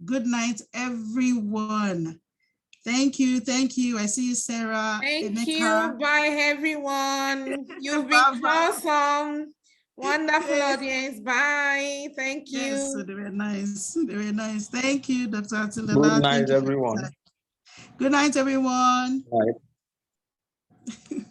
S2: Good night, everyone. Thank you. I see you, Sarah.
S3: Thank
S2: Emeka.
S3: you. Bye, everyone. You've been
S2: Bye-bye.
S3: awesome. Wonderful
S2: Yes.
S3: audience. Bye. Thank you.
S2: Yes, so they were nice. Very nice. Thank you, Dr. Atilola.
S1: Good night,
S2: Thank you.
S1: everyone.
S2: Good night, everyone.
S1: Bye.